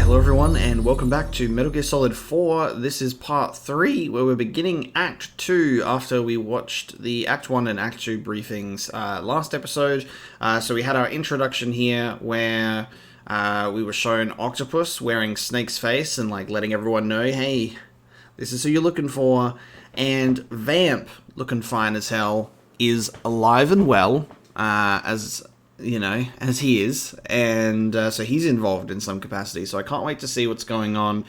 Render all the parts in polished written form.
Hello everyone and welcome back to Metal Gear Solid 4. This is part 3 where we're beginning Act 2 after we watched the Act 1 and Act 2 briefings last episode. So we had our introduction here where we were shown Octopus wearing Snake's face and like letting everyone know, hey, this is who you're looking for. And Vamp, looking fine as hell, is alive and well, as he is, and so he's involved in some capacity, so I can't wait to see what's going on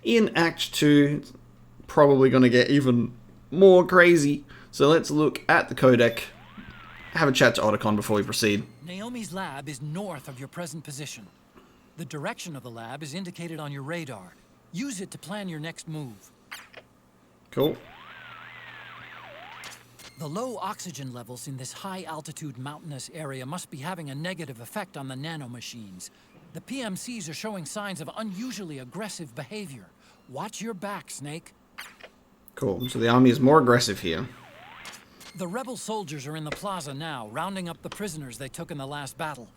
in Act 2. It's probably going to get even more crazy, so let's look at the codec, have a chat to Otacon before we proceed. Naomi's lab is north of your present position. The direction of the lab is indicated on your radar. Use it to plan your next move. Cool. The low oxygen levels in this high-altitude mountainous area must be having a negative effect on the nanomachines. The PMCs are showing signs of unusually aggressive behavior. Watch your back, Snake. Cool, so the army is more aggressive here. The rebel soldiers are in the plaza now, rounding up the prisoners they took in the last battle.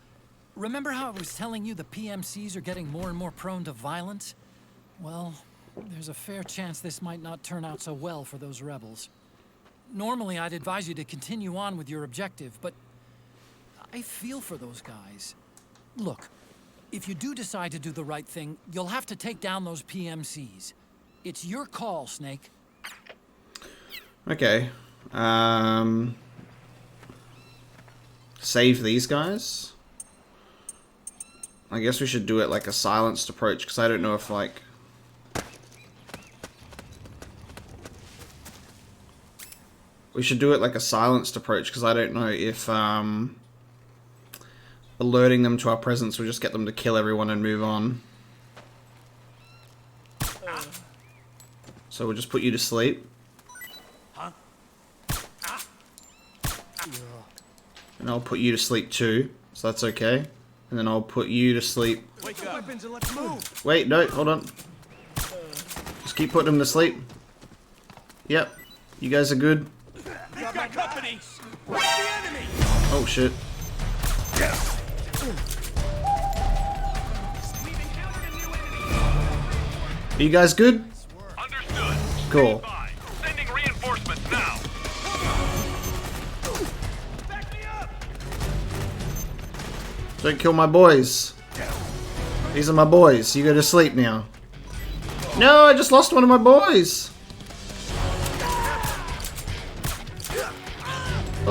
Remember how I was telling you the PMCs are getting more and more prone to violence? Well, there's a fair chance this might not turn out so well for those rebels. Normally, I'd advise you to continue on with your objective, but I feel for those guys. Look, if you do decide to do the right thing, you'll have to take down those PMCs. It's your call, Snake. Okay. Save these guys? I guess we should do it like a silenced approach, because I don't know if, like... We should do it like a silenced approach, because I don't know if alerting them to our presence will just get them to kill everyone and move on. So we'll just put you to sleep. And I'll put you to sleep too, so that's okay. And then I'll put you to sleep. Wake up. Weapons and let's move. Wait, no, hold on. Just keep putting them to sleep. Yep, you guys are good. Got my company. Where's the enemy? Oh shit. We've encountered a new enemy. Are you guys good? Understood. Cool. Stand by. Sending reinforcements now. Back me up. Don't kill my boys. These are my boys. You go to sleep now. No, I just lost one of my boys.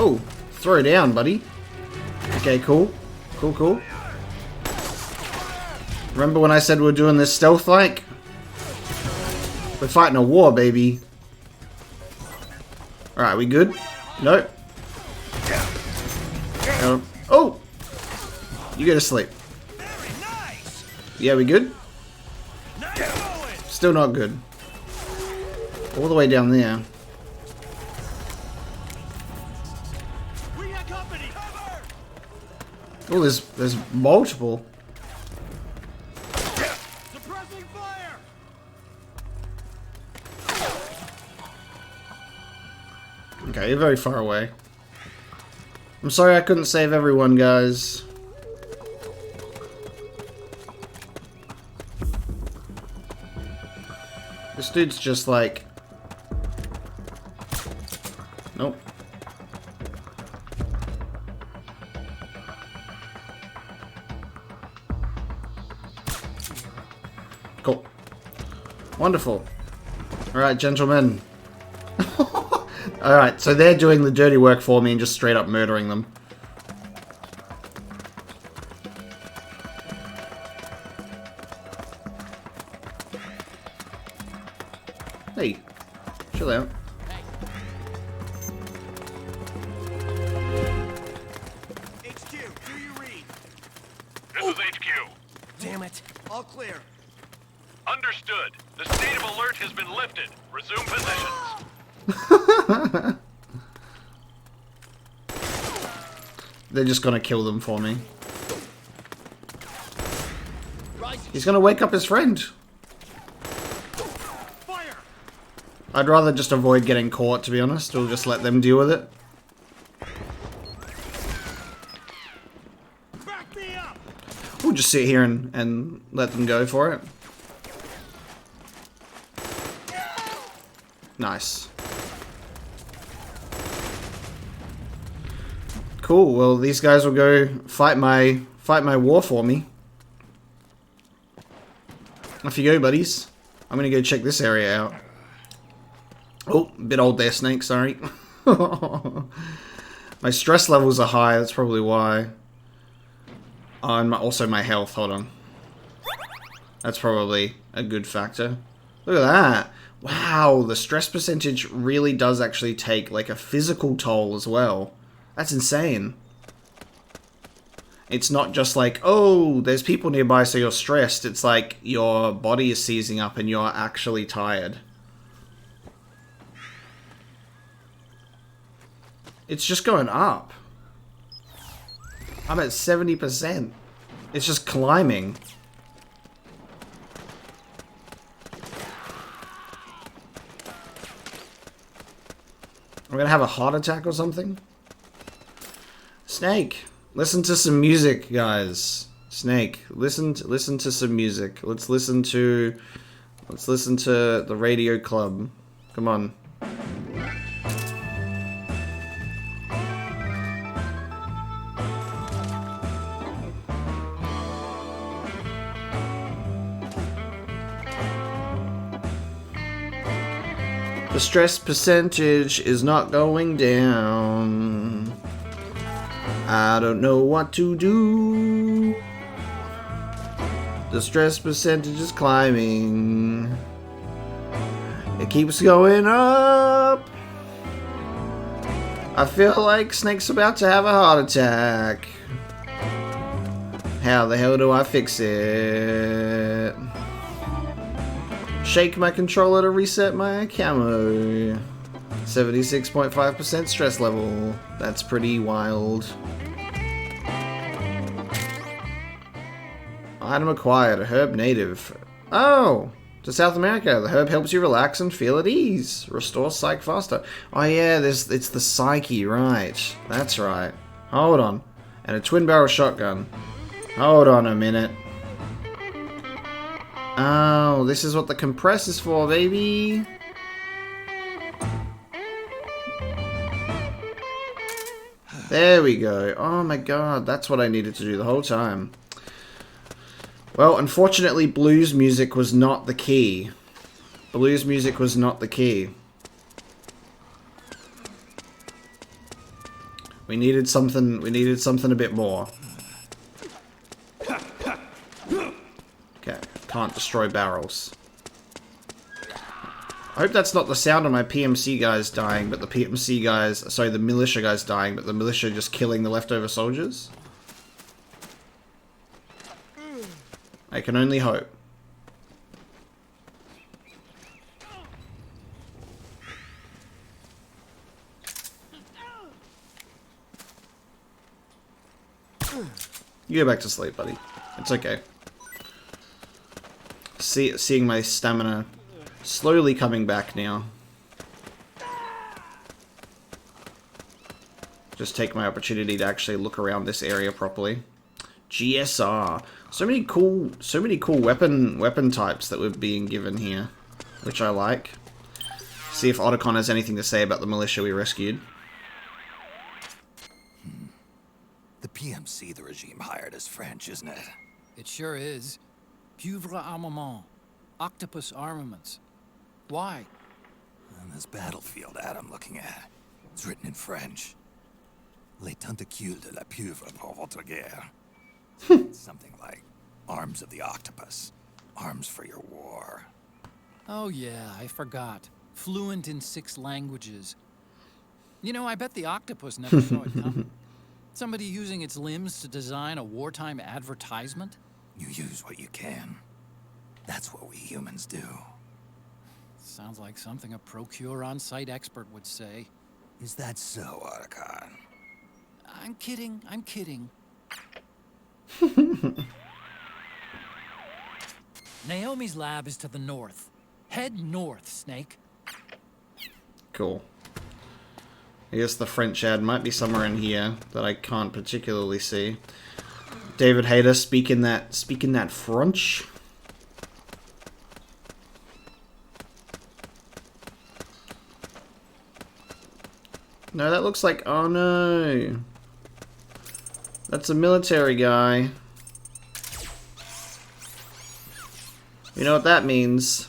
Oh, throw down, buddy. Okay, cool. Cool, cool. Remember when I said we were doing this stealth-like? We're fighting a war, baby. Alright, we good? Nope. Oh! You go to sleep. Yeah, we good? Still not good. All the way down there. Oh, there's multiple. Suppressing fire. Okay, you're very far away. I'm sorry I couldn't save everyone, guys. This dude's just like... Nope. Cool. Wonderful. Alright, gentlemen. Alright, so they're doing the dirty work for me and just straight up murdering them. Hey, chill out. HQ, do you read? This is HQ. Damn it. All clear. Understood. The state of alert has been lifted. Resume positions. They're just gonna kill them for me. He's gonna wake up his friend. Fire. I'd rather just avoid getting caught, to be honest. We'll just let them deal with it. Back me up. We'll just sit here and let them go for it. Nice. Cool. Well, these guys will go fight my war for me. Off you go, buddies. I'm gonna go check this area out. Oh, a bit old there, Snake. Sorry. My stress levels are high. That's probably why. Oh, and also my health. Hold on. That's probably a good factor. Look at that. Wow, the stress percentage really does actually take like a physical toll as well. That's insane. It's not just like, oh, there's people nearby so you're stressed. It's like your body is seizing up and you're actually tired. It's just going up. I'm at 70%. It's just climbing. I'm gonna have a heart attack or something? Snake, listen to some music, guys. Snake, listen to some music. Let's listen to the radio club. Come on. The stress percentage is not going down. I don't know what to do. The stress percentage is climbing. It keeps going up. I feel like Snake's about to have a heart attack. How the hell do I fix it? Shake my controller to reset my camo. 76.5% stress level. That's pretty wild. Item acquired. A herb native. Oh! To South America. The herb helps you relax and feel at ease. Restore psyche faster. Oh yeah, it's the psyche, right. That's right. Hold on. And a twin barrel shotgun. Hold on a minute. Oh, this is what the compress is for, baby. There we go. Oh my god, that's what I needed to do the whole time. Well, unfortunately, blues music was not the key. Blues music was not the key. We needed something a bit more. Okay, can't destroy barrels. I hope that's not the sound of my PMC guys dying, but the PMC guys, sorry, the militia guys dying, but the militia just killing the leftover soldiers. I can only hope. You go back to sleep, buddy. It's okay. Seeing my stamina slowly coming back now. Just take my opportunity to actually look around this area properly. GSR. So many cool weapon types that we're being given here, which I like. See if Otacon has anything to say about the militia we rescued. The PMC the regime hired is French, isn't it? It sure is. Pieuvre Armament. Octopus Armaments. Why? And this battlefield ad I'm looking at, it's written in French. Les tentacules de la pieuvre pour votre guerre. Something like arms of the octopus. Arms for your war. Oh yeah, I forgot. Fluent in 6 languages. You know, I bet the octopus never saw it coming. Somebody using its limbs to design a wartime advertisement? You use what you can. That's what we humans do. Sounds like something a procure on-site expert would say. Is that so, Otacon? I'm kidding, I'm kidding. Naomi's lab is to the north. Head north, Snake. Cool. I guess the French ad might be somewhere in here that I can't particularly see. David Hayter speaking that French. No, that looks like... Oh no. That's a military guy. You know what that means?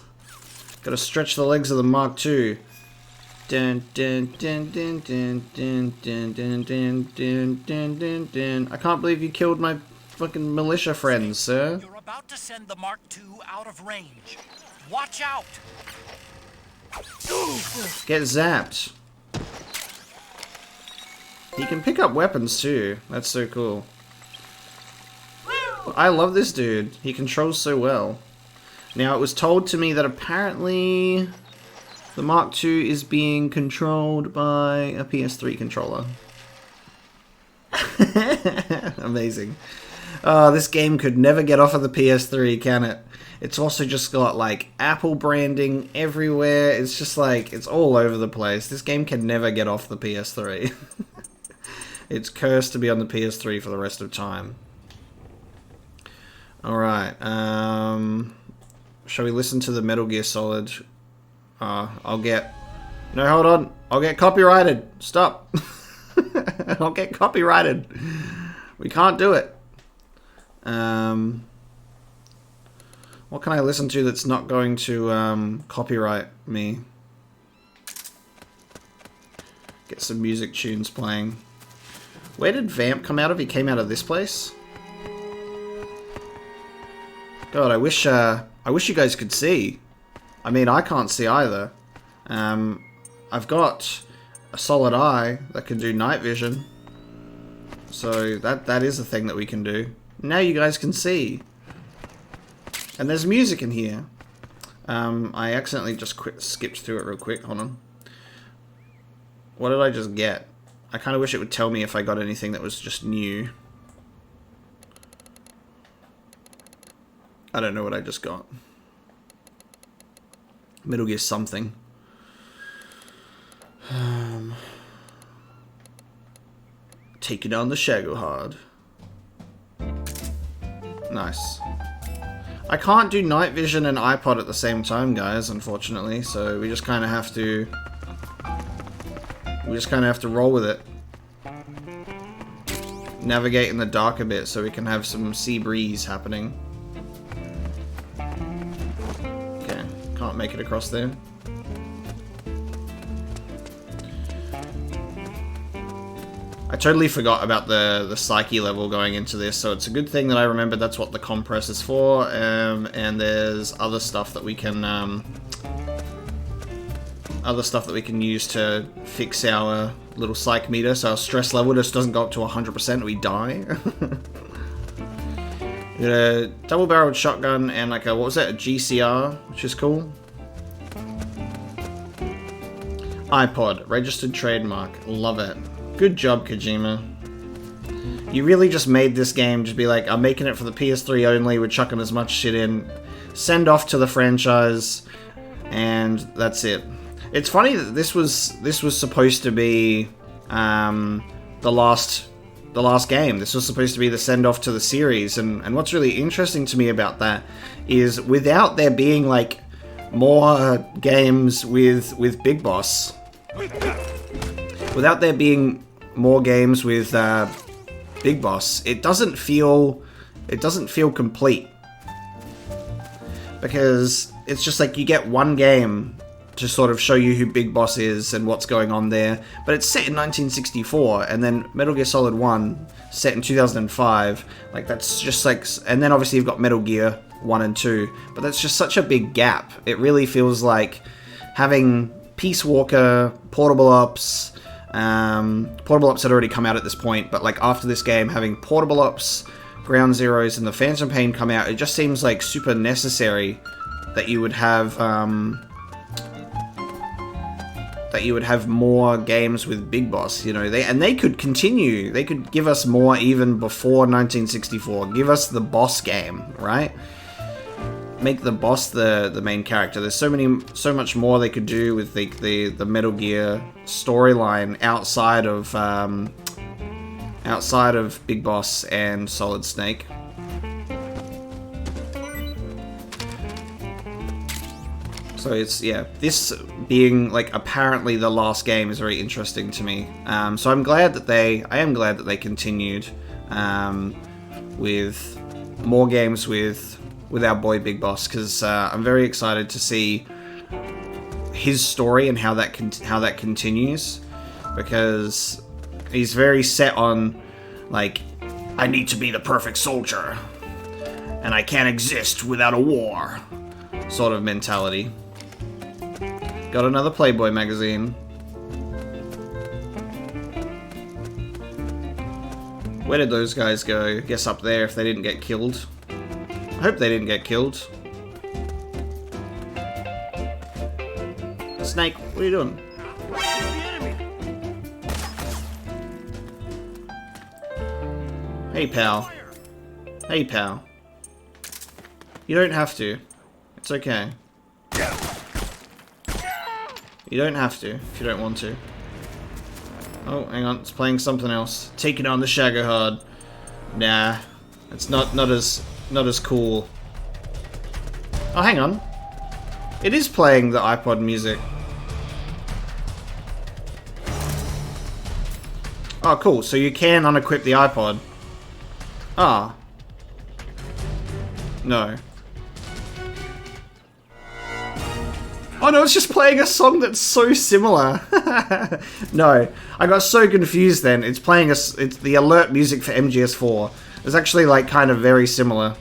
Gotta stretch the legs of the Mark II. Dun, dun, dun, dun, dun, dun, dun, dun, dun, dun, dun, dun, dun. I can't believe you killed my fucking militia friends, sir. You're about to send the Mark II out of range. Watch out! Get zapped. He can pick up weapons too. That's so cool. I love this dude. He controls so well. Now, it was told to me that apparently the Mark II is being controlled by a PS3 controller. Amazing. Oh, this game could never get off of the PS3, can it? It's also just got, like, Apple branding everywhere. It's just, like, it's all over the place. This game can never get off the PS3. It's cursed to be on the PS3 for the rest of time. Alright, shall we listen to the Metal Gear Solid? I'll get... No, hold on. I'll get copyrighted. Stop. I'll get copyrighted. We can't do it. What can I listen to that's not going to copyright me? Get some music tunes playing. Where did Vamp come out of? He came out of this place? God, I wish you guys could see. I mean, I can't see either. I've got a solid eye that can do night vision. So that is a thing that we can do. Now you guys can see. And there's music in here. I accidentally just skipped through it real quick. Hold on. What did I just get? I kind of wish it would tell me if I got anything that was just new. I don't know what I just got. Metal Gear something. Taking on the Shagohard. Nice. I can't do night vision and iPod at the same time, guys, unfortunately, so we just kind of have to... We just kind of have to roll with it. Navigate in the dark a bit so we can have some sea breeze happening. Okay, can't make it across there. I totally forgot about the psyche level going into this, so it's a good thing that I remembered that's what the compress is for, and there's other stuff that we can use to fix our little psych meter, so our stress level just doesn't go up to 100%, we die. We got a double-barreled shotgun and like a, what was that, a GCR, which is cool. iPod, registered trademark, love it. Good job, Kojima. You really just made this game just be like, I'm making it for the PS3 only, we're chucking as much shit in, send off to the franchise, and that's it. It's funny that this was supposed to be the last game. This was supposed to be the send off to the series, and what's really interesting to me about that is without there being like more games with Big Boss, without there being more games with Big Boss, it doesn't feel complete, because it's just like you get one game to sort of show you who Big Boss is and what's going on there, but it's set in 1964, and then Metal Gear Solid 1 set in 2005, like that's just like, and then obviously you've got Metal Gear 1 and 2, but that's just such a big gap. It really feels like having Peace Walker, Portable Ops had already come out at this point, but like after this game, having Portable Ops, Ground Zeroes, and the Phantom Pain come out, it just seems like super necessary that you would have more games with Big Boss, you know. They could continue. They could give us more even before 1964. Give us the boss game, right? Make the boss the main character. There's so much more they could do with the Metal Gear storyline outside of Big Boss and Solid Snake. So So it's, yeah, this being like apparently the last game is very interesting to me. So I am glad that they continued with more games with our boy Big Boss, because I'm very excited to see his story and how that continues, because he's very set on, like, I need to be the perfect soldier and I can't exist without a war sort of mentality. Got another Playboy magazine. Where did those guys go? Guess up there if they didn't get killed. I hope they didn't get killed. Snake, what are you doing? Hey, pal. Hey, pal. You don't have to. It's okay. You don't have to if you don't want to. Oh, hang on, it's playing something else. Taking on the Shagger Hard. Nah, it's not as cool. Oh, hang on. It is playing the iPod music. Oh, cool. So you can unequip the iPod. Ah. No. Oh no, it's just playing a song that's so similar. No, I got so confused then. It's playing it's the alert music for MGS4. It's actually like kind of very similar.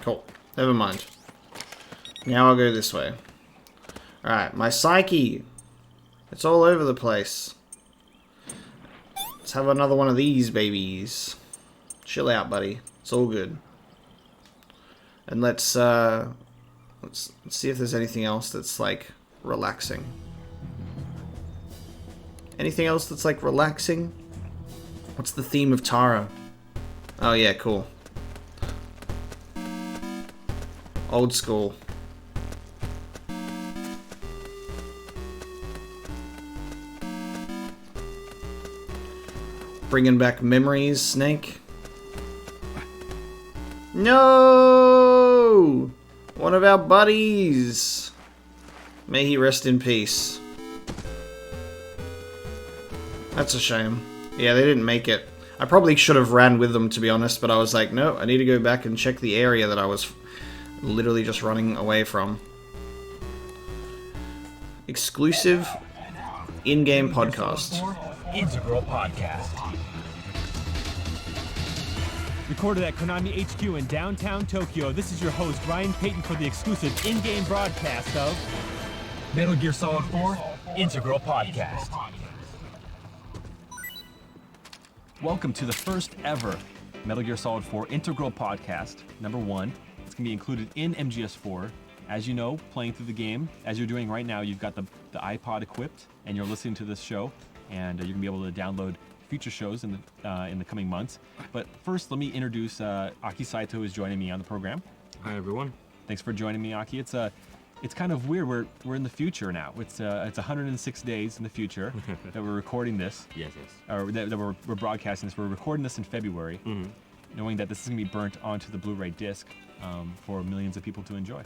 Cool. Never mind. Now I'll go this way. Alright, my psyche. It's all over the place. Let's have another one of these babies. Chill out, buddy. It's all good. And let's see if there's anything else that's like relaxing. Anything else that's like relaxing? What's the theme of Tara? Oh yeah, cool. Old school. Bringing back memories, Snake. No! One of our buddies! May he rest in peace. That's a shame. Yeah, they didn't make it. I probably should have ran with them, to be honest, but I was like, no, I need to go back and check the area that I was literally just running away from. Exclusive in-game podcast. Integral podcast. Recorded at Konami HQ in downtown Tokyo, this is your host, Ryan Payton, for the exclusive in-game broadcast of Metal Gear Solid 4 Integral Podcast. Welcome to the first ever Metal Gear Solid 4 Integral Podcast, number 1. It's going to be included in MGS4. As you know, playing through the game, as you're doing right now, you've got the iPod equipped, and you're listening to this show, and you're going to be able to download future shows in the coming months. But first, let me introduce Aki Saito, who is joining me on the program. Hi, everyone. Thanks for joining me, Aki. It's kind of weird. We're in the future now. It's 106 days in the future that we're recording this. Yes. Or that we're broadcasting this. We're recording this in February, knowing that this is going to be burnt onto the Blu-ray disc for millions of people to enjoy.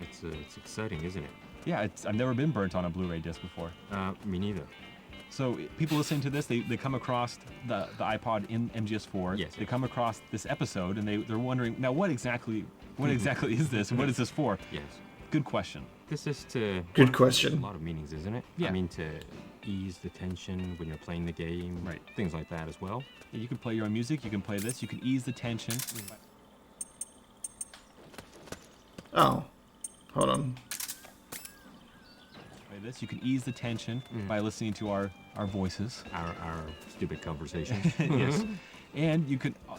It's exciting, isn't it? Yeah, I've never been burnt on a Blu-ray disc before. Me neither. So people listening to this, they come across the iPod in MGS4. Yes. They come across this episode, and they're wondering, now what exactly is this? What is this for? Yes. Good question. This is to... Good question. A lot of meanings, isn't it? Yeah. I mean, to ease the tension when you're playing the game. Right. Things like that as well. Yeah, you can play your own music. You can play this. You can ease the tension. Oh. Hold on. This you can ease the tension by listening to our voices. Our stupid conversations. Yes. And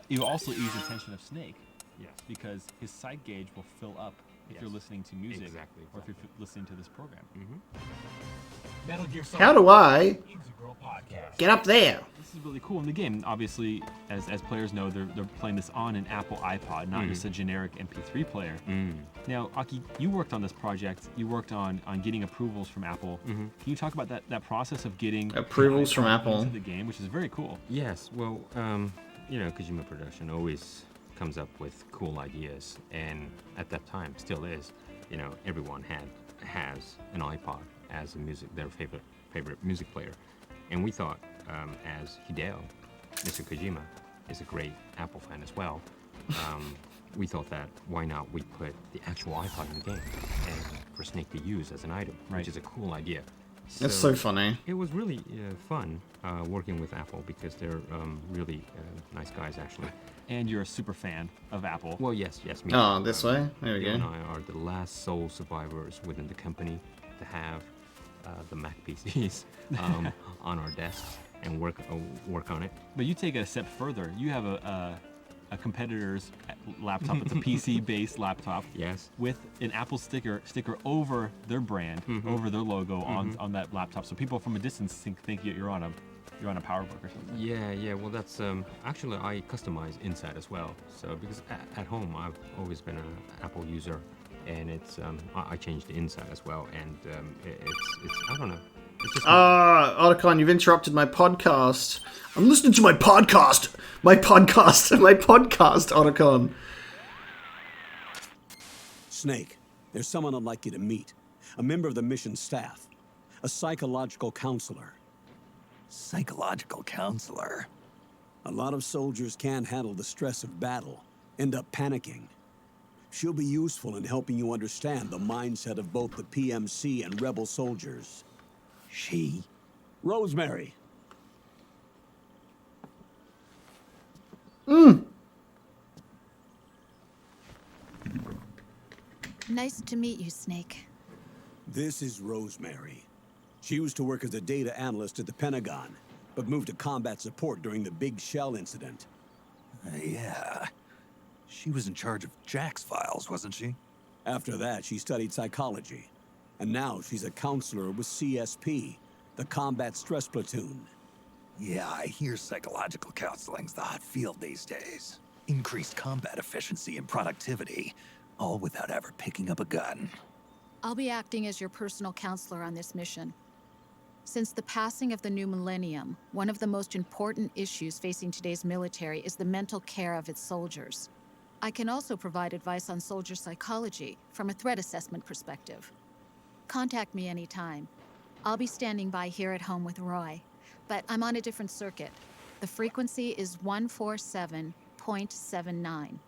you also ease the tension of Snake. Yes. Because his sight gauge will fill up if you're listening to music. Exactly. Or if you're listening to this program. Metal Gear Solid How do I Integral Podcast. get up there? This is really cool in the game. Obviously, as players know, they're playing this on an Apple iPod, not just a generic MP3 player. Now, Aki, you worked on this project. You worked on getting approvals from Apple. Can you talk about that process of getting Approvals from Apple into the game, which is very cool? Yes, well, Kojima Production always comes up with cool ideas, and at that time, still is. Everyone has an iPod as their favorite music player, and we thought, as Hideo, Mr. Kojima is a great Apple fan as well. We thought that why not we put the actual iPod in the game and for Snake to use as an item, which is a cool idea. That's so funny. It was really fun working with Apple because they're really nice guys, actually. And you're a super fan of Apple. Well, yes, me. Oh, this way? There we You go. and I are the last sole survivors within the company to have the Mac PCs on our desks and work on it. But you take it a step further. You have a competitor's laptop. It's a PC-based laptop. Yes. With an Apple sticker over their brand, over their logo on that laptop, so people from a distance think you're on a PowerBook or something. Yeah. Well, that's actually I customize inside as well. So because at home I've always been an Apple user, and it's I changed the inside as well, and it's I don't know. It's just Otacon, you've interrupted my podcast. I'm listening to my podcast, Otacon. Snake, there's someone I'd like you to meet. A member of the mission staff. A psychological counselor. Psychological counselor. A lot of soldiers can't handle the stress of battle, end up panicking. She'll be useful in helping you understand the mindset of both the PMC and rebel soldiers. She? Rosemary. Nice to meet you, Snake. This is Rosemary. She used to work as a data analyst at the Pentagon, but moved to combat support during the Big Shell incident. Yeah. She was in charge of Jack's files, wasn't she? After that, she studied psychology. And now she's a counselor with CSP, the Combat Stress Platoon. Yeah, I hear psychological counseling's the hot field these days. Increased combat efficiency and productivity, all without ever picking up a gun. I'll be acting as your personal counselor on this mission. Since the passing of the new millennium, one of the most important issues facing today's military is the mental care of its soldiers. I can also provide advice on soldier psychology from a threat assessment perspective. Contact me anytime. I'll be standing by here at home with Roy, but I'm on a different circuit. The frequency is 147.79.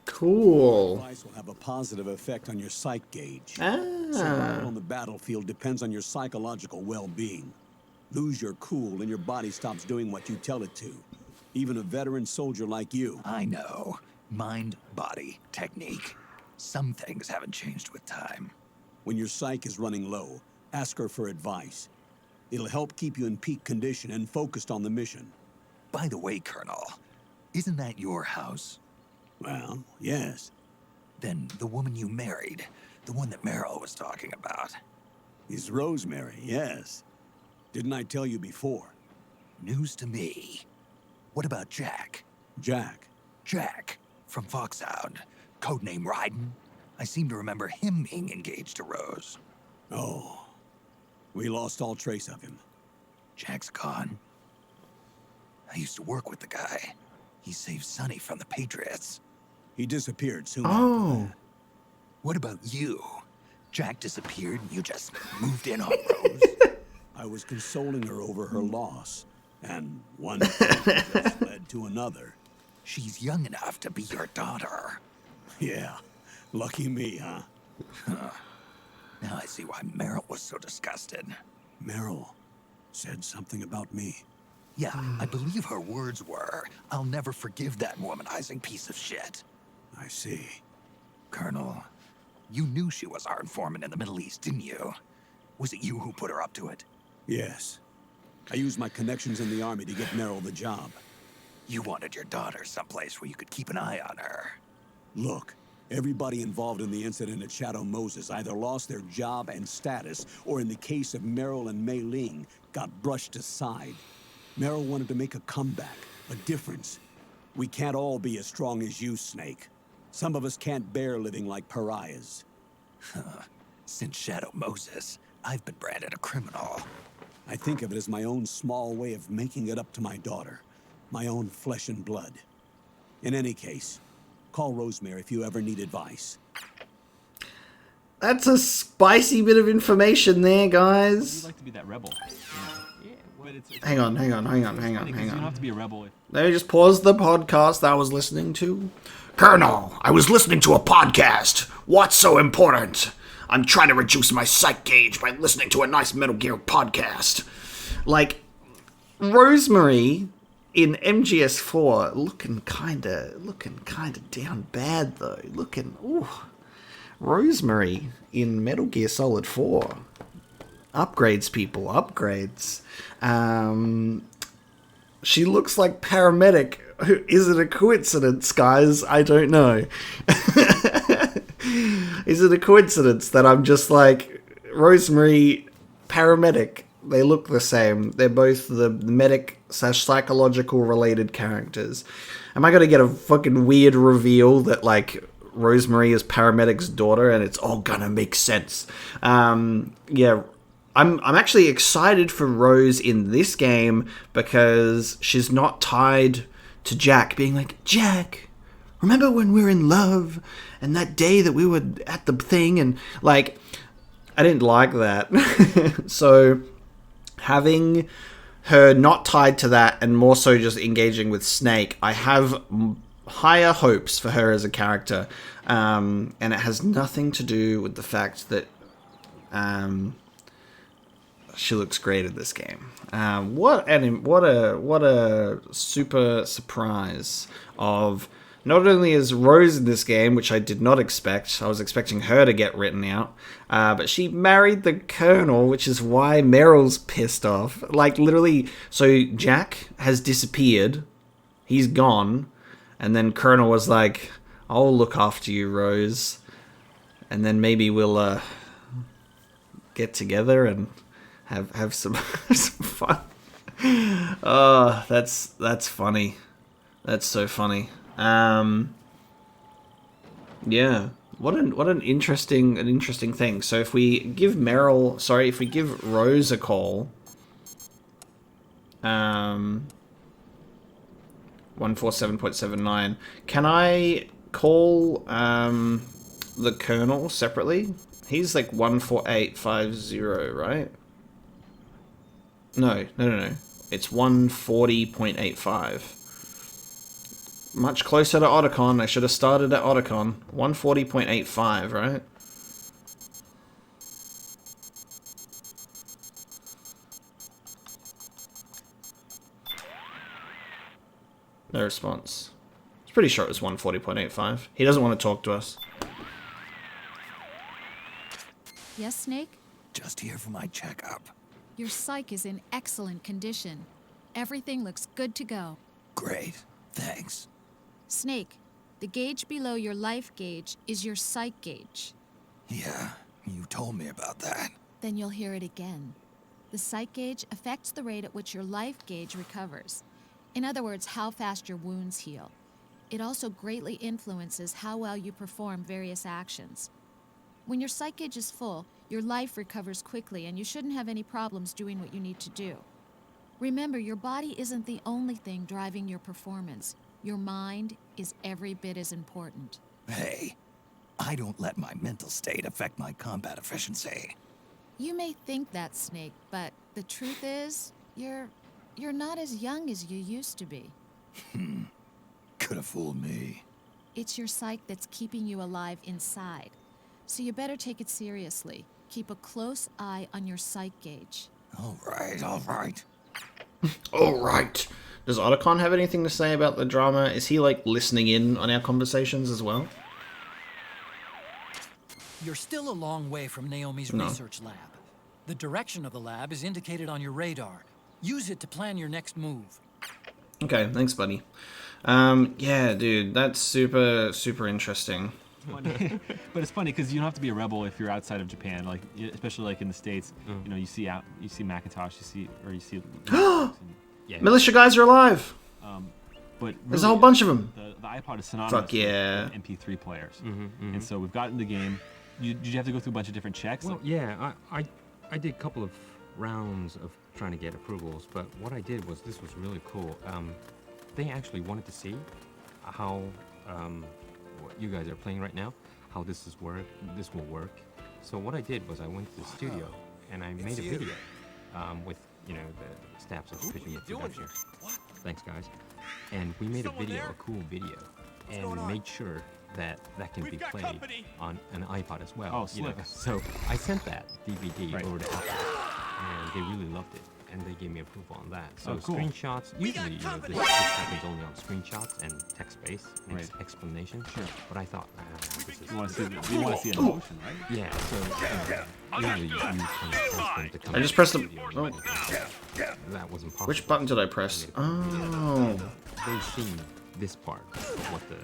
Cool. Advice will have a positive effect on your psych gauge. Ah. Survival on the battlefield depends on your psychological well-being. Lose your cool and your body stops doing what you tell it to. Even a veteran soldier like you. I know. Mind, body, technique. Some things haven't changed with time. When your psyche is running low, ask her for advice. It'll help keep you in peak condition and focused on the mission. By the way, Colonel, isn't that your house? Well, yes. Then the woman you married, the one that Meryl was talking about. Is Rosemary, yes. Didn't I tell you before? News to me. What about Jack? Jack. Jack, from Foxhound. Codename Ryden. I seem to remember him being engaged to Rose. Oh. We lost all trace of him. Jack's gone. I used to work with the guy. He saved Sonny from the Patriots. He disappeared soon Oh. after that. What about you? Jack disappeared and you just moved in on Rose. I was consoling her over her loss. And one thing just led to another. She's young enough to be your daughter. Yeah. Lucky me, huh? Now I see why Meryl was so disgusted. Meryl said something about me. Yeah, I believe her words were, "I'll never forgive that womanizing piece of shit." I see. Colonel, you knew she was our informant in the Middle East, didn't you? Was it you who put her up to it? Yes. I used my connections in the army to get Meryl the job. You wanted your daughter someplace where you could keep an eye on her. Look, everybody involved in the incident at Shadow Moses either lost their job and status, or in the case of Meryl and Mei Ling, got brushed aside. Meryl wanted to make a comeback, a difference. We can't all be as strong as you, Snake. Some of us can't bear living like pariahs. Since Shadow Moses, I've been branded a criminal. I think of it as my own small way of making it up to my daughter. My own flesh and blood. In any case, call Rosemary if you ever need advice. That's a spicy bit of information there, guys. You'd like to be that rebel. Yeah, but it's Hang on. You don't have to be a rebel. Let me just pause the podcast I was listening to. Colonel, I was listening to a podcast. What's so important? I'm trying to reduce my psych gauge by listening to a nice Metal Gear podcast. Like, Rosemary in MGS4 looking kinda down bad though. Rosemary in Metal Gear Solid 4. Upgrades, people, upgrades. She looks like paramedic. Is it a coincidence, guys? I don't know. Is it a coincidence that I'm just like, Rosemary, paramedic? They look the same. They're both the medic / psychological related characters. Am I going to get a fucking weird reveal that, like, Rosemary is paramedic's daughter and it's all gonna make sense? Yeah. I'm actually excited for Rose in this game because she's not tied to Jack being like, Jack, remember when we were in love and that day that we were at the thing? And, like, I didn't like that. So having her not tied to that and more so just engaging with Snake, I have higher hopes for her as a character. And it has nothing to do with the fact that she looks great at this game. What a super surprise of not only is Rose in this game, which I did not expect. I was expecting her to get written out, but she married the Colonel, which is why Meryl's pissed off. Like, literally, so Jack has disappeared. He's gone. And then Colonel was like, I'll look after you, Rose. And then maybe we'll get together and have some some fun. Oh, that's funny. That's so funny. Yeah. What an interesting thing. So if we give Rose a call, 147.79, can I call the Colonel separately? He's like 14850, right? No. It's 140.85. Much closer to Otacon. I should have started at Otacon. 140.85, right? No response. It's pretty sure it was 140.85. He doesn't want to talk to us. Yes, Snake? Just here for my checkup. Your psych is in excellent condition. Everything looks good to go. Great. Thanks. Snake, the gauge below your life gauge is your psych gauge. Yeah, you told me about that. Then you'll hear it again. The psych gauge affects the rate at which your life gauge recovers. In other words, how fast your wounds heal. It also greatly influences how well you perform various actions. When your psych gauge is full, your life recovers quickly and you shouldn't have any problems doing what you need to do. Remember, your body isn't the only thing driving your performance. Your mind is every bit as important. Hey, I don't let my mental state affect my combat efficiency. You may think that, Snake, but the truth is, you're not as young as you used to be. Could have fooled me. It's your psyche that's keeping you alive inside. So you better take it seriously. Keep a close eye on your psych gauge. All right. All right. Does Otacon have anything to say about the drama? Is he, like, listening in on our conversations as well? You're still a long way from Naomi's No. research lab. The direction of the lab is indicated on your radar. Use it to plan your next move. Okay, thanks, buddy. Yeah, dude, that's super, super interesting. Funny. But it's funny because you don't have to be a rebel if you're outside of Japan, like especially like in the States. You know, you see Macintosh, you see. Yeah. Militia guys are alive. But There's a whole bunch of them. The iPod is synonymous Fuck yeah. with MP3 players, and so we've gotten the game. Did you have to go through a bunch of different checks? Well, yeah, I did a couple of rounds of trying to get approvals, but what I did was, this was really cool. They actually wanted to see how what you guys are playing right now, how this will work. So what I did was I went to the studio and I made a video with the staffs of Fisherman Productions. Thanks, guys. And we made a cool video, and made sure that can be played on an iPod as well. Oh, slick. So I sent that DVD over to Apple, and they really loved it, and they gave me approval on that. So cool. Screenshots, usually this happens only on screenshots and text-based explanation. Sure. But I thought, this is... You want to see it in motion, right? Yeah, so usually you can press them to come I just to pressed the the... studio Oh. and everything. That wasn't possible. Which button did I press? Oh. They've seen this part of what the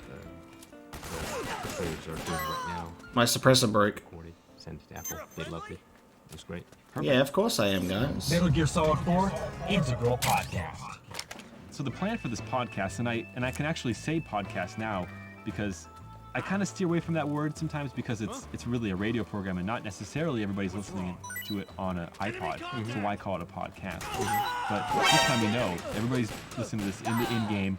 players are doing right now. My suppressor broke. Recorded, sent it to Apple. They loved it. It was great. Yeah, of course I am, guys. Metal Gear Solid 4 Integral Podcast. So the plan for this podcast, and I can actually say podcast now because I kind of steer away from that word sometimes because it's really a radio program and not necessarily everybody's listening to it on an iPod. So why call it a podcast? But this time we know everybody's listening to this in the in-game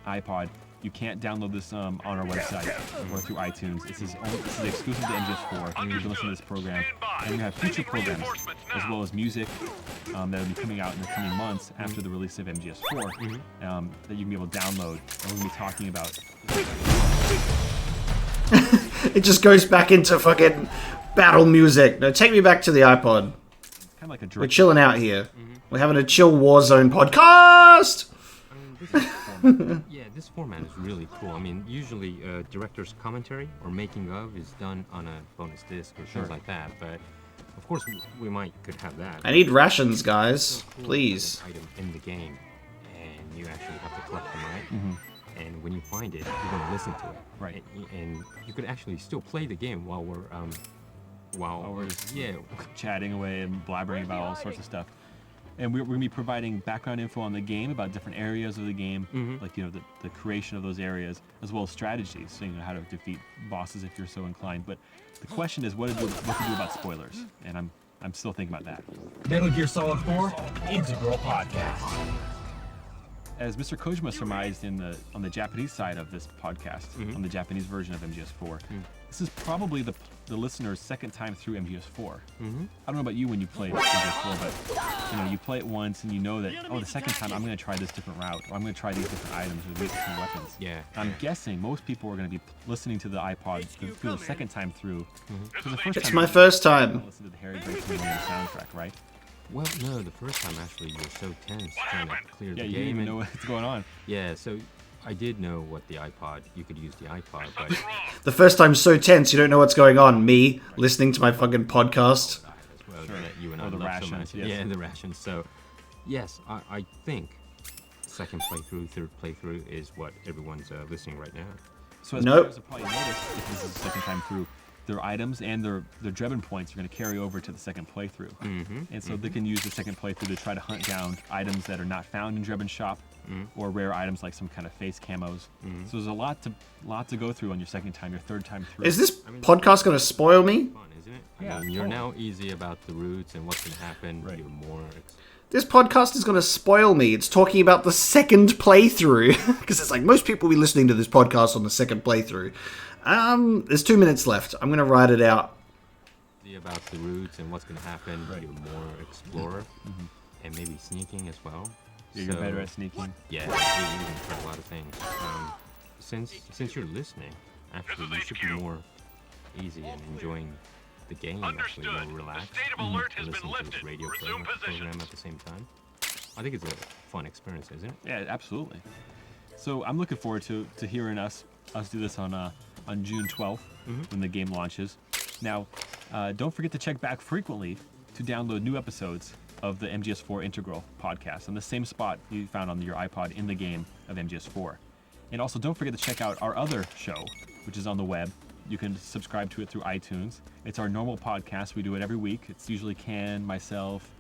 iPod. You can't download this on our website or through iTunes. This is exclusive to MGS4. You can listen to this program. And we have future programs as well as music that will be coming out in the coming months after the release of MGS4 that you can be able to download. And we're going to be talking about. It just goes back into fucking battle music. No, take me back to the iPod. Kind of like a We're chilling out here. We're having a chill Warzone podcast. Yeah, this format is really cool. I mean, usually director's commentary or making of is done on a bonus disc or things like that. But of course, we could have that. I need rations, guys. Cool. Please. An item in the game, and you actually have to collect them, right? And when you find it, you're going to listen to it, right? And you could actually still play the game while we're chatting away and blabbering about all sorts of stuff. And we're going to be providing background info on the game about different areas of the game, like the creation of those areas, as well as strategies, so you know how to defeat bosses if you're so inclined. But the question is, what to do about spoilers? And I'm still thinking about that. Metal Gear Solid 4 Integral Podcast. As Mr. Kojima surmised on the Japanese side of this podcast, on the Japanese version of MGS4, this is probably the listener's second time through MGS4. I don't know about you when you played MGS4, but you play it once and you know that, the second time I'm going to try this different route, or I'm going to try these different items or these different weapons. Yeah. I'm guessing most people are going to be listening to the iPod through the second time through. It's my first time. Listen to the Harry Breaks soundtrack, right? Well, no, the first time actually you were so tense trying to clear the game. Yeah, you didn't even know what's going on. Yeah, so I did know what the iPod, you could use the iPod, but... The first time so tense, you don't know what's going on. Me, listening to my fucking podcast. Well, that you and I the love rations, so much. yes. Yeah, the rations. So, yes, I think second playthrough, third playthrough is what everyone's listening right now. So as Nope. players have probably noticed, if this is the second time through, their items and their Drebin points are going to carry over to the second playthrough. And so they can use the second playthrough to try to hunt down items that are not found in Drebin's shop, or rare items like some kind of face camos. So there's a lot to go through on your second time, your third time through. Is this podcast going to spoil me? Fun, isn't it? Yeah, I mean, you're now easy about the routes and what's going to happen. Right. You're more... This podcast is going to spoil me. It's talking about the second playthrough. Because it's like, most people will be listening to this podcast on the second playthrough. There's 2 minutes left. I'm going to write it out. About the routes and what's going to happen. You're more explorer. And maybe sneaking as well. Yeah, you're better at sneaking. Yeah, you can try a lot of things. Since you're listening, actually you should be more easy and enjoying the game, actually more relaxed. The state of alert has been Listening to this lifted. radio Resume program positions. at the same time. I think it's a fun experience, isn't it? Yeah, absolutely. So I'm looking forward to hearing us do this on June 12th when the game launches. Now, don't forget to check back frequently to download new episodes of the MGS4 Integral podcast on the same spot you found on your iPod in the game of MGS4. And also, don't forget to check out our other show, which is on the web. You can subscribe to it through iTunes. It's our normal podcast. We do it every week. It's usually Ken, myself,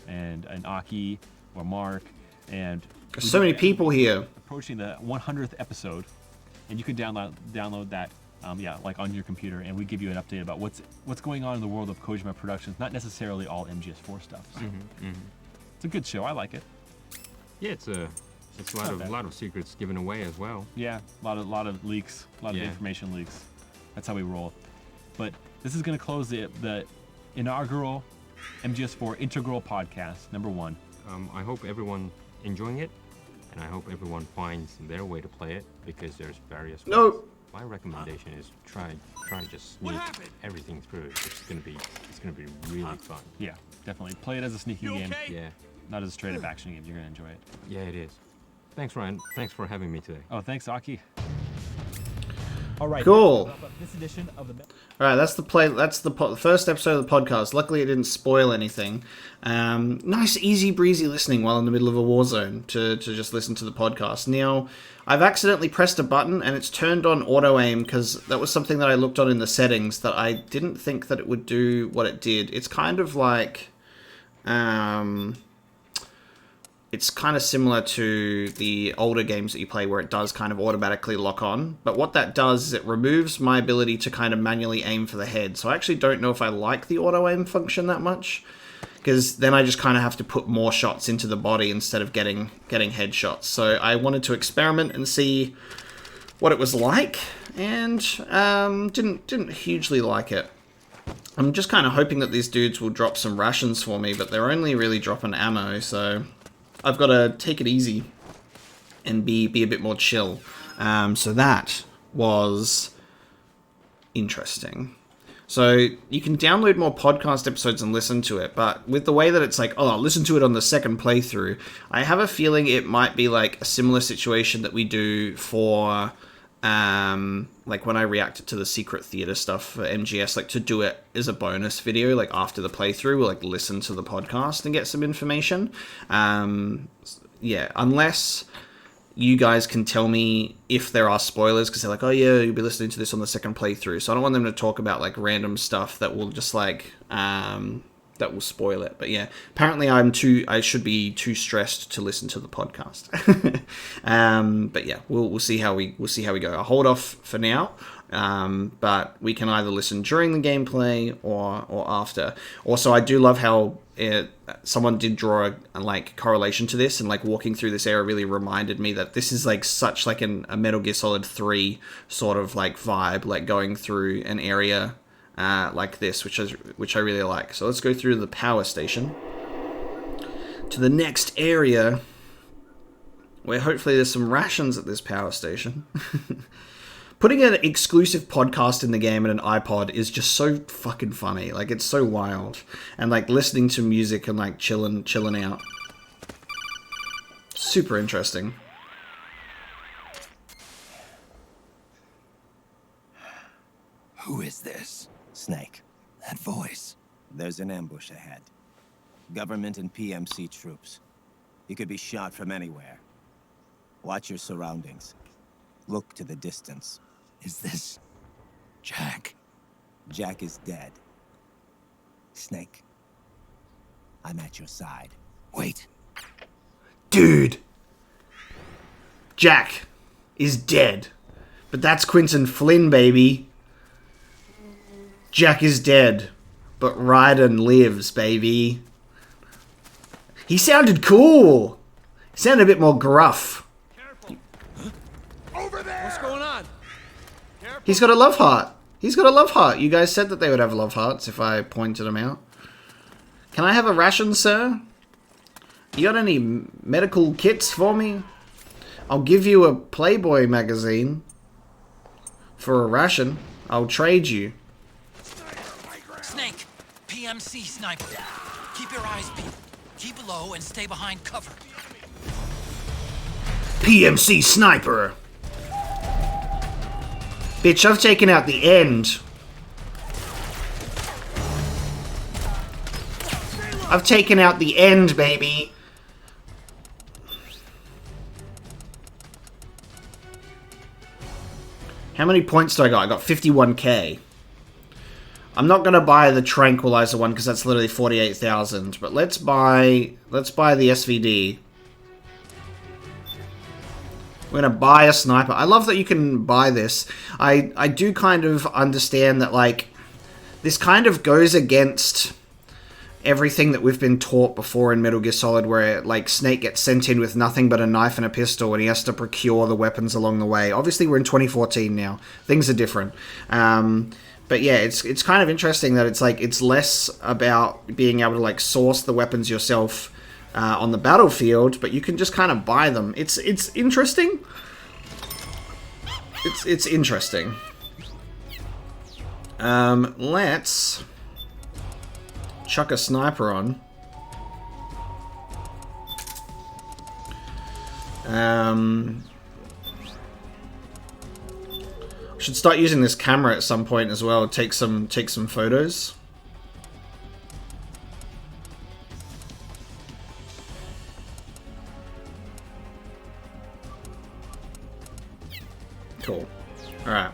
and Aki or Mark. And there's so many people here. Approaching the 100th episode, and you can download that, like on your computer, and we give you an update about what's going on in the world of Kojima Productions. Not necessarily all MGS4 stuff. So. It's a good show. I like it. Yeah, it's a lot of secrets given away as well. Yeah, a lot of leaks, a lot of information leaks. That's how we roll. But this is going to close the inaugural MGS4 Integral podcast, number 1. I hope everyone enjoying it, and I hope everyone finds their way to play it, because there's various ways. No. My recommendation is try and just sneak everything through. It's gonna be really fun. Yeah, definitely play it as a sneaking game. Yeah, not as a straight up action game. You're gonna enjoy it. Yeah, it is. Thanks, Ryan. Thanks for having me today. Oh, thanks, Aki. All right. Cool. This edition of the. All right, that's the first episode of the podcast. Luckily, it didn't spoil anything. Nice, easy breezy listening while in the middle of a war zone to just listen to the podcast. Now, I've accidentally pressed a button and it's turned on auto aim, because that was something that I looked on in the settings that I didn't think that it would do what it did. It's kind of like, it's kind of similar to the older games that you play where it does kind of automatically lock on. But what that does is it removes my ability to kind of manually aim for the head. So I actually don't know if I like the auto aim function that much, because then I just kind of have to put more shots into the body instead of getting headshots. So I wanted to experiment and see what it was like, and didn't hugely like it. I'm just kind of hoping that these dudes will drop some rations for me, but they're only really dropping ammo, so I've got to take it easy and be a bit more chill. So that was interesting. So you can download more podcast episodes and listen to it, but with the way that it's like, oh, I'll listen to it on the second playthrough, I have a feeling it might be like a similar situation that we do for like when I reacted to the Secret Theater stuff for MGS, like to do it as a bonus video, like after the playthrough, we'll like listen to the podcast and get some information. Yeah, unless you guys can tell me if there are spoilers, because they're like, oh yeah, you'll be listening to this on the second playthrough. So I don't want them to talk about like random stuff that will just like, that will spoil it. But yeah, apparently I should be too stressed to listen to the podcast. But yeah, we'll see how we go. I'll hold off for now. But we can either listen during the gameplay or after. Also, I do love how someone did draw a like correlation to this, and like walking through this area really reminded me that this is like such like a Metal Gear Solid 3 sort of like vibe, like going through an area like this, which I really like. So let's go through the power station to the next area, where hopefully there's some rations at this power station. Putting an exclusive podcast in the game and an iPod is just so fucking funny. Like, it's so wild. And like listening to music and like chilling out. Super interesting. Who is this? Snake. That voice. There's an ambush ahead. Government and PMC troops. You could be shot from anywhere. Watch your surroundings. Look to the distance. Is this Jack? Jack is dead. Snake, I'm at your side. Wait. Dude. Jack is dead. But that's Quentin Flynn, baby. Jack is dead. But Raiden lives, baby. He sounded cool. He sounded a bit more gruff. Over there! What's going on? He's got a love heart. He's got a love heart. You guys said that they would have love hearts if I pointed them out. Can I have a ration, sir? You got any medical kits for me? I'll give you a Playboy magazine for a ration. I'll trade you. Snake, PMC sniper. Keep your eyes peeled. Keep low and stay behind cover. PMC sniper. Bitch, I've taken out the end. I've taken out the end, baby. How many points do I got? I got 51k. I'm not gonna buy the tranquilizer one because that's literally 48,000. But let's buy the SVD. We're gonna buy a sniper. I love that you can buy this. I do kind of understand that, like, this kind of goes against everything that we've been taught before in Metal Gear Solid, where, like, Snake gets sent in with nothing but a knife and a pistol, and he has to procure the weapons along the way. Obviously, we're in 2014 now. Things are different. But yeah, it's kind of interesting that it's, like, it's less about being able to, like, source the weapons yourself on the battlefield, but you can just kind of buy them. It's interesting. It's interesting. Let's chuck a sniper on. Should start using this camera at some point as well. Take some photos. Cool. All right.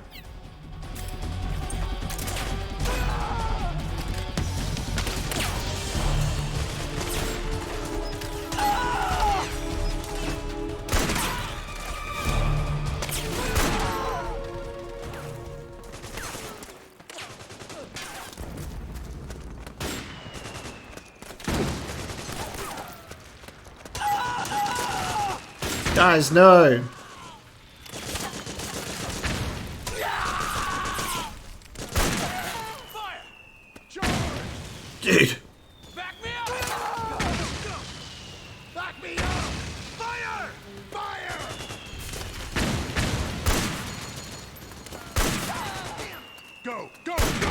Guys, no. Dude. Back me up! Back me up! Fire! Fire! Go! Go! Go!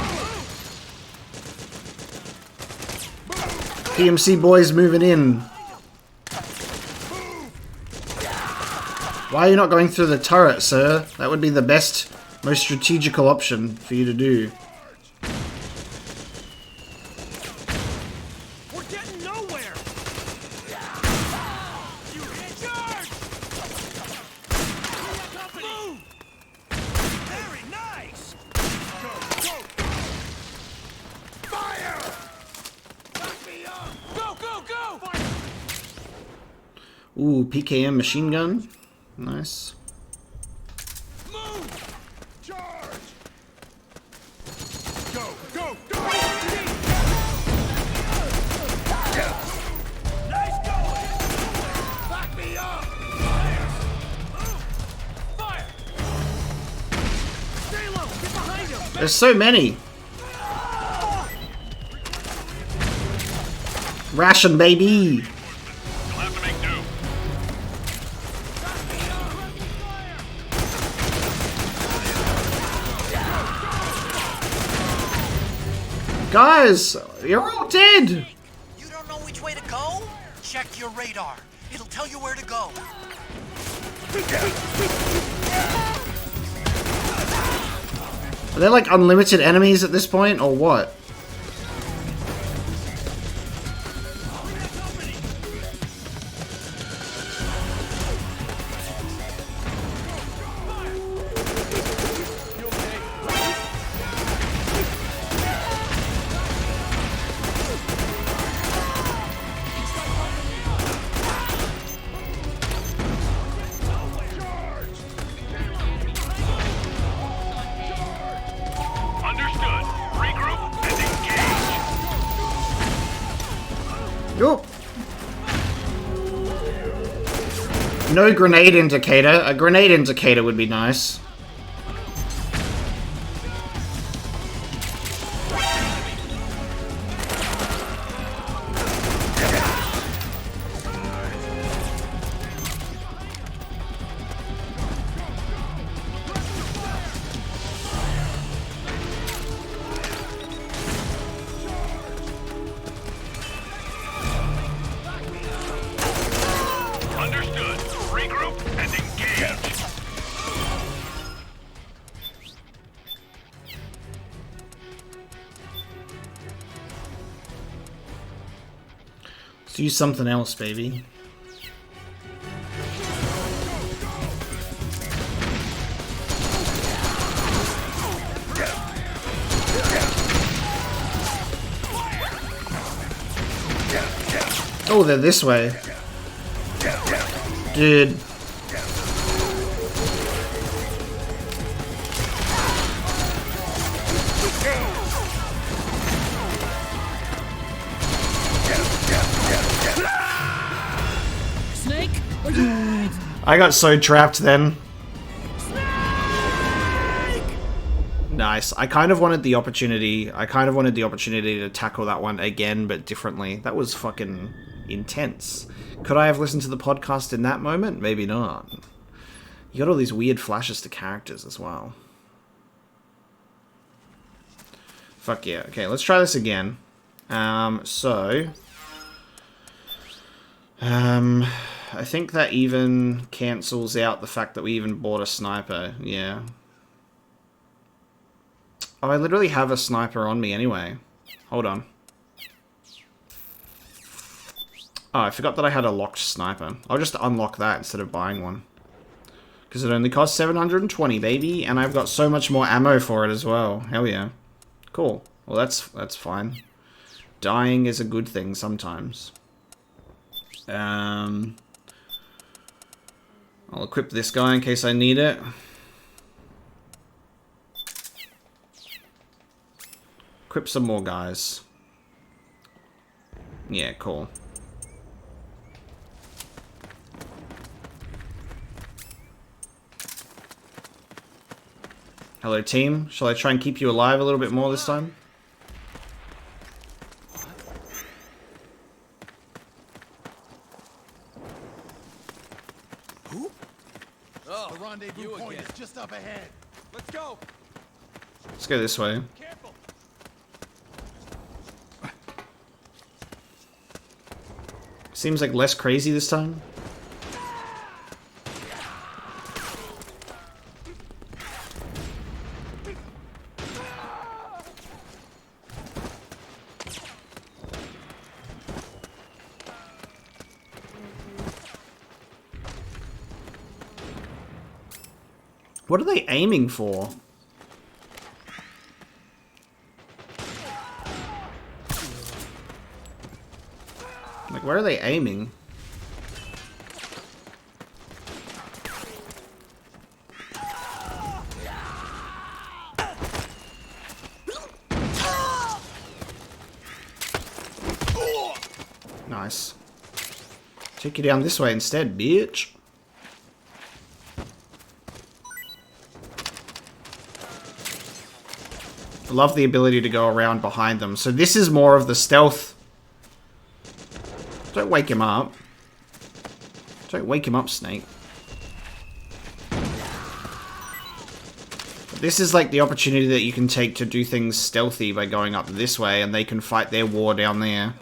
PMC boys moving in. Why are you not going through the turret, sir? That would be the best, most strategical option for you to do. We're getting nowhere! You hit charge! Move! Very nice! Go! Go! Fire! Back me up! Go! Go! Go! Fire! Ooh, PKM machine gun. Nice. Move! Charge! Go! Go! Go! Nice going! Back me up! Fire! Fire! Stay low! Get behind him! There's so many. Ration, baby. Guys, you're all dead. You don't know which way to go? Check your radar. It'll tell you where to go. Are there like unlimited enemies at this point, or what? No grenade indicator. A grenade indicator would be nice. Let's use something else, baby. Oh, they're this way. Dude. Snake? Are you... I got so trapped then. Nice. I kind of wanted the opportunity to tackle that one again, but differently. That was fucking intense. Could I have listened to the podcast in that moment? Maybe not. You got all these weird flashes to characters as well. Fuck yeah. Okay, let's try this again. I think that even cancels out the fact that we even bought a sniper. Yeah. Oh, I literally have a sniper on me anyway. Hold on. Oh, I forgot that I had a locked sniper. I'll just unlock that instead of buying one. Because it only costs 720, baby. And I've got so much more ammo for it as well. Hell yeah. Cool. Well, that's fine. Dying is a good thing sometimes. I'll equip this guy in case I need it. Equip some more guys. Yeah, cool. Hello, team. Shall I try and keep you alive a little bit more this time? Who? Oh, the rendezvous point is just up ahead. Let's go. Let's go this way. Careful. Seems like less crazy this time. What are they aiming for? Like, where are they aiming? Nice. Take you down this way instead, bitch. I love the ability to go around behind them. So this is more of the stealth. Don't wake him up. Don't wake him up, Snake. This is like the opportunity that you can take to do things stealthy by going up this way, and they can fight their war down there.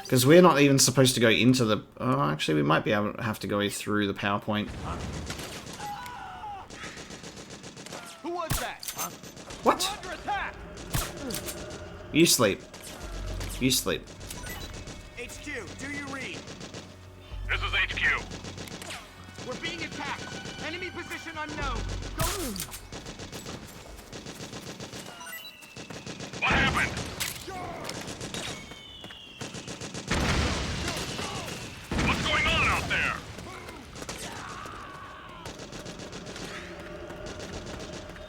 Because we're not even supposed to go into the... Oh, actually, we might be able to have to go through the PowerPoint. Who was that? Huh? What? We're under attack. You sleep. You sleep. HQ, do you read? This is HQ. We're being attacked. Enemy position unknown. Go. What happened? What's going on out there?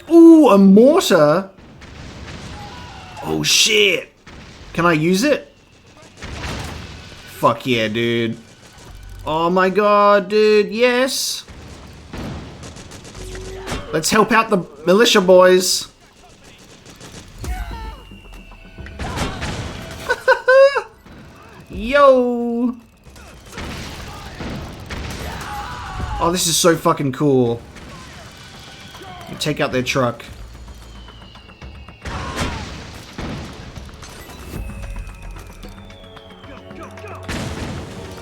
Ooh, a mortar? Oh, shit. Can I use it? Fuck yeah, dude. Oh my god, dude, yes. Let's help out the militia boys. Yo. Oh, this is so fucking cool. Take out their truck.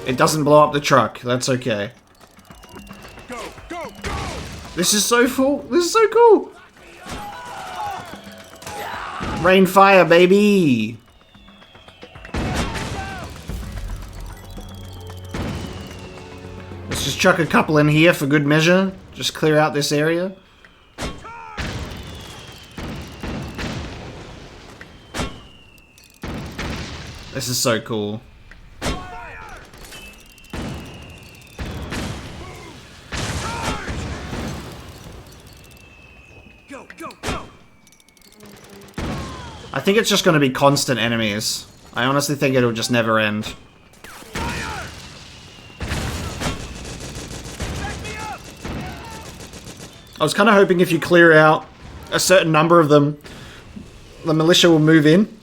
It doesn't blow up the truck. That's okay. Go, go, go. This is so cool. This is so cool. Rain fire, baby. just chuck a couple in here for good measure. Just clear out this area. This is so cool. I think it's just going to be constant enemies. I honestly think it'll just never end. I was kind of hoping if you clear out a certain number of them, the militia will move in.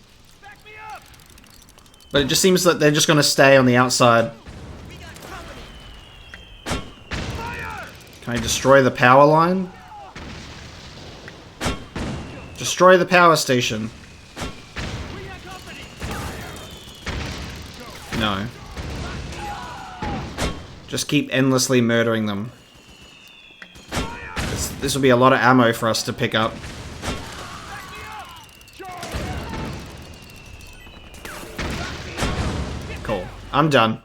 But it just seems that they're just going to stay on the outside. Can I destroy the power line? Destroy the power station. No. Just keep endlessly murdering them. This will be a lot of ammo for us to pick up. Cool. I'm done.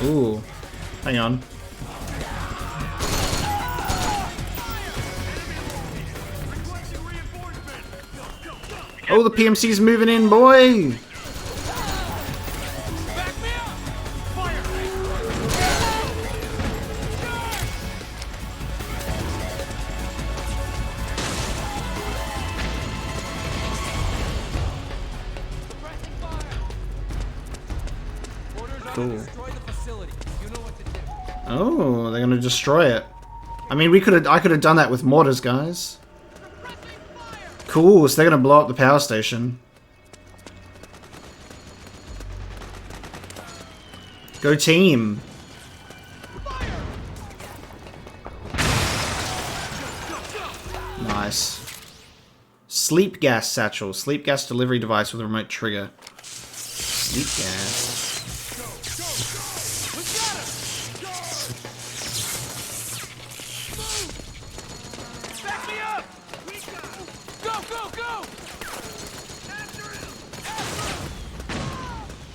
Ooh, hang on. Oh, the PMC's moving in, boy! Cool. Oh, they're gonna destroy it. I mean, I could have done that with mortars, guys. Cool, so they're gonna blow up the power station. Go team. Nice. Sleep gas satchel. Sleep gas delivery device with a remote trigger. Sleep gas.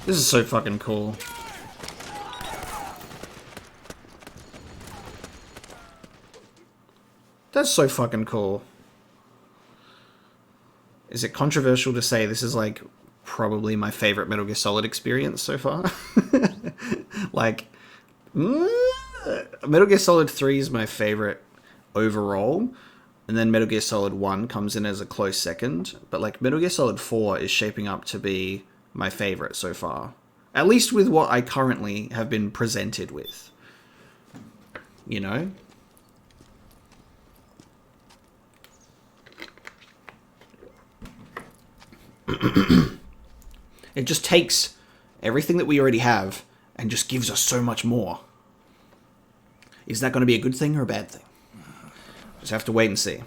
This is so fucking cool. That's so fucking cool. Is it controversial to say this is like probably my favorite Metal Gear Solid experience so far? Like, Metal Gear Solid 3 is my favorite overall, and then Metal Gear Solid 1 comes in as a close second, but like Metal Gear Solid 4 is shaping up to be my favorite so far. At least with what I currently have been presented with. You know? It just takes everything that we already have and just gives us so much more. Is that going to be a good thing or a bad thing? Just have to wait and see.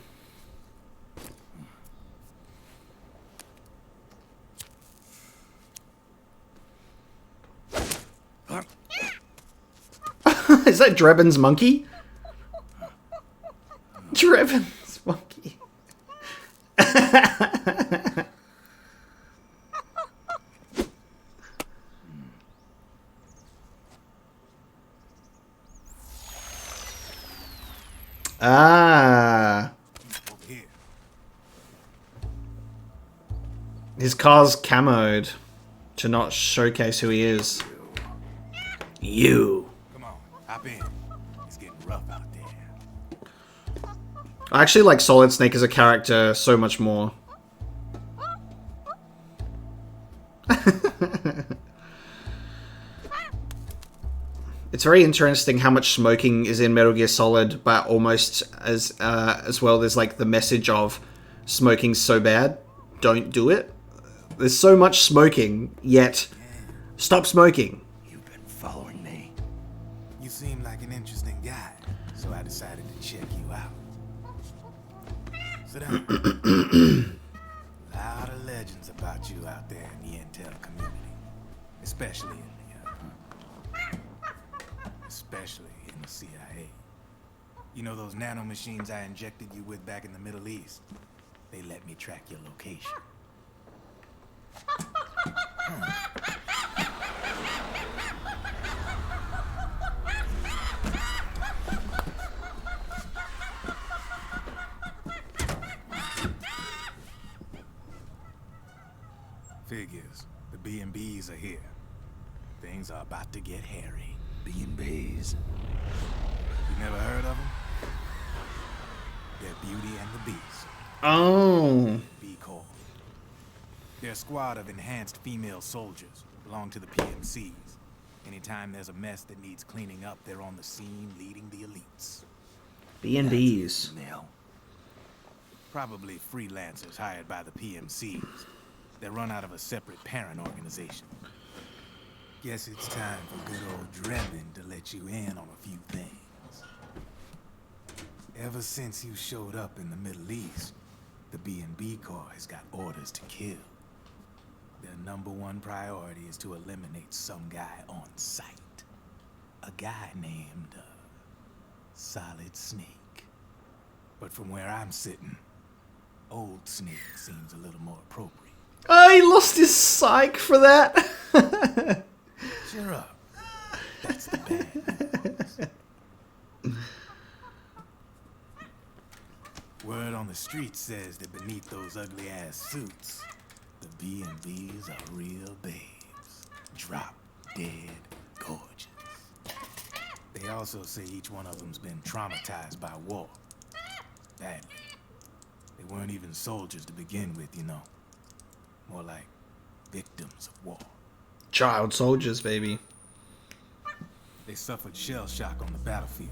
Is that Drebin's monkey? Drebin's monkey. Ah. His car's camoed to not showcase who he is. You. Come on, hop in. It's getting rough out there. I actually like Solid Snake as a character so much more. It's very interesting how much smoking is in Metal Gear Solid, but almost as well. There's like the message of smoking's so bad, don't do it. There's so much smoking, yet stop smoking. You've been following me. You seem like an interesting guy, so I decided to check you out. Sit down. A lot of legends about you out there in the intel community, especially in the CIA. You know those nanomachines I injected you with back in the Middle East? They let me track your location. Figures. The B&Bs are here. Things are about to get hairy. B&Bs. You never heard of them? They're Beauty and the Beast. Oh. B Corps. They're a squad of enhanced female soldiers. Belong to the PMCs. Anytime there's a mess that needs cleaning up, they're on the scene leading the elites. B&Bs. Probably freelancers hired by the PMCs. They run out of a separate parent organization. Guess it's time for good old Drebin to let you in on a few things. Ever since you showed up in the Middle East, the B&B Corps has got orders to kill. Their #1 priority is to eliminate some guy on sight. A guy named, Solid Snake. But from where I'm sitting, Old Snake seems a little more appropriate. Oh, he lost his psych for that. Cheer up. That's the bad news. Word on the street says that beneath those ugly-ass suits, the B&Bs are real babes. Drop dead gorgeous. They also say each one of them's been traumatized by war. Badly. They weren't even soldiers to begin with, you know. More like victims of war. Child soldiers, baby. They suffered shell shock on the battlefield.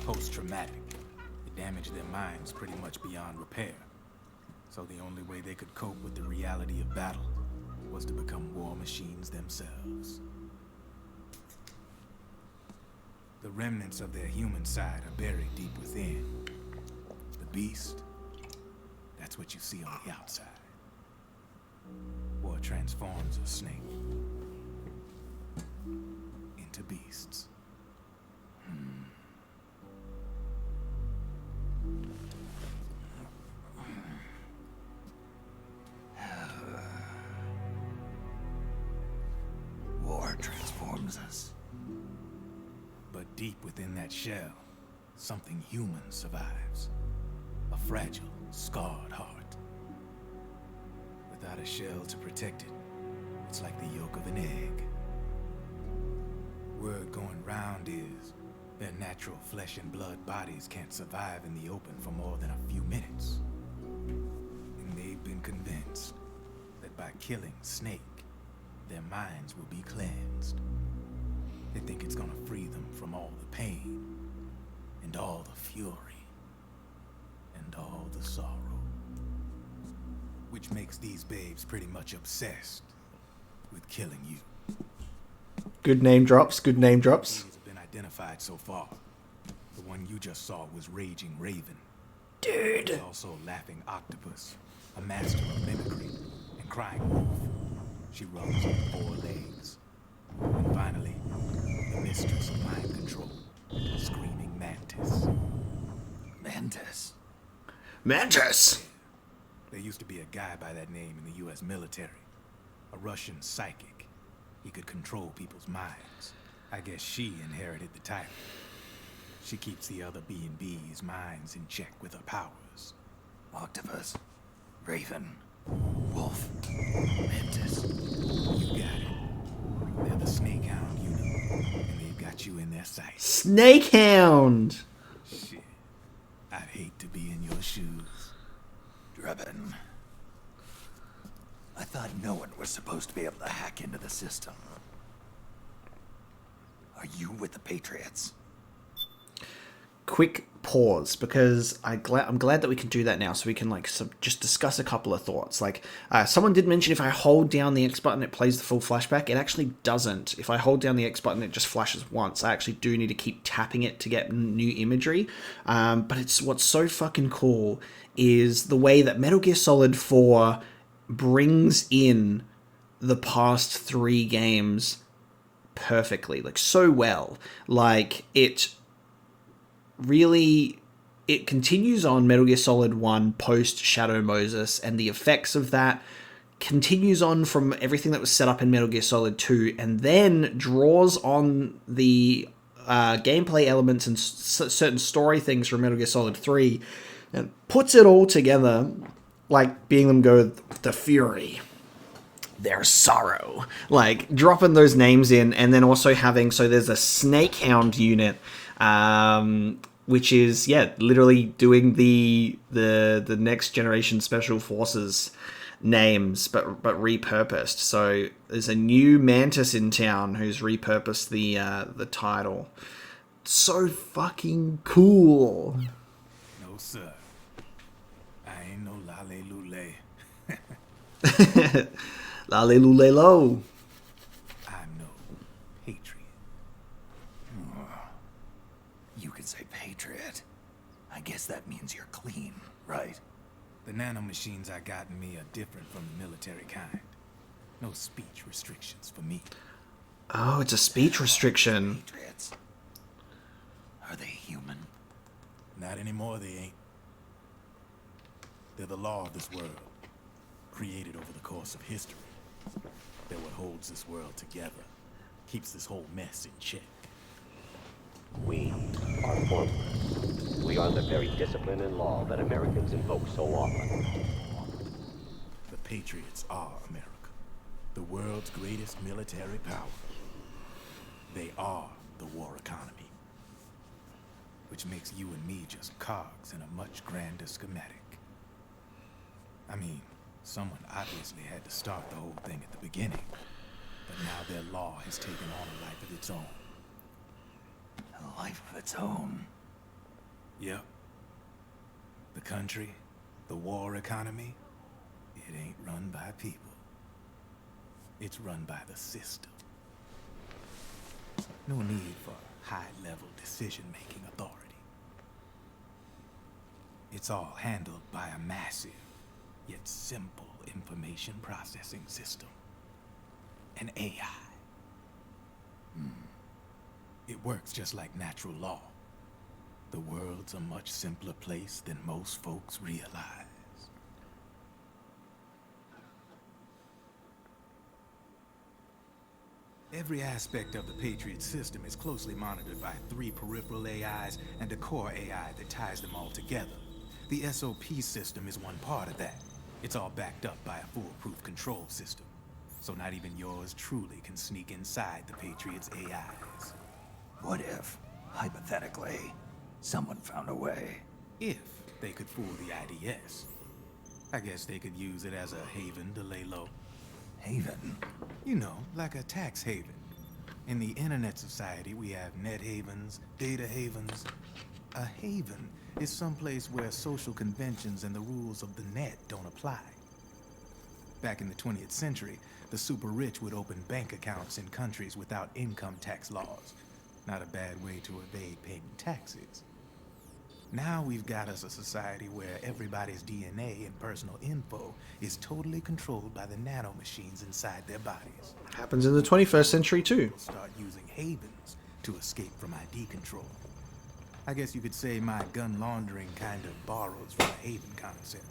Post-traumatic. It damaged their minds pretty much beyond repair. So the only way they could cope with the reality of battle was to become war machines themselves. The remnants of their human side are buried deep within. The beast, that's what you see on the outside. War transforms a snake into beasts. War transforms us. But deep within that shell, something human survives. A fragile, scarred heart. Without a shell to protect it, it's like the yolk of an egg. Word going round is their natural flesh and blood bodies can't survive in the open for more than a few minutes. And they've been convinced that by killing Snake, their minds will be cleansed. They think it's gonna free them from all the pain, and all the fury, and all the sorrow. Which makes these babes pretty much obsessed with killing you. Good name drops, good name drops. These have been identified so far. The one you just saw was Raging Raven. Dude. There's also Laughing Octopus, a master of mimicry, and Crying Wolf. She runs on 4 legs. And finally, the mistress of mind control, Screaming Mantis. Mantis? Mantis! There used to be a guy by that name in the US military. A Russian psychic. He could control people's minds. I guess she inherited the title. She keeps the other B&B's minds in check with her powers. Octopus. Raven. Wolf. Mantis. You got it. They're the Snakehound unit, and they've got you in their sights. Snakehound! Shit. I'd hate to be in your shoes. Drebin. I thought no one was supposed to be able to hack into the system. Are you with the Patriots? Quick pause, because I'm glad that we can do that now, so we can just discuss a couple of thoughts. Someone did mention if I hold down the X button it plays the full flashback. It actually doesn't. If I hold down the X button it just flashes once. I actually do need to keep tapping it to get new imagery. But what's so fucking cool is the way that Metal Gear Solid 4 brings in the past 3 games perfectly, so well. It continues on Metal Gear Solid 1 post Shadow Moses, and the effects of that continues on from everything that was set up in Metal Gear Solid 2, and then draws on the gameplay elements and certain story things from Metal Gear Solid 3, and puts it all together, being them go, the fury, their sorrow, dropping those names in, and then also having, so there's a Snakehound unit, which is, literally doing the next generation special forces names, but repurposed. So there's a new Mantis in town who's repurposed the title. So fucking cool. No, sir. I ain't no lale-lule. Lale-lule-lo. I'm no patriot. You could say patriot. I guess that means you're clean, right? The nanomachines I got in me are different from the military kind. No speech restrictions for me. Oh, it's a speech restriction. Patriots. Are they human? Not anymore, they ain't. They're the law of this world, created over the course of history. They're what holds this world together, keeps this whole mess in check. We are formless. We are the very discipline and law that Americans invoke so often. The Patriots are America, the world's greatest military power. They are the war economy, which makes you and me just cogs in a much grander schematic. I mean, someone obviously had to start the whole thing at the beginning, but now their law has taken on a life of its own. A life of its own. Yep. The country, the war economy, it ain't run by people. It's run by the system. No need for high-level decision-making authority. It's all handled by a massive, yet simple information processing system. An AI. It works just like natural law. The world's a much simpler place than most folks realize. Every aspect of the Patriot system is closely monitored by 3 peripheral AIs and a core AI that ties them all together. The SOP system is one part of that. It's all backed up by a foolproof control system. So not even yours truly can sneak inside the Patriots' AIs. What if, hypothetically, someone found a way? If they could fool the IDS. I guess they could use it as a haven to lay low. Haven? You know, like a tax haven. In the internet society, we have net havens, data havens. A haven is someplace where social conventions and the rules of the net don't apply. Back in the 20th century, the super rich would open bank accounts in countries without income tax laws. Not a bad way to evade paying taxes. Now we've got us a society where everybody's DNA and personal info is totally controlled by the nanomachines inside their bodies. Happens in the 21st century too. Start using havens to escape from ID control. I guess you could say my gun laundering kind of borrows from a haven concept,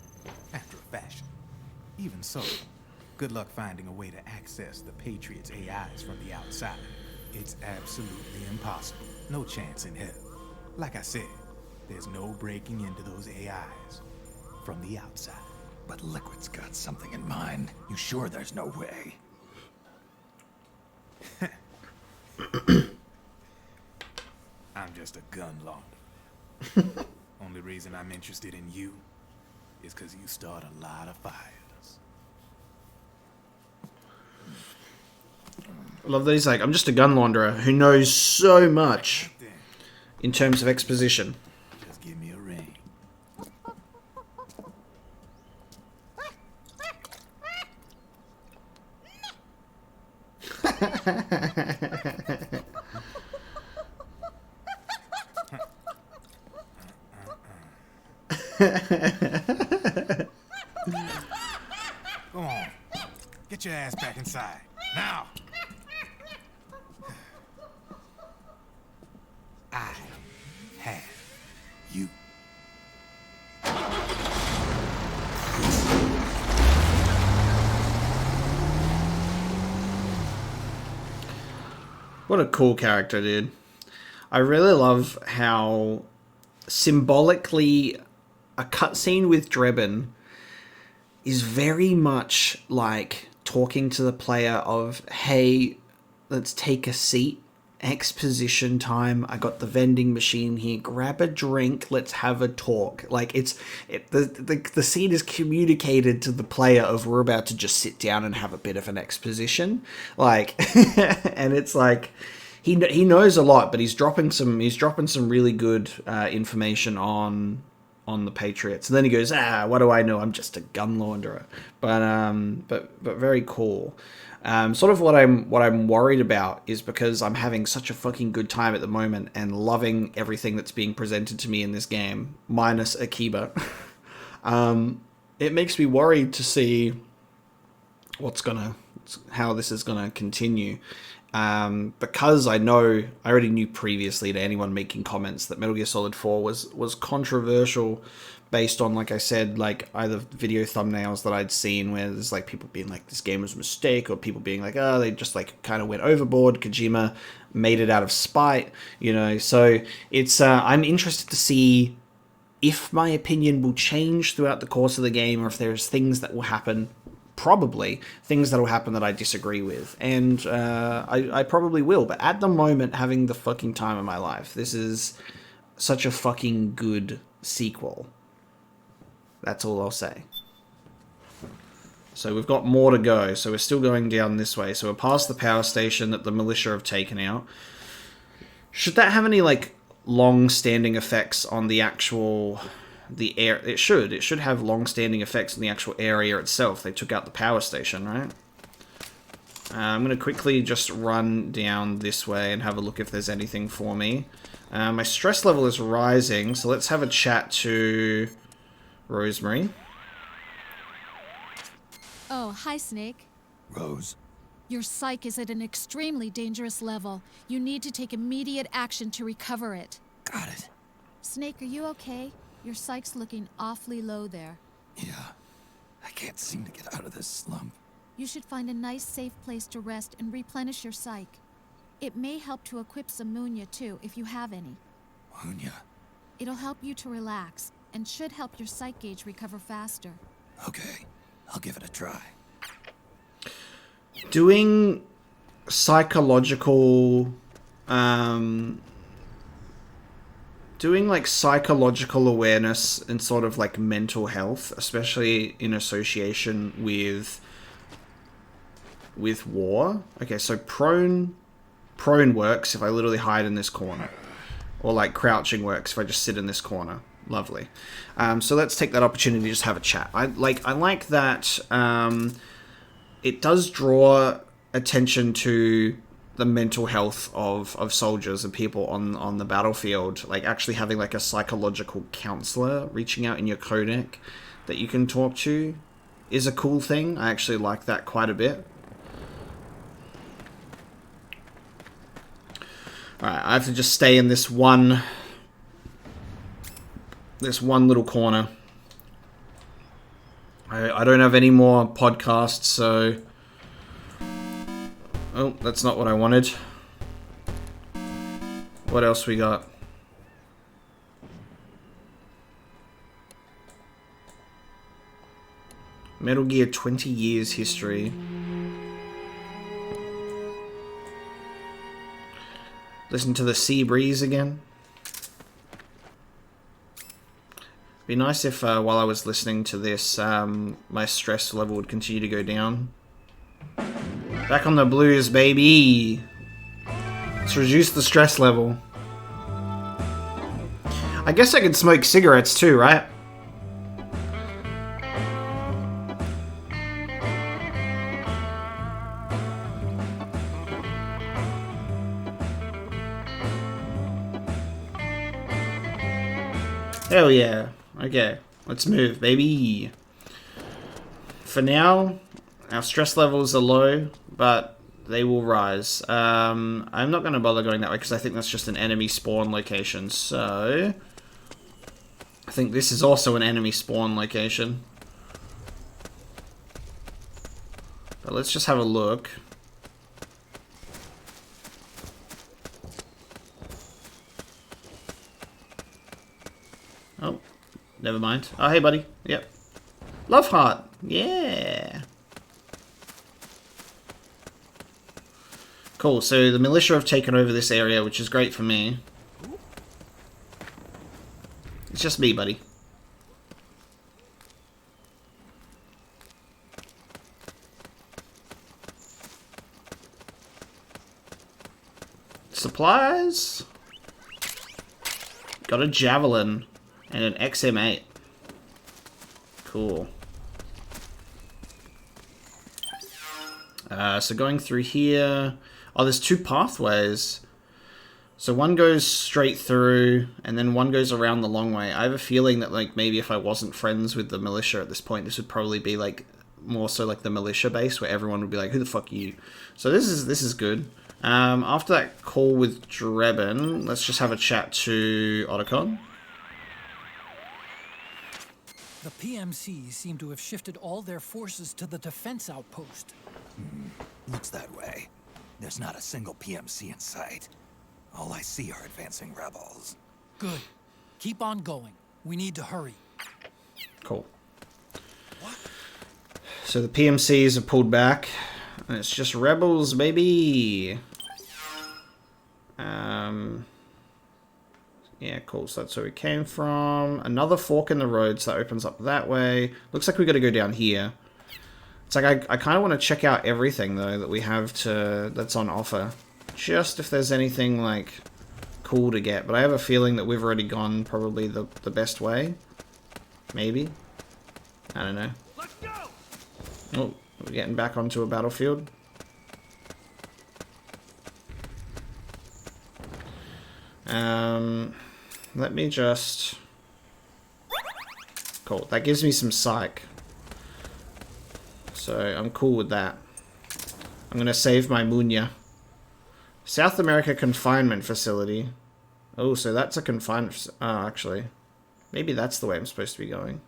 after a fashion. Even so, good luck finding a way to access the Patriots' AIs from the outside. It's absolutely impossible. No chance in hell. Like I said, there's no breaking into those AIs from the outside. But Liquid's got something in mind. You sure there's no way? I'm just a gun launderer. Only reason I'm interested in you is because you start a lot of fires. I love that he's like, I'm just a gun launderer who knows so much in terms of exposition. Just give me a ring. Go on. Get your ass back inside. Now! I have you. What a cool character, dude. I really love how symbolically a cutscene with Drebin is very much like talking to the player of, hey, let's take a seat. Exposition time. I got the vending machine here. Grab a drink. Let's have a talk. Like the scene is communicated to the player of we're about to just sit down and have a bit of an exposition. Like, and it's like he knows a lot, but he's dropping some really good information on the Patriots. And then he goes, what do I know? I'm just a gun launderer. But very cool. Sort of what I'm worried about is because I'm having such a fucking good time at the moment and loving everything that's being presented to me in this game, minus Akiba. It makes me worried to see how this is gonna continue. Because I already knew previously to anyone making comments that Metal Gear Solid 4 was controversial based on, like I said, like either video thumbnails that I'd seen where there's like people being like this game was a mistake, or people being like, oh, they just like kind of went overboard. Kojima made it out of spite, you know. So it's I'm interested to see if my opinion will change throughout the course of the game, or if there's things that will happen. Probably things that will happen that I disagree with, and I probably will. But at the moment, having the fucking time of my life. This is such a fucking good sequel. That's all I'll say. So we've got more to go. So we're still going down this way. So we're past the power station that the militia have taken out. Should that have any like long-standing effects on the actual air? It should have long-standing effects on the actual area itself. They took out the power station, right? I'm going to quickly just run down this way and have a look if there's anything for me. My stress level is rising, so let's have a chat to Rosemary. Oh, hi, Snake. Rose. Your psyche is at an extremely dangerous level. You need to take immediate action to recover it. Got it. Snake, are you okay? Your psyche's looking awfully low there. Yeah. I can't seem to get out of this slump. You should find a nice, safe place to rest and replenish your psyche. It may help to equip some Munya, too, if you have any. Munya? It'll help you to relax, and should help your psych gauge recover faster. Okay. I'll give it a try. Doing psychological... doing like psychological awareness and sort of like mental health, especially in association with war. Okay, so prone works if I literally hide in this corner, or like crouching works if I just sit in this corner. Lovely. So let's take that opportunity to just have a chat. I like that it does draw attention to the mental health of soldiers and people on the battlefield, like actually having like a psychological counselor reaching out in your codec that you can talk to is a cool thing. I actually like that quite a bit. Alright, I have to just stay in this one little corner. I don't have any more podcasts, so... Oh, that's not what I wanted. What else we got? Metal Gear 20 years history. Listen to the sea breeze again. Be nice if while I was listening to this, my stress level would continue to go down. Back on the blues, baby. Let's reduce the stress level. I guess I could smoke cigarettes too, right? Hell yeah. Okay, let's move, baby. For now, our stress levels are low, but they will rise. I'm not going to bother going that way because I think that's just an enemy spawn location. So, I think this is also an enemy spawn location. But let's just have a look. Oh, never mind. Oh, hey, buddy. Yep. Love heart. Yeah. Cool, so the militia have taken over this area, which is great for me. It's just me, buddy. Supplies. Got a javelin and an XM8. Cool. So going through here... Oh, there's two pathways. So one goes straight through, and then one goes around the long way. I have a feeling that, like, maybe if I wasn't friends with the militia at this point, this would probably be, like, more so like the militia base, where everyone would be like, who the fuck are you? So this is good. After that call with Drebin, let's just have a chat to Otacon. The PMCs seem to have shifted all their forces to the defense outpost. Looks that way. There's not a single PMC in sight. All I see are advancing rebels. Good. Keep on going. We need to hurry. Cool. So the PMCs have pulled back, and it's just rebels, baby. Yeah, cool. So that's where we came from. Another fork in the road, so that opens up that way. Looks like we got to go down here. It's like I kind of want to check out everything though that we have that's on offer, just if there's anything like cool to get. But I have a feeling that we've already gone probably the best way. Maybe. I don't know. Let's go. Oh, we're getting back onto a battlefield. Let me just... Cool, that gives me some psych. So, I'm cool with that. I'm gonna save my Munya. South America Confinement Facility. Oh, so that's a confinement... Oh, actually. Maybe that's the way I'm supposed to be going.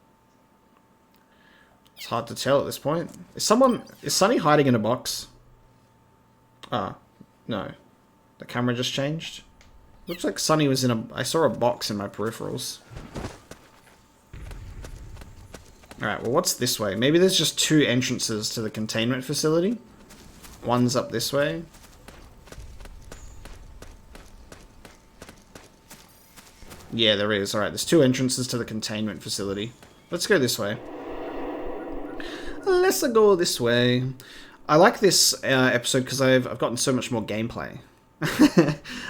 It's hard to tell at this point. Is Sonny hiding in a box? Ah, no. The camera just changed. Looks like Sonny was in I saw a box in my peripherals. Alright, well what's this way? Maybe there's just two entrances to the containment facility. One's up this way. Yeah, there is. Alright, there's two entrances to the containment facility. Let's go this way. Let's go this way. I like this episode because I've gotten so much more gameplay.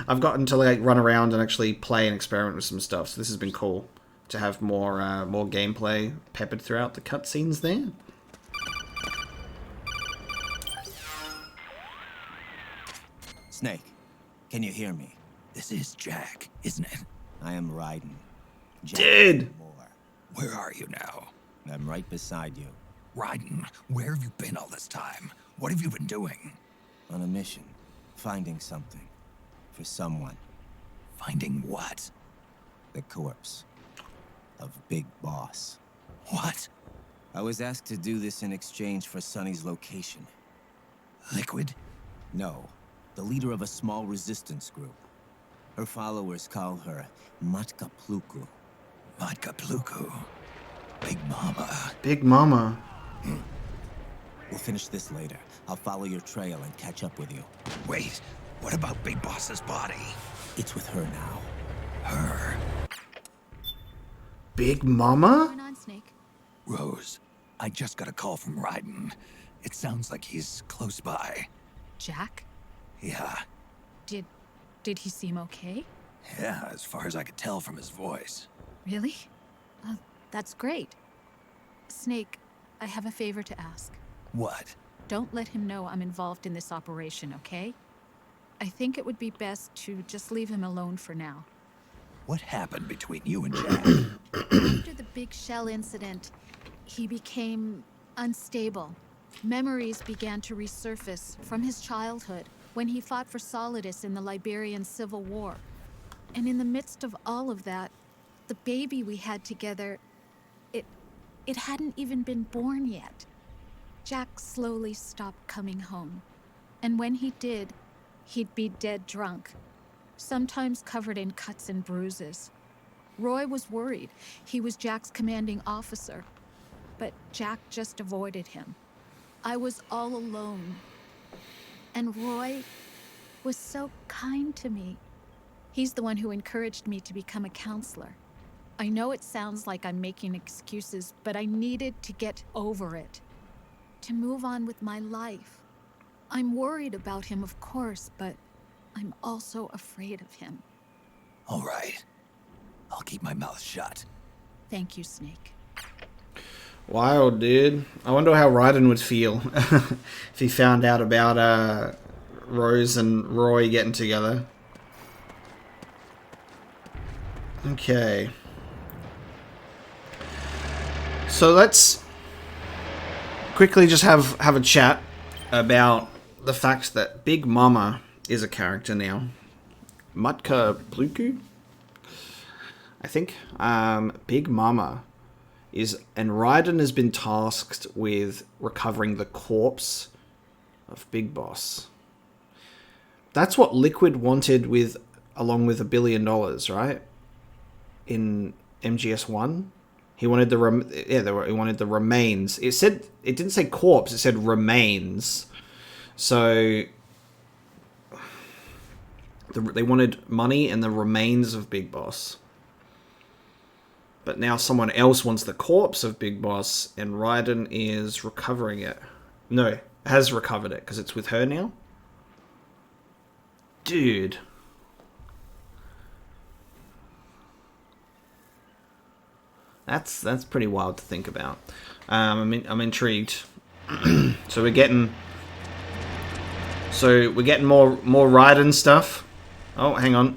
I've gotten to like run around and actually play and experiment with some stuff. So this has been cool to have more gameplay peppered throughout the cutscenes there. Snake, can you hear me? This is Jack, isn't it? I am Raiden. Jack Dude! Where are you now? I'm right beside you. Raiden, where have you been all this time? What have you been doing? On a mission. Finding something. For someone. Finding what? The corpse. Of Big Boss. What? I was asked to do this in exchange for Sonny's location. Liquid? No. The leader of a small resistance group. Her followers call her Matka Pluku. Matka Pluku. Big Mama. Big Mama. We'll finish this later. I'll follow your trail and catch up with you. Wait, what about Big Boss's body? It's with her now. Her? Big Mama? What's going on, Snake? Rose, I just got a call from Raiden. It sounds like he's close by. Jack? Yeah. Did he seem okay? Yeah, as far as I could tell from his voice. Really? That's great. Snake, I have a favor to ask. What? Don't let him know I'm involved in this operation, okay? I think it would be best to just leave him alone for now. What happened between you and Jack? After the big shell incident, he became unstable. Memories began to resurface from his childhood when he fought for Solidus in the Liberian Civil War. And in the midst of all of that, the baby we had together, it hadn't even been born yet. Jack slowly stopped coming home. And when he did, he'd be dead drunk, sometimes covered in cuts and bruises. Roy was worried. He was Jack's commanding officer. But Jack just avoided him. I was all alone. And Roy was so kind to me. He's the one who encouraged me to become a counselor. I know it sounds like I'm making excuses, but I needed to get over it. To move on with my life. I'm worried about him, of course, but I'm also afraid of him. All right. I'll keep my mouth shut. Thank you, Snake. Wild, dude. I wonder how Raiden would feel if he found out about Rose and Roy getting together. Okay. So let's quickly just have a chat about the fact that Big Mama is a character now. Mutka Pluku? I think. Big Mama is... And Raiden has been tasked with recovering the corpse of Big Boss. That's what Liquid wanted with... along with $1 billion, right? In MGS1. He wanted he wanted the remains. It didn't say corpse, it said remains. So they wanted money and the remains of Big Boss. But now someone else wants the corpse of Big Boss, and Raiden is recovering it. No, has recovered it because it's with her now. Dude. That's pretty wild to think about. I'm intrigued. So we're getting more Raiden stuff. Oh, hang on.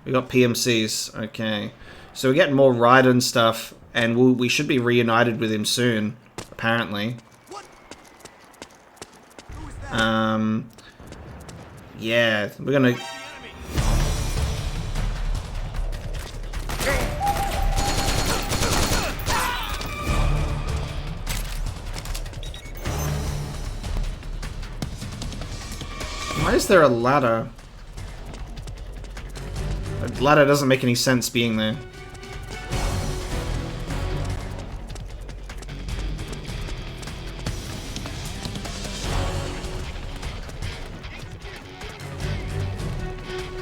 We got PMCs. Okay. So we're getting more Raiden stuff, and we should be reunited with him soon, apparently. Yeah, we're gonna... Why is there a ladder? A ladder doesn't make any sense being there.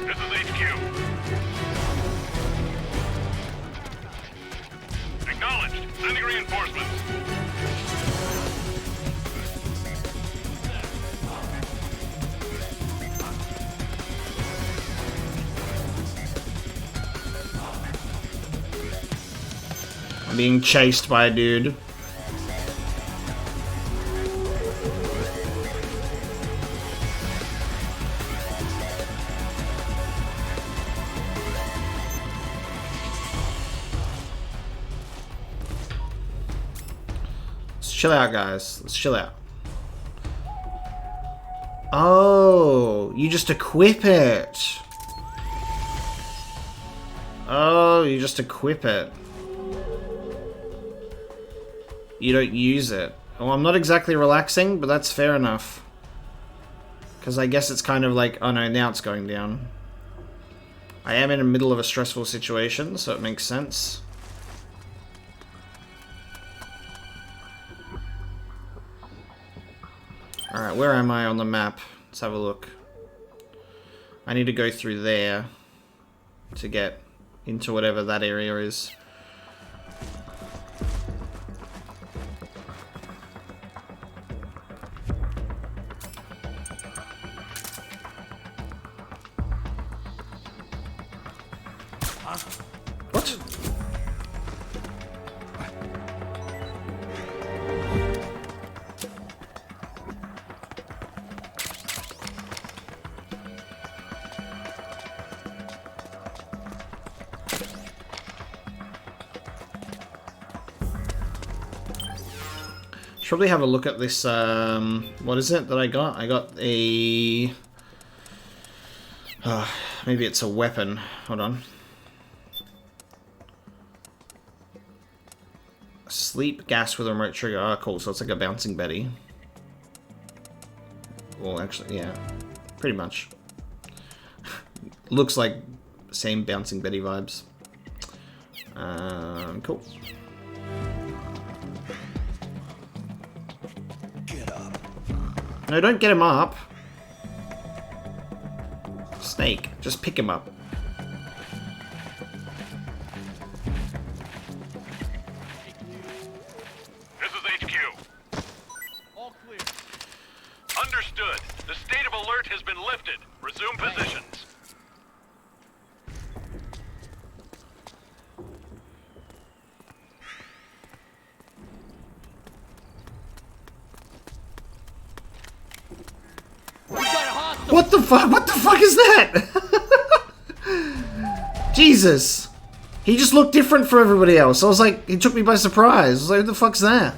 This is HQ. Acknowledged. Sending reinforcements. I'm being chased by a dude. Let's chill out, guys. Let's chill out. Oh, you just equip it. Oh, you just equip it. You don't use it. Well, I'm not exactly relaxing, but that's fair enough. Because I guess it's kind of like, oh no, now it's going down. I am in the middle of a stressful situation, so it makes sense. Alright, where am I on the map? Let's have a look. I need to go through there to get into whatever that area is. What? Should probably have a look at this, what is it that I got? I got a... maybe it's a weapon. Hold on. Sleep gas with a remote trigger. Ah, cool. So it's like a bouncing Betty. Well, actually, yeah. Pretty much. Looks like same bouncing Betty vibes. Cool. No, don't get him up. Snake, just pick him up. This is HQ. All clear. Understood. The state of alert has been lifted. Resume positions. What the fuck? What the fuck is that? Jesus. He just looked different for everybody else. I was like, he took me by surprise. I was like, who the fuck's that?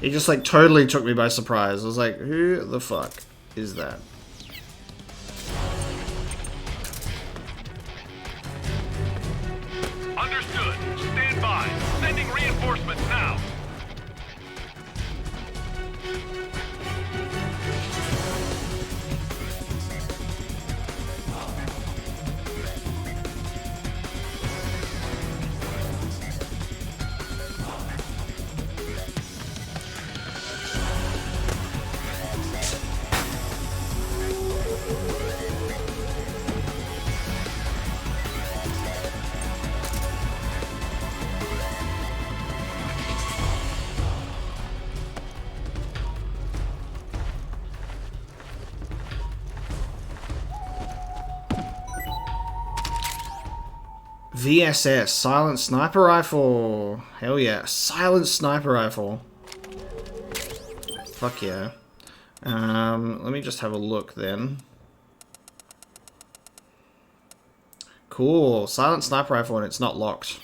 He just like totally took me by surprise. I was like, who the fuck is that? Understood. Stand by. Sending reinforcements now. VSS, silent sniper rifle. Hell yeah, silent sniper rifle. Fuck yeah. Let me just have a look then. Cool, silent sniper rifle and it's not locked.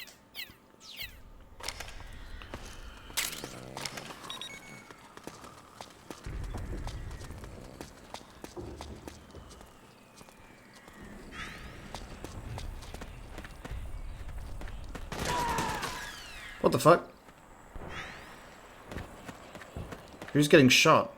What the fuck? Who's getting shot?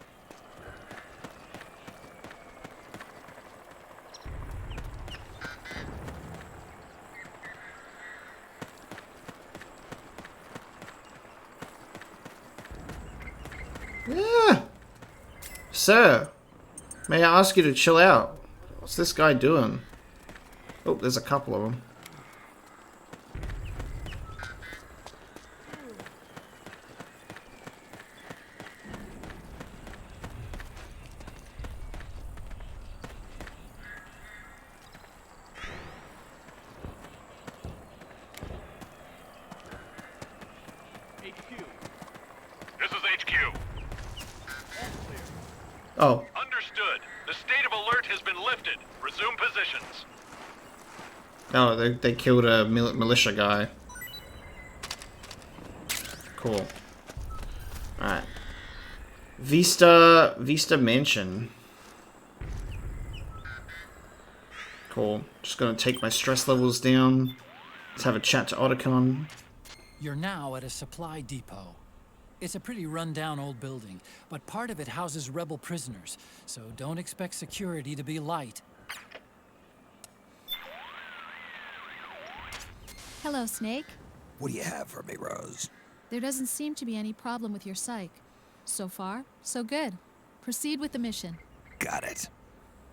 Yeah. Sir, may I ask you to chill out? What's this guy doing? Oh, there's a couple of them. This is HQ. Oh. Understood. The state of alert has been lifted. Resume positions. Oh, they killed a militia guy. Cool. Alright. Vista Mansion. Cool. Just gonna take my stress levels down. Let's have a chat to Otacon. You're now at a supply depot. It's a pretty run-down old building, but part of it houses rebel prisoners, so don't expect security to be light. Hello, Snake. What do you have for me, Rose? There doesn't seem to be any problem with your psych. So far, so good. Proceed with the mission. Got it.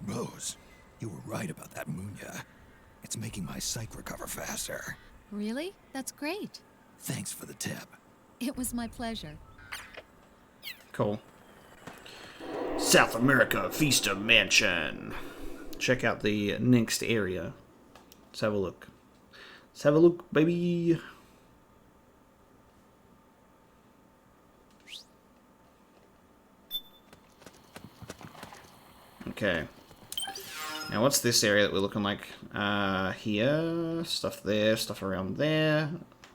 Rose, you were right about that Munya. It's making my psych recover faster. Really? That's great. Thanks for the tip. It was my pleasure. Cool. South America Vista Mansion. Check out the next area. Let's have a look. Let's have a look, baby. Okay. Now what's this area that we're looking like? Here. Stuff there. Stuff around there.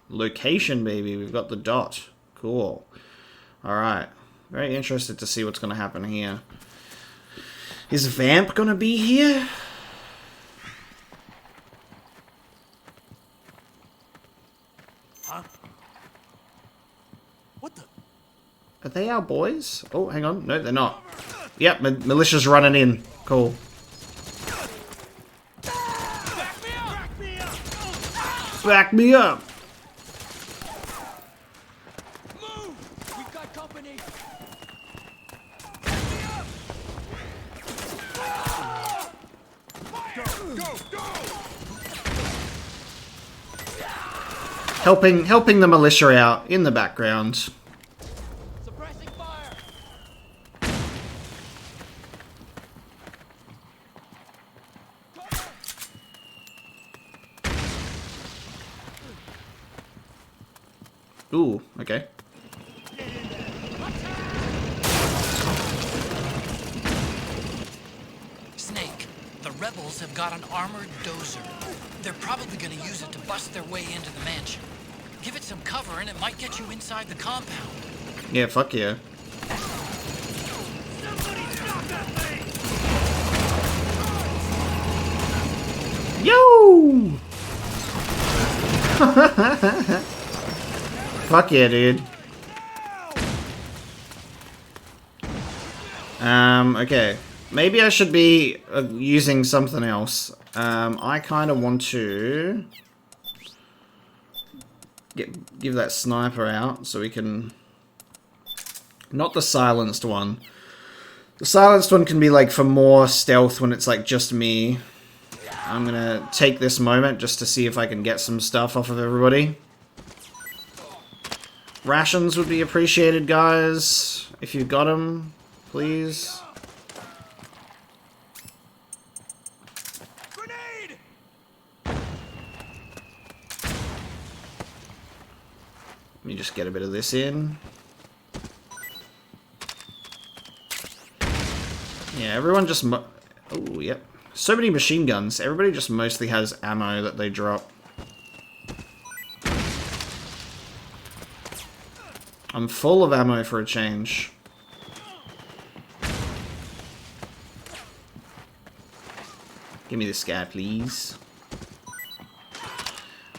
Location, baby. We've got the dot. Cool. Alright. Very interested to see what's going to happen here. Is Vamp going to be here? Huh? What the? Are they our boys? Oh, hang on. No, they're not. Yep, militia's running in. Cool. Back me up! Move! We've got company! Helping the militia out in the background. Suppressing fire! Ooh, okay. Snake, the rebels have got an armored dozer. They're probably going to use it to bust their way into the mansion. Give it some cover and it might get you inside the compound. Yeah, fuck yeah. Yo! Fuck yeah, dude. Okay. Maybe I should be using something else. I kind of want to give that sniper out so we can... Not the silenced one. The silenced one can be like for more stealth when it's like just me. I'm gonna take this moment just to see if I can get some stuff off of everybody. Rations would be appreciated, guys. If you've got them, please. Grenade! Let me just get a bit of this in. Yeah, everyone just... Oh, yep. So many machine guns. Everybody just mostly has ammo that they drop. I'm full of ammo for a change. Give me this guy, please.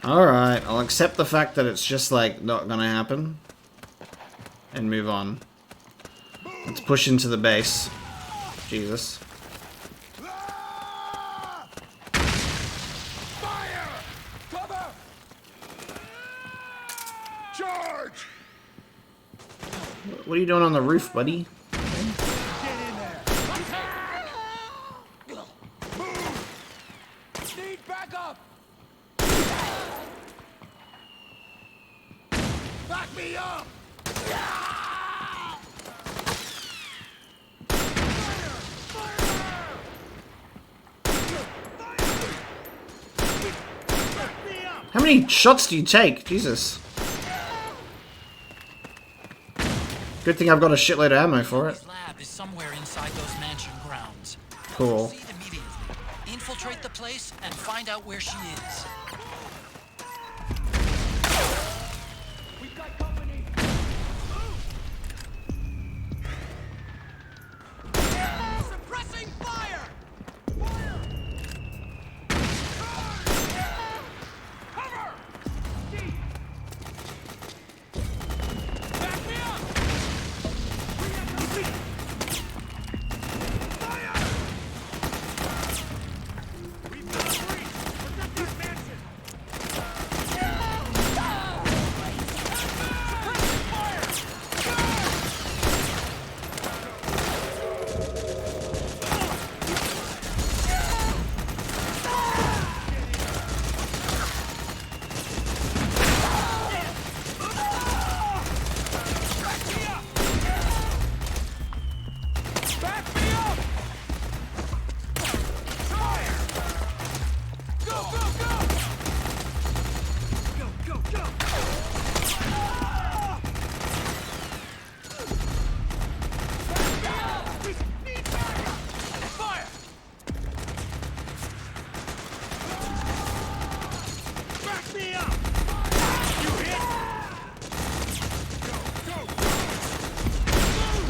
Alright, I'll accept the fact that it's just, like, not gonna happen. And move on. Let's push into the base. Jesus. Charge! What are you doing on the roof, buddy? Need backup! Back me up! How many shots do you take? Jesus. Good thing I've got a shitload of ammo for it. His lab is somewhere inside those mansion grounds. Cool. Proceed immediately. Infiltrate the place and find out where she is. We've got company. Suppressing fire! Cover! Back me up! We've got a breach! Protect that mansion!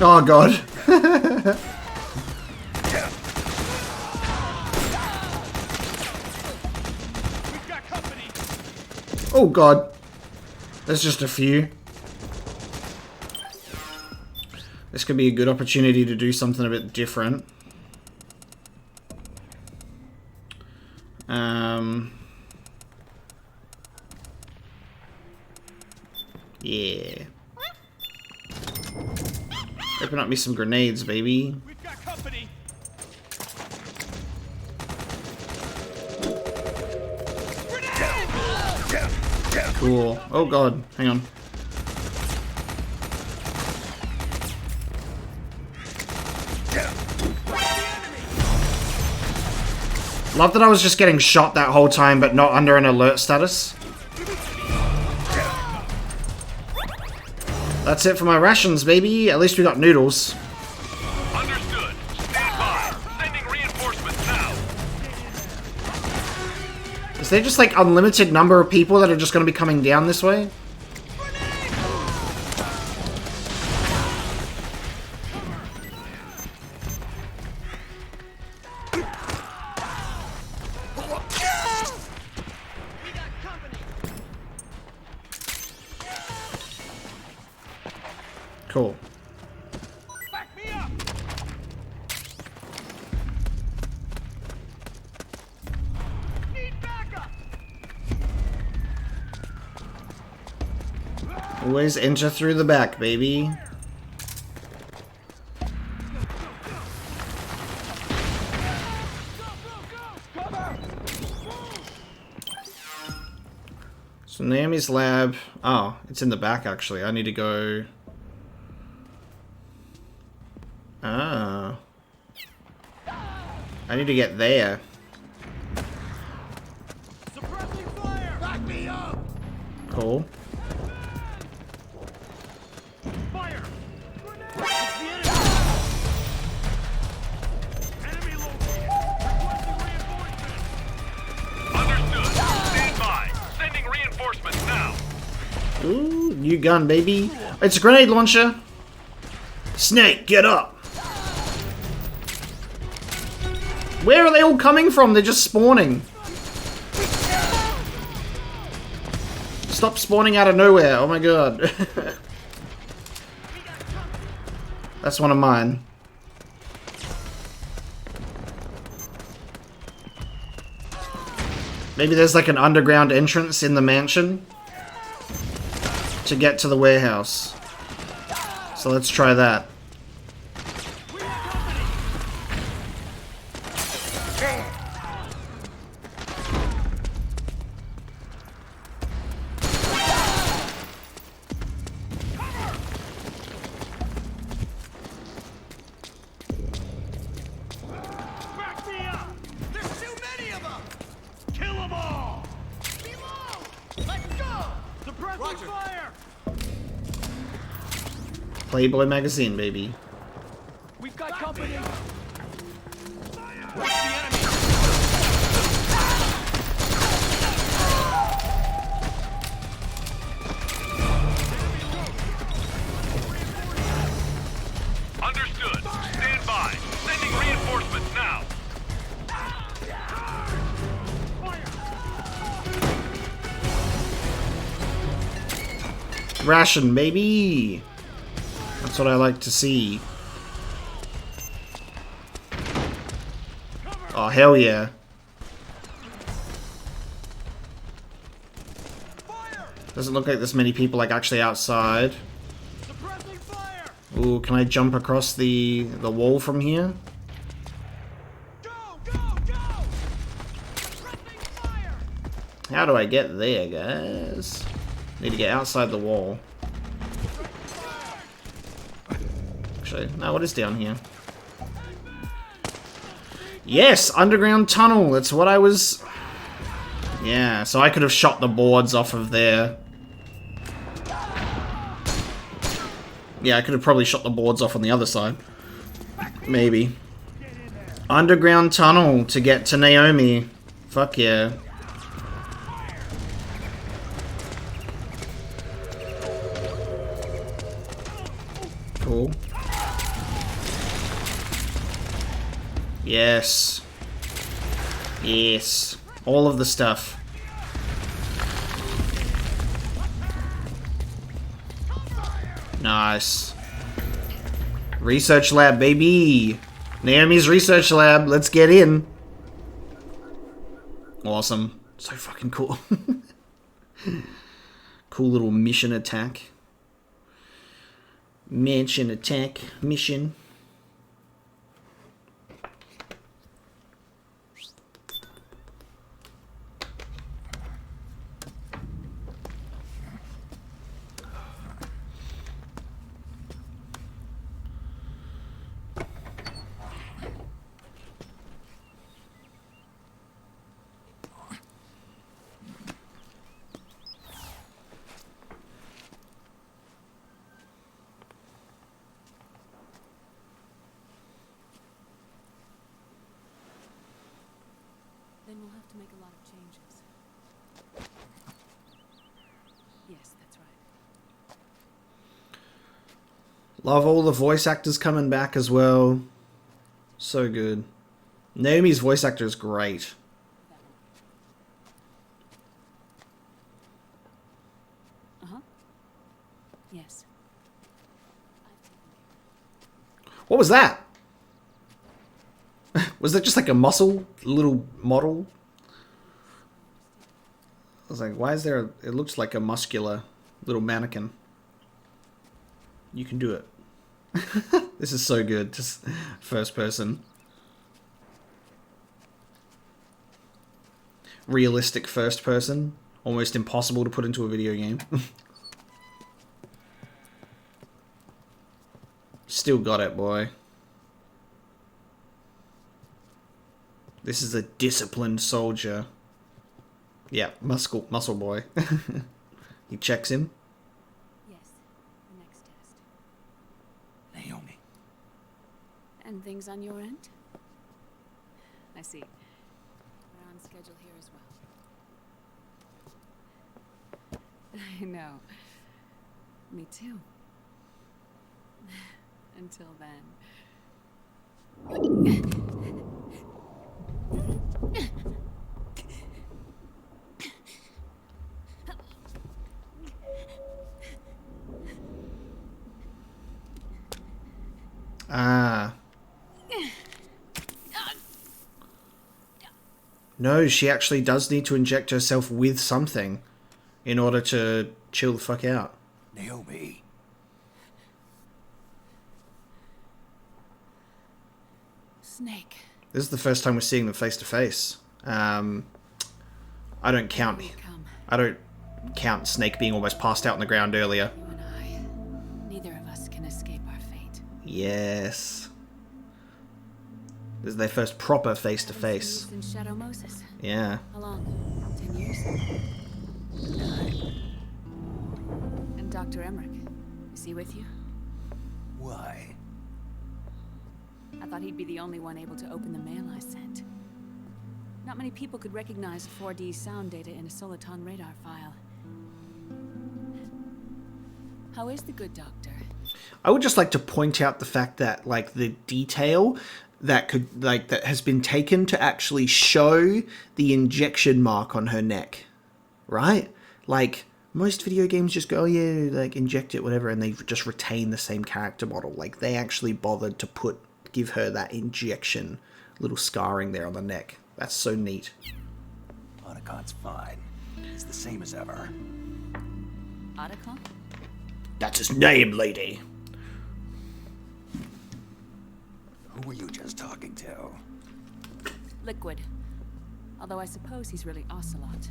Oh god. Oh god. There's just a few. This could be a good opportunity to do something a bit different. Yeah. Open up me some grenades, baby. We've got company. Cool. Oh god, hang on. Love that I was just getting shot that whole time, but not under an alert status. That's it for my rations, baby. At least we got noodles. Understood. Stand by. Sending reinforcements now. Is there just like unlimited number of people that are just going to be coming down this way? Cool. Back me up. Need backup. Always enter through the back, baby. So Naomi's lab. Oh, it's in the back actually. I need to go. Ah. I need to get there. Suppressing fire. Back me up. Cool. Fire. Enemy located. Requesting reinforcements. Understood. Stand by. Sending reinforcements now. Ooh, new gun, baby. It's a grenade launcher. Snake, get up. Where are they all coming from? They're just spawning. Stop spawning out of nowhere. Oh my god. That's one of mine. Maybe there's like an underground entrance in the mansion to get to the warehouse. So let's try that. Back me up. There's too many of them. Kill them all. Below. Let's go. Suppressing fire. Playboy magazine, baby. We've got company. Understood. Stand by. Sending reinforcements now. Ration, baby. That's what I like to see. Oh, hell yeah. Doesn't look like there's many people like actually outside. Ooh, can I jump across the wall from here? How do I get there, guys? Need to get outside the wall. Actually, no, what is down here? Yes, underground tunnel. That's what I was... Yeah, so I could have shot the boards off of there. Yeah, I could have probably shot the boards off on the other side. Maybe. Underground tunnel to get to Naomi. Fuck yeah. Cool. Yes. Yes. All of the stuff. Nice. Research lab, baby. Naomi's research lab. Let's get in. Awesome. So fucking cool. Cool little mission attack. Mansion attack mission. Then we'll have to make a lot of changes. Yes, that's right. Love all the voice actors coming back as well. So good. Naomi's voice actor is great. Uh-huh. Yes. What was that? Was that just like a muscle little model? I was like, why is there it looks like a muscular little mannequin. You can do it. This is so good. Just first person. Realistic first person. Almost impossible to put into a video game. Still got it, boy. This is a disciplined soldier. Yeah, muscle boy. He checks in. Yes, the next test. Naomi. And things on your end? I see. We're on schedule here as well. I know. Me too. Until then. Ah. No, she actually does need to inject herself with something in order to chill the fuck out. Naomi. Snake. This is the first time we're seeing them face to face. I don't count Snake being almost passed out on the ground earlier. You and I. Neither of us can escape our fate. Yes. This is their first proper face to face. In Shadow Moses. Yeah. How long? 10 years? And Dr. Emmerich, is he with you? Why? I thought he'd be the only one able to open the mail I sent. Not many people could recognize 4D sound data in a Soliton radar file. How is the good doctor? I would just like to point out the fact that, like, the detail that has been taken to actually show the injection mark on her neck, right? Like, most video games just go, oh yeah, like, inject it, whatever, and they just retain the same character model. Like, they actually bothered to give her that injection, little scarring there on the neck. That's so neat. Otacon's fine. He's the same as ever. Otacon? That's his name, lady. Who were you just talking to? Liquid. Although I suppose he's really Ocelot,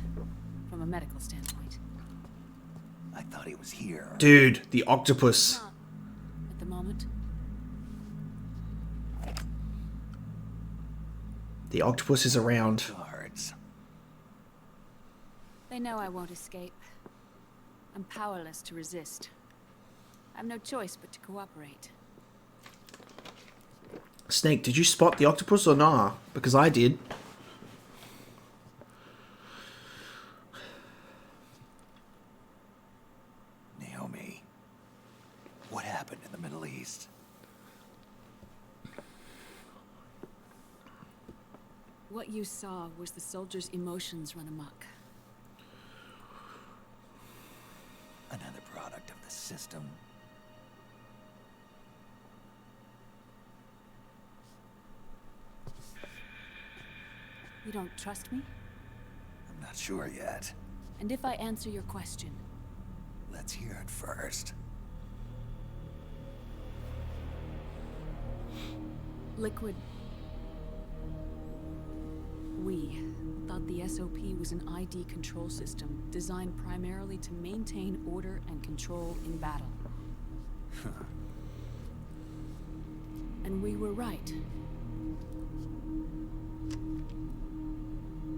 from a medical standpoint. I thought he was here. Dude, the Octopus. At the moment. The Octopus is around. Guards. They know I won't escape. I'm powerless to resist. I have no choice but to cooperate. Snake, did you spot the Octopus or nah? Because I did. Naomi. What happened in the Middle East? What you saw was the soldiers' emotions run amok. Another product of the system. You don't trust me? I'm not sure yet. And if I answer your question? Let's hear it first. Liquid. We thought the SOP was an ID control system designed primarily to maintain order and control in battle. And we were right.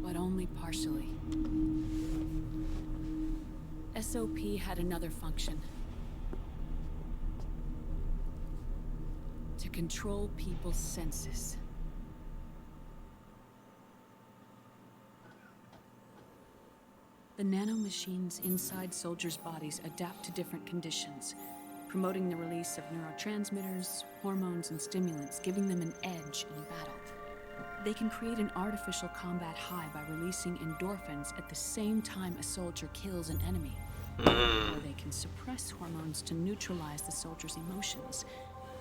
But only partially. SOP had another function. To control people's senses. The nanomachines inside soldiers' bodies adapt to different conditions, promoting the release of neurotransmitters, hormones, and stimulants, giving them an edge in battle. They can create an artificial combat high by releasing endorphins at the same time a soldier kills an enemy. Or they can suppress hormones to neutralize the soldier's emotions,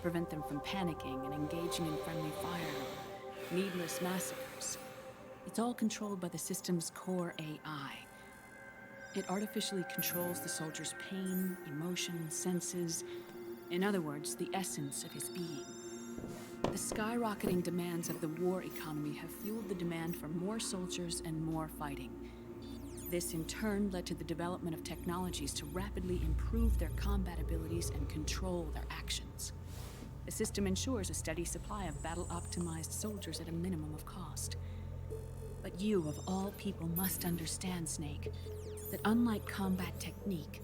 prevent them from panicking and engaging in friendly fire or needless massacres. It's all controlled by the system's core AI. It artificially controls the soldier's pain, emotion, senses, in other words, the essence of his being. The skyrocketing demands of the war economy have fueled the demand for more soldiers and more fighting. This in turn led to the development of technologies to rapidly improve their combat abilities and control their actions. The system ensures a steady supply of battle-optimized soldiers at a minimum of cost. But you, of all people, must understand, Snake, that unlike combat technique,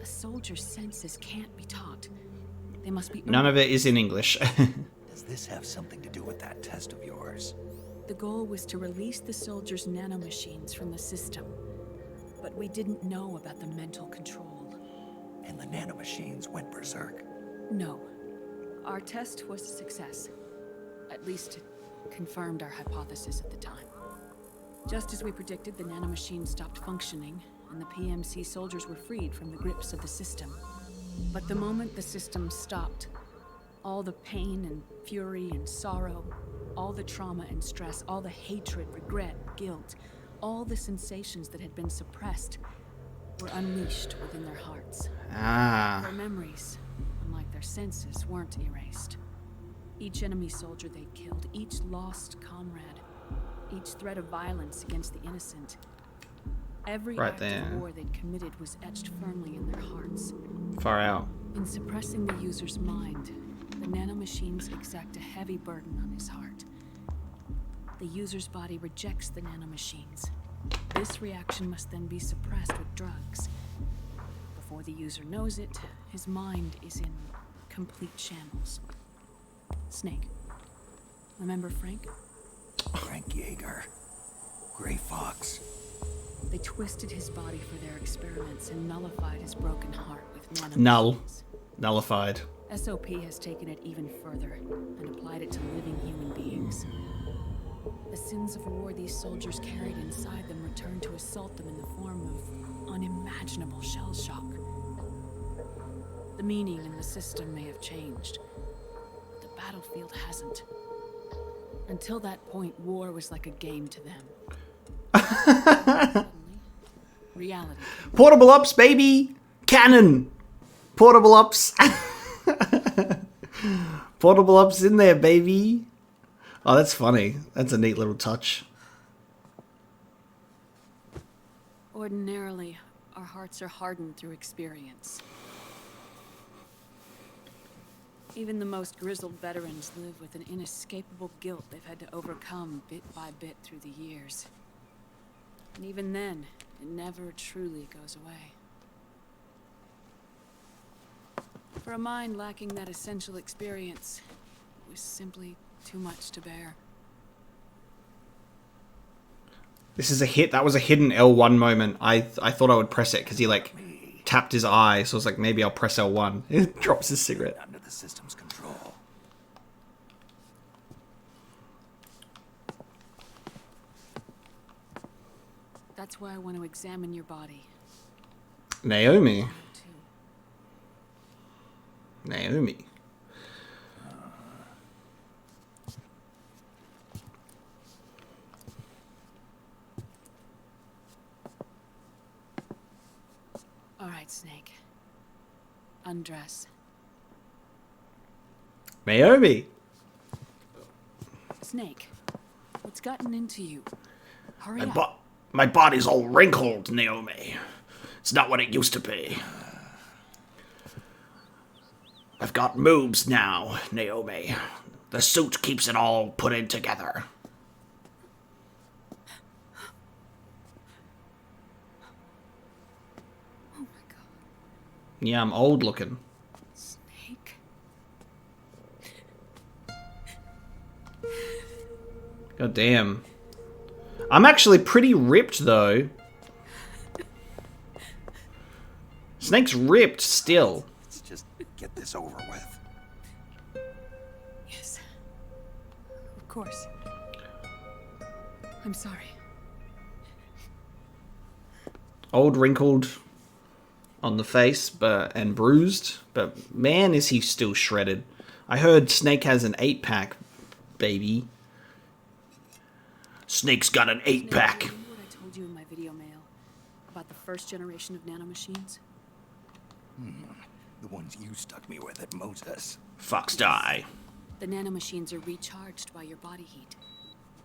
a soldier's senses can't be taught. They must be... None of it is in English. Does this have something to do with that test of yours? The goal was to release the soldiers' nanomachines from the system. But we didn't know about the mental control. And the nanomachines went berserk? No. Our test was a success. At least it confirmed our hypothesis at the time. Just as we predicted, the nanomachines stopped functioning, and the PMC soldiers were freed from the grips of the system. But the moment the system stopped, all the pain and fury and sorrow, all the trauma and stress, all the hatred, regret, guilt, all the sensations that had been suppressed were unleashed within their hearts. Their memories, unlike their senses, weren't erased. Each enemy soldier they'd killed, each lost comrade, each threat of violence against the innocent, every act of war they'd committed was etched firmly in their hearts. Far out. In suppressing the user's mind, the nanomachines exact a heavy burden on his heart. The user's body rejects the nanomachines. This reaction must then be suppressed with drugs. Before the user knows it, his mind is in complete shambles. Snake. Remember Frank? Frank Yeager. Gray Fox. They twisted his body for their experiments and nullified his broken heart with nanomachines. Null. Nullified. SOP has taken it even further and applied it to living human beings. The sins of war these soldiers carried inside them returned to assault them in the form of unimaginable shell shock. The meaning in the system may have changed, but the battlefield hasn't. Until that point, war was like a game to them. Suddenly, reality. Portable ups, baby! Cannon! Portable ups! Portable ups in there, baby! Oh, that's funny. That's a neat little touch. Ordinarily, our hearts are hardened through experience. Even the most grizzled veterans live with an inescapable guilt they've had to overcome bit by bit through the years. And even then, it never truly goes away. For a mind lacking that essential experience, it was simply too much to bear. This is a hit. That was a hidden L1 moment. I thought I would press it because he like tapped his eye, so I was like, maybe I'll press L1. It drops his cigarette. Under the system's control. That's why I want to examine your body. Naomi. Naomi. All right, Snake. Undress. Naomi. Snake, what's gotten into you? Hurry My, up. my body's all wrinkled, Naomi. It's not what it used to be. I've got moves now, Naomi. The suit keeps it all put in together. Oh my god. Yeah, I'm old looking. Snake. God damn. I'm actually pretty ripped though. Snake's ripped still. Let's just get this over with. Yes. Of course. I'm sorry. Old, wrinkled on the face, and bruised, but man, is he still shredded. I heard Snake has an 8-pack, baby. Snake's got an 8-pack. Remember what I told you in my video mail about the first generation of nanomachines? The ones you stuck me with at Moses. Fox die. The nanomachines are recharged by your body heat.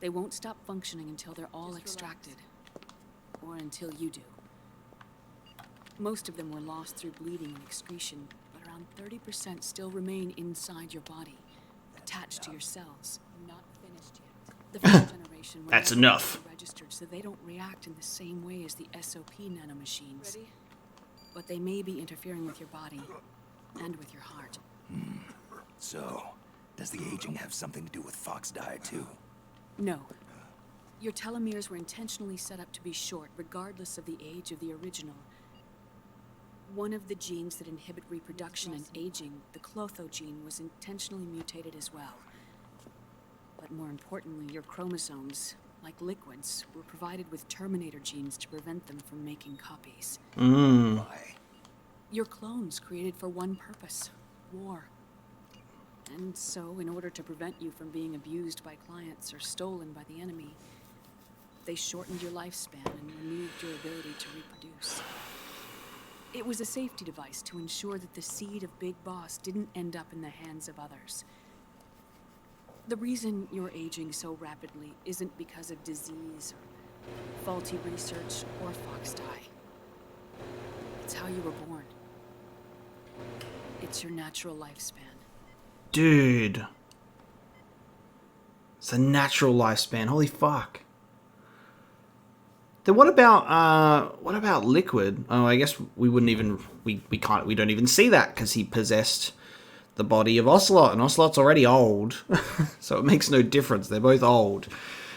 They won't stop functioning until they're all extracted. Or until you do. Most of them were lost through bleeding and excretion, but around 30% still remain inside your body, attached to your cells. Not finished yet. The first generation were That's never enough. registered, so they don't react in the same way as the SOP nanomachines. Ready? But they may be interfering with your body and with your heart. So, does the aging have something to do with Fox die too? No. Your telomeres were intentionally set up to be short, regardless of the age of the original. One of the genes that inhibit reproduction and aging, the Clotho gene, was intentionally mutated as well. But more importantly, your chromosomes, like liquids, were provided with terminator genes to prevent them from making copies. Why? Your clones created for one purpose: war. And so, in order to prevent you from being abused by clients or stolen by the enemy, they shortened your lifespan and removed your ability to reproduce. It was a safety device to ensure that the seed of Big Boss didn't end up in the hands of others. The reason you're aging so rapidly isn't because of disease or faulty research or Fox die. It's how you were born. It's your natural lifespan. Dude. It's a natural lifespan. Holy fuck. Then what about Liquid? Oh, I guess we wouldn't even we don't even see that because he possessed the body of Ocelot, and Ocelot's already old, so it makes no difference. They're both old.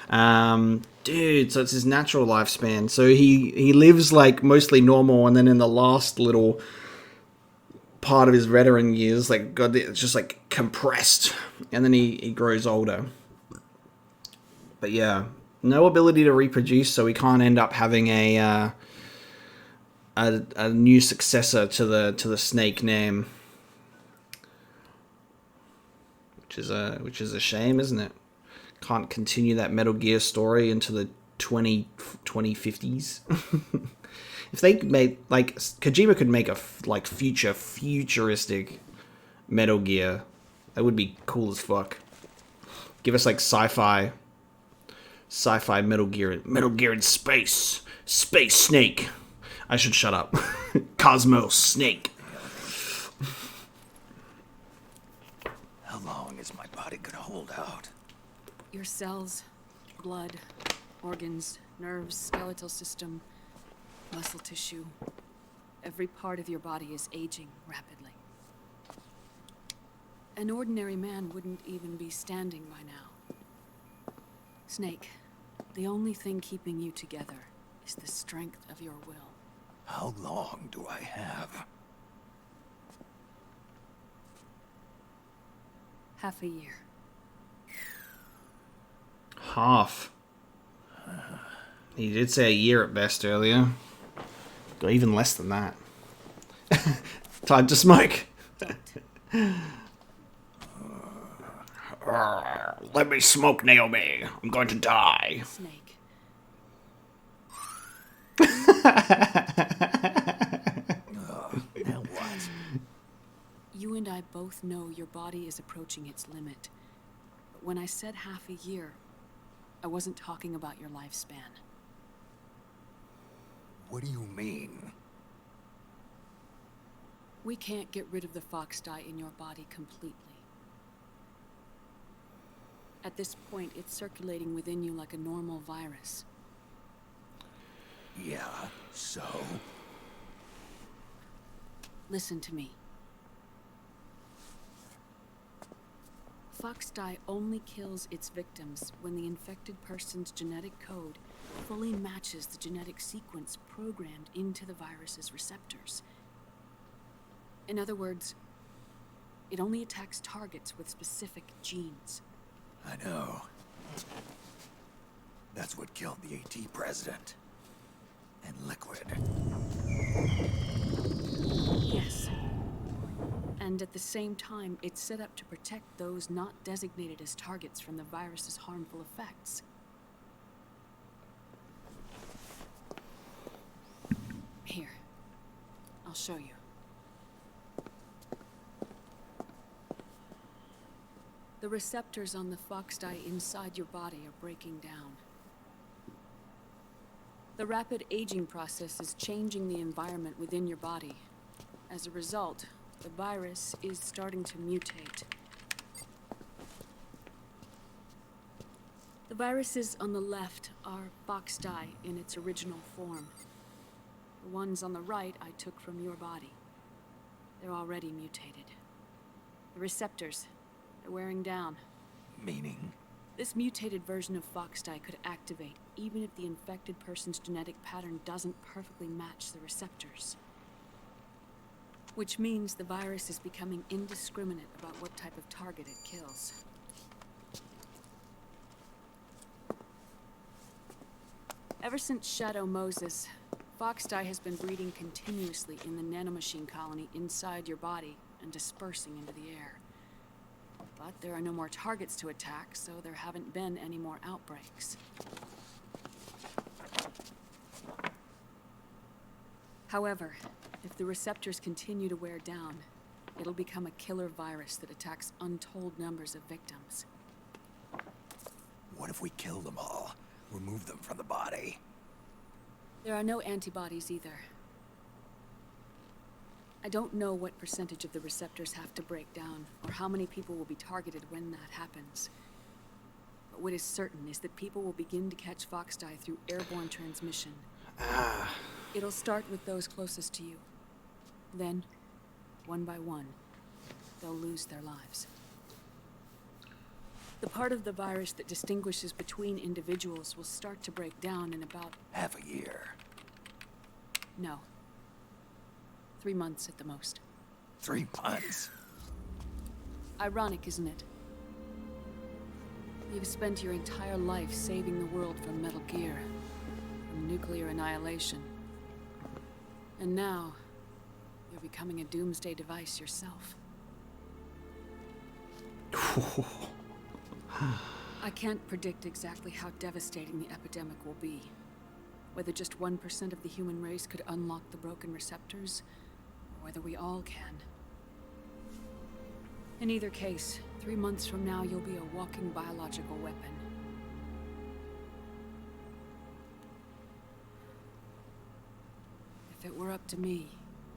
Dude, so it's his natural lifespan. So he lives like mostly normal, and then in the last little part of his veteran years, like God, it's just like compressed, and then he grows older. But yeah, no ability to reproduce, so we can't end up having a new successor to the Snake name, which is a shame, isn't it? Can't continue that Metal Gear story into the 2050s. If they made, like, Kojima could make a futuristic Metal Gear, that would be cool as fuck. Give us like sci-fi Metal Gear in space, Space Snake. I should shut up. Cosmos Snake. How long is my body gonna hold out? Your cells, blood, organs, nerves, skeletal system, muscle tissue. Every part of your body is aging rapidly. An ordinary man wouldn't even be standing by now. Snake, the only thing keeping you together is the strength of your will. How long do I have? Half a year. Half. He did say a year at best earlier. Or even less than that. Time to smoke. Let me smoke, Naomi. I'm going to die. Snake. Now what? You and I both know your body is approaching its limit. But when I said half a year, I wasn't talking about your lifespan. What do you mean? We can't get rid of the fox dye in your body completely. At this point, it's circulating within you like a normal virus. Yeah, so? Listen to me. Fox dye only kills its victims when the infected person's genetic code fully matches the genetic sequence programmed into the virus's receptors. In other words, it only attacks targets with specific genes. I know. That's what killed the AT president. And Liquid. Yes. And at the same time, it's set up to protect those not designated as targets from the virus's harmful effects. Here. I'll show you. The receptors on the fox dye inside your body are breaking down. The rapid aging process is changing the environment within your body. As a result, the virus is starting to mutate. The viruses on the left are fox dye in its original form. The ones on the right I took from your body. They're already mutated. The receptors, they're wearing down. Meaning? This mutated version of fox dye could activate even if the infected person's genetic pattern doesn't perfectly match the receptors. Which means the virus is becoming indiscriminate about what type of target it kills. Ever since Shadow Moses, fox dye has been breeding continuously in the nanomachine colony inside your body and dispersing into the air. But there are no more targets to attack, so there haven't been any more outbreaks. However, if the receptors continue to wear down, it'll become a killer virus that attacks untold numbers of victims. What if we kill them all? Remove them from the body? There are no antibodies either. I don't know what percentage of the receptors have to break down, or how many people will be targeted when that happens. But what is certain is that people will begin to catch fox dye through airborne transmission. It'll start with those closest to you. Then, one by one, they'll lose their lives. The part of the virus that distinguishes between individuals will start to break down in about... half a year. No. 3 months at the most. 3 months? Ironic, isn't it? You've spent your entire life saving the world from Metal Gear, from nuclear annihilation. And now, you're becoming a doomsday device yourself. I can't predict exactly how devastating the epidemic will be. Whether just 1% of the human race could unlock the broken receptors, or whether we all can. In either case, 3 months from now, you'll be a walking biological weapon. If it were up to me,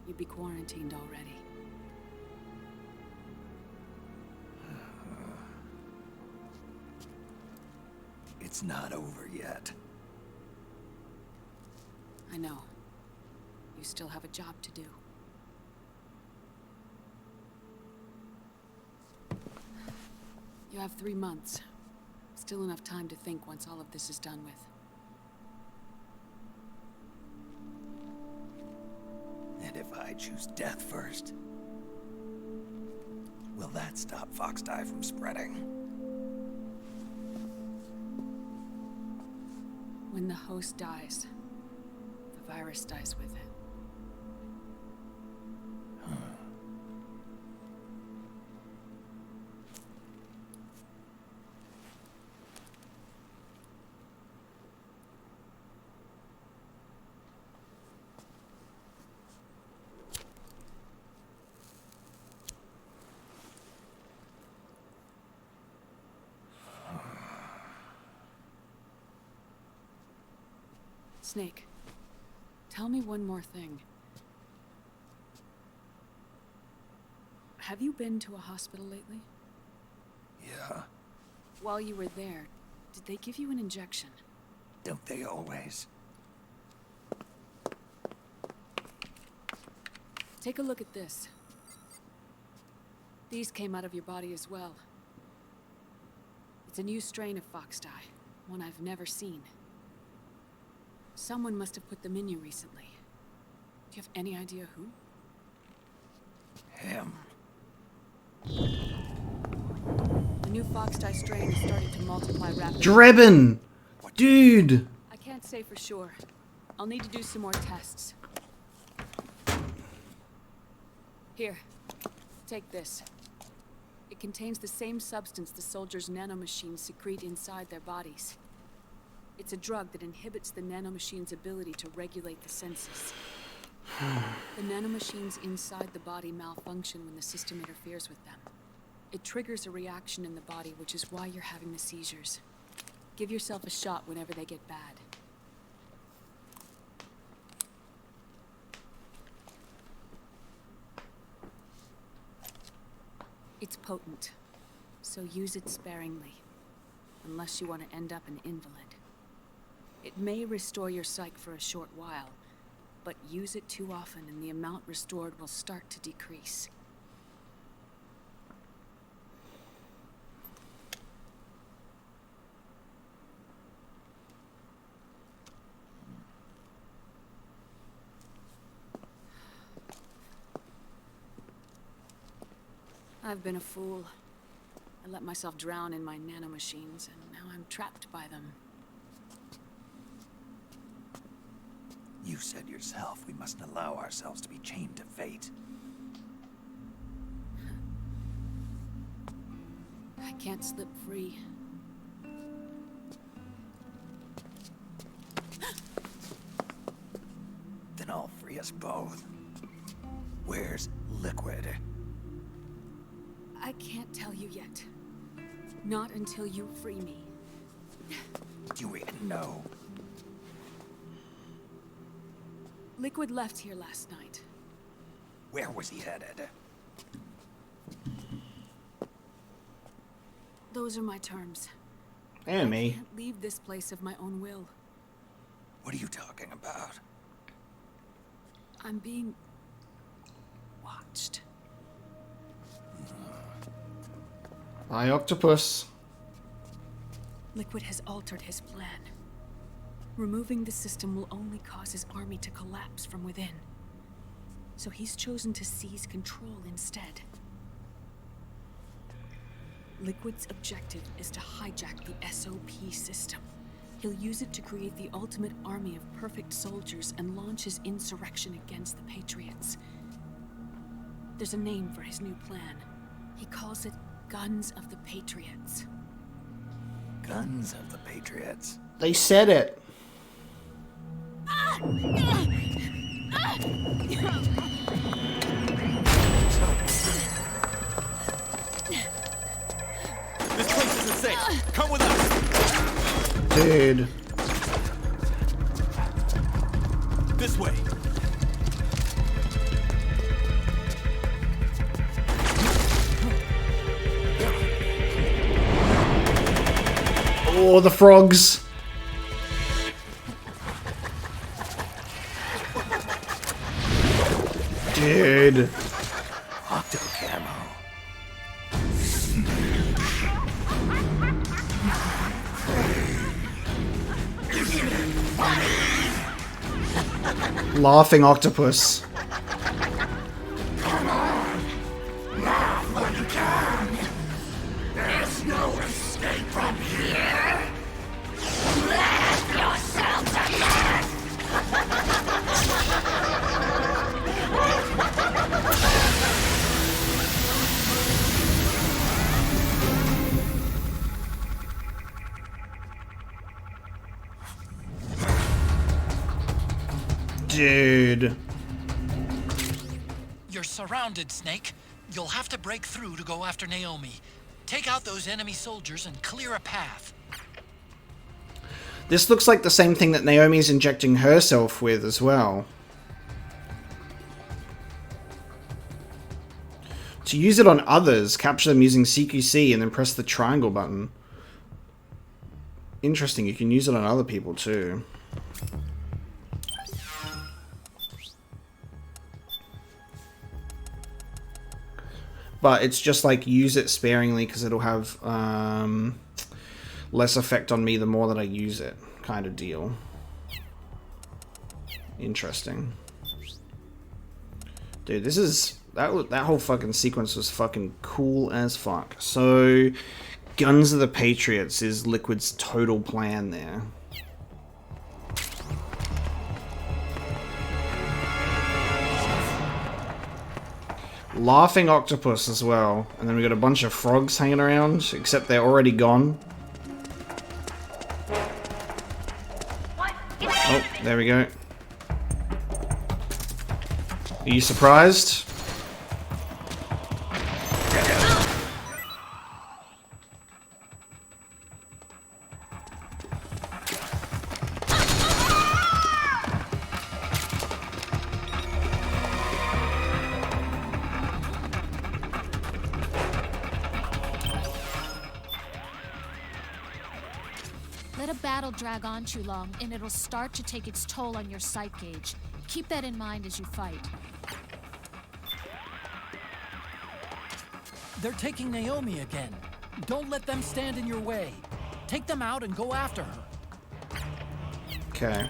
you'd be quarantined already. It's not over yet. I know. You still have a job to do. You have 3 months. Still enough time to think once all of this is done with. And if I choose death first, will that stop fox dye from spreading? When the host dies, the virus dies with it. Snake, tell me one more thing. Have you been to a hospital lately? Yeah. While you were there, did they give you an injection? Don't they always? Take a look at this. These came out of your body as well. It's a new strain of fox dye, one I've never seen. Someone must have put them in you recently. Do you have any idea who? Him. The new fox dye strain is starting to multiply rapidly. Drebin! Dude! I can't say for sure. I'll need to do some more tests. Here, take this. It contains the same substance the soldiers' nanomachines secrete inside their bodies. It's a drug that inhibits the nanomachine's ability to regulate the senses. The nanomachines inside the body malfunction when the system interferes with them. It triggers a reaction in the body, which is why you're having the seizures. Give yourself a shot whenever they get bad. It's potent, so use it sparingly, unless you want to end up an invalid. It may restore your psyche for a short while, but use it too often and the amount restored will start to decrease. I've been a fool. I let myself drown in my nanomachines, and now I'm trapped by them. You said yourself we mustn't allow ourselves to be chained to fate. I can't slip free. Then I'll free us both. Where's Liquid? I can't tell you yet. Not until you free me. Do we know? Liquid left here last night. Where was he headed? Those are my terms. And I me. can't leave this place of my own will. What are you talking about? I'm being watched. Hi, Octopus. Liquid has altered his plan. Removing the system will only cause his army to collapse from within. So he's chosen to seize control instead. Liquid's objective is to hijack the SOP system. He'll use it to create the ultimate army of perfect soldiers and launch his insurrection against the Patriots. There's a name for his new plan. He calls it Guns of the Patriots. Guns of the Patriots. They said it. This place isn't safe. Come with us. Dude. This way. Oh, the frogs. Dude. Octo camo. Laughing octopus. There's no escape from here. Let yourself Dude. You're surrounded, Snake. You'll have to break through to go after Naomi. Take out those enemy soldiers and clear a path. This looks like the same thing that Naomi's injecting herself with as well. To use it on others, capture them using CQC and then press the triangle button. Interesting, you can use it on other people too. But it's just like use it sparingly because it'll have less effect on me the more that I use it, kind of deal. Interesting. Dude, this is... That whole fucking sequence was fucking cool as fuck. So, Guns of the Patriots is Liquid's total plan there. Laughing Octopus as well. And then we got a bunch of frogs hanging around, except they're already gone. Oh, there we go. Are you surprised? Let a battle drag on too long, and it'll start to take its toll on your sight gauge. Keep that in mind as you fight. They're taking Naomi again. Don't let them stand in your way. Take them out and go after her. Okay.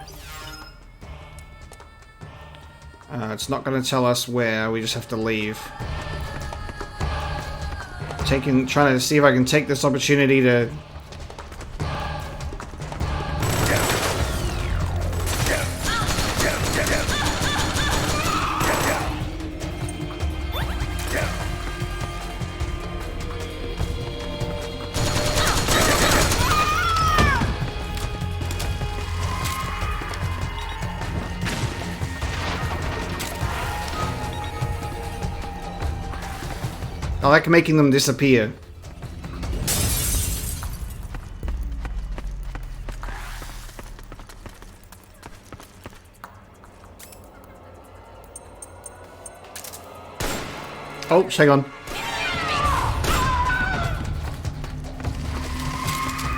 It's not going to tell us where, we just have to leave. Trying to see if I can take this opportunity to... I like making them disappear. Oh, hang on.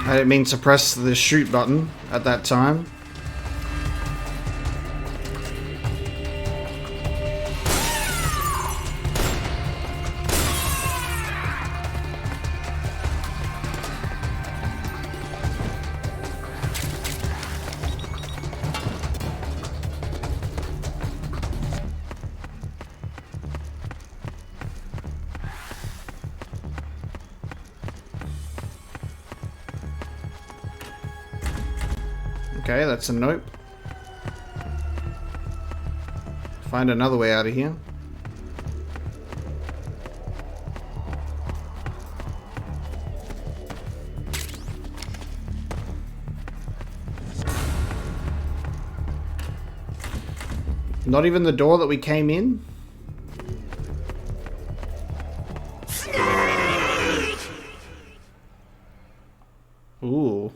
I didn't mean to press the shoot button at that time. Okay, that's a nope. Find another way out of here. Not even the door that we came in? Ooh.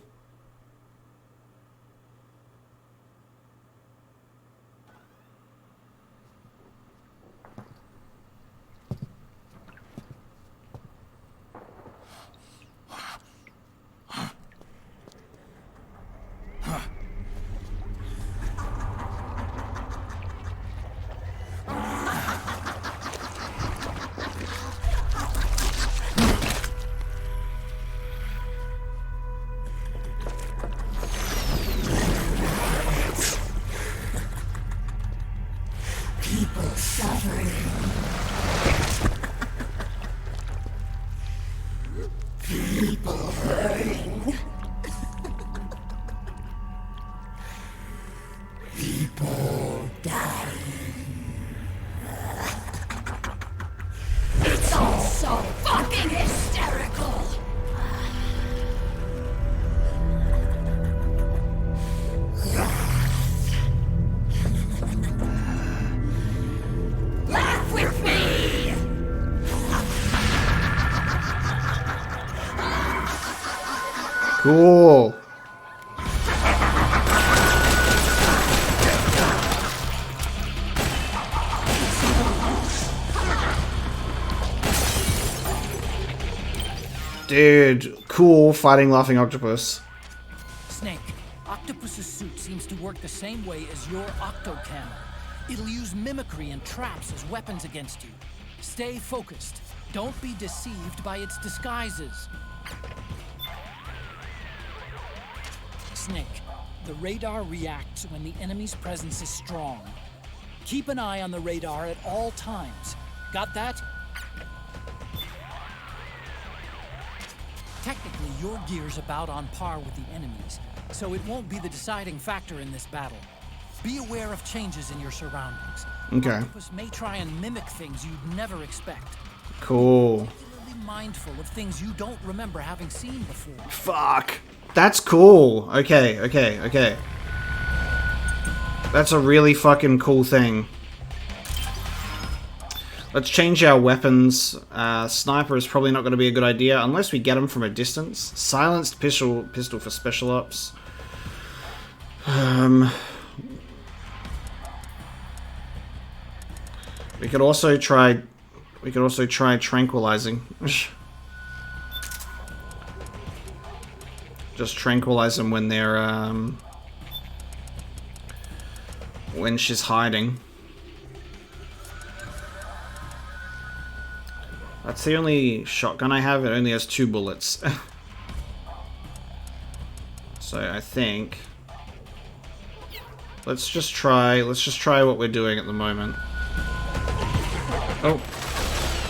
Cool. Dude, cool fighting Laughing Octopus. Snake, Octopus's suit seems to work the same way as your octocamera. It'll use mimicry and traps as weapons against you. Stay focused. Don't be deceived by its disguises. Snake, the radar reacts when the enemy's presence is strong. Keep an eye on the radar at all times. Got that? Technically, your gear's about on par with the enemy's, so it won't be the deciding factor in this battle. Be aware of changes in your surroundings. Okay. Octopus may try and mimic things you'd never expect. Cool. Be mindful of things you don't remember having seen before. Fuck. That's cool. Okay. That's a really fucking cool thing. Let's change our weapons. Sniper is probably not going to be a good idea unless we get him from a distance. Silenced pistol for special ops. We could also try tranquilizing. Just tranquilize them when they're when she's hiding. That's the only shotgun I have. It only has 2 bullets. So I think let's just try what we're doing at the moment. Oh.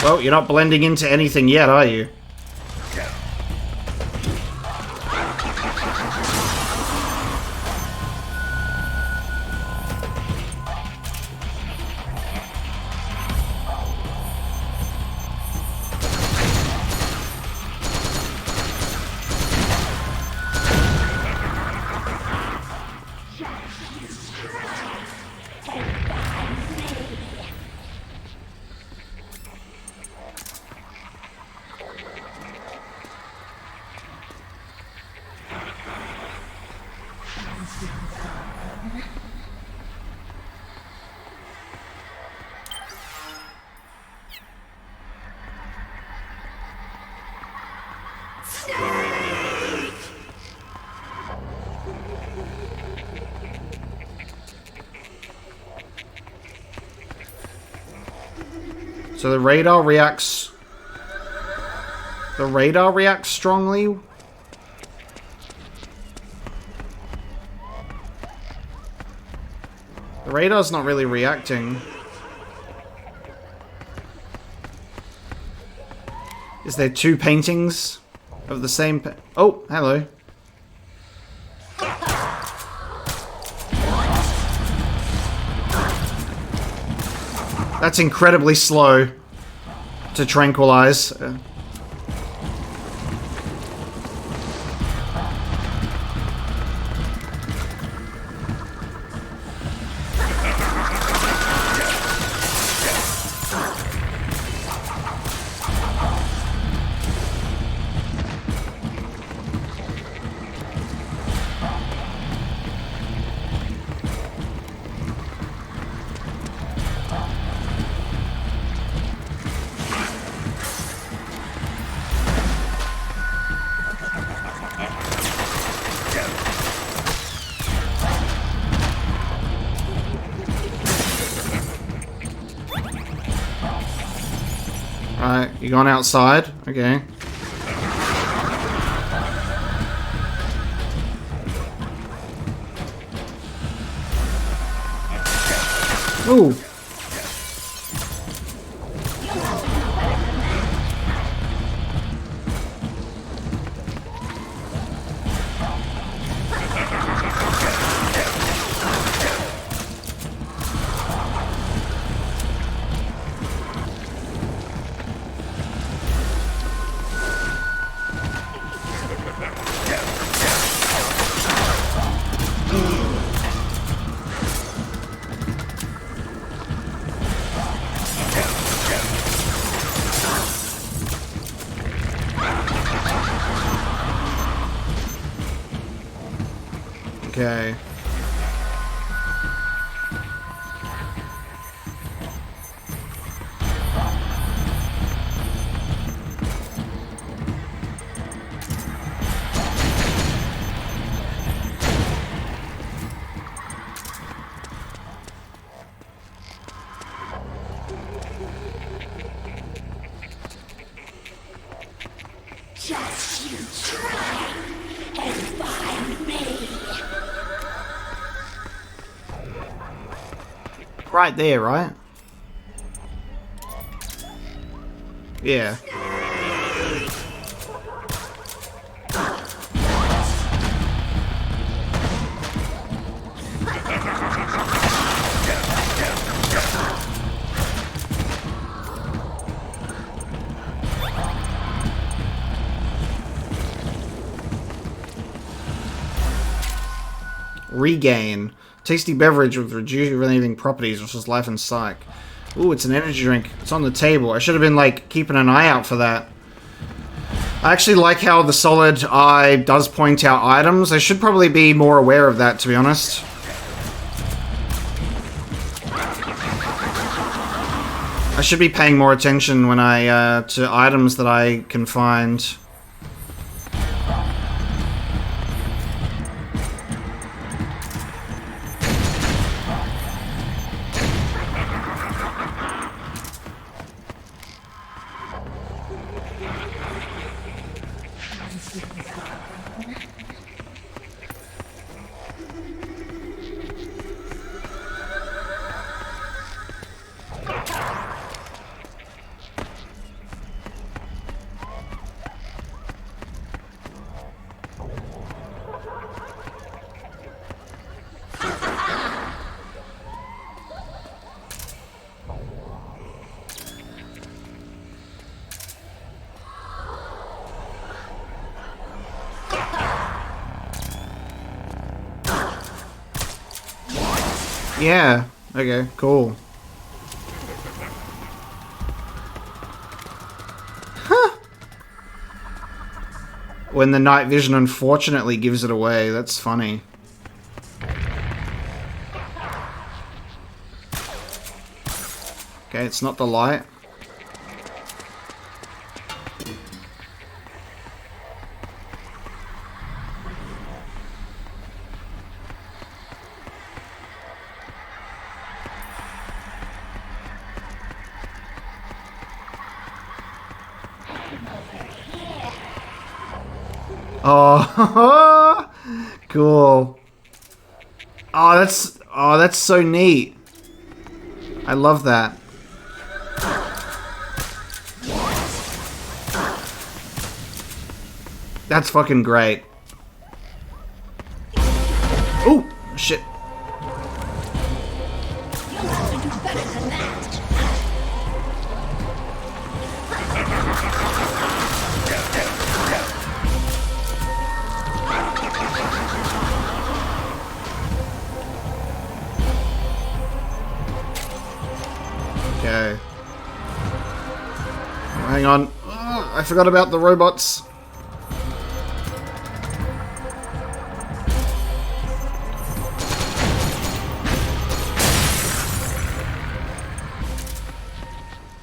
Well, you're not blending into anything yet, are you? So the radar reacts strongly. The radar's not really reacting. Is there 2 paintings of the same oh, hello. That's incredibly slow to tranquilize. Alright, you gone outside? Okay. Ooh. right there, right? Yeah. Regain. Tasty beverage with rejuvenating properties, which is life and psych. Ooh, it's an energy drink. It's on the table. I should have been, like, keeping an eye out for that. I actually like how the solid eye does point out items. I should probably be more aware of that, to be honest. I should be paying more attention when I, to items that I can find. Yeah. Okay, cool. Huh. When the night vision unfortunately gives it away. That's funny. Okay, it's not the light. Oh, cool. Oh, that's so neat. I love that. That's fucking great. Oh, shit. Okay. Oh, hang on. Oh, I forgot about the robots.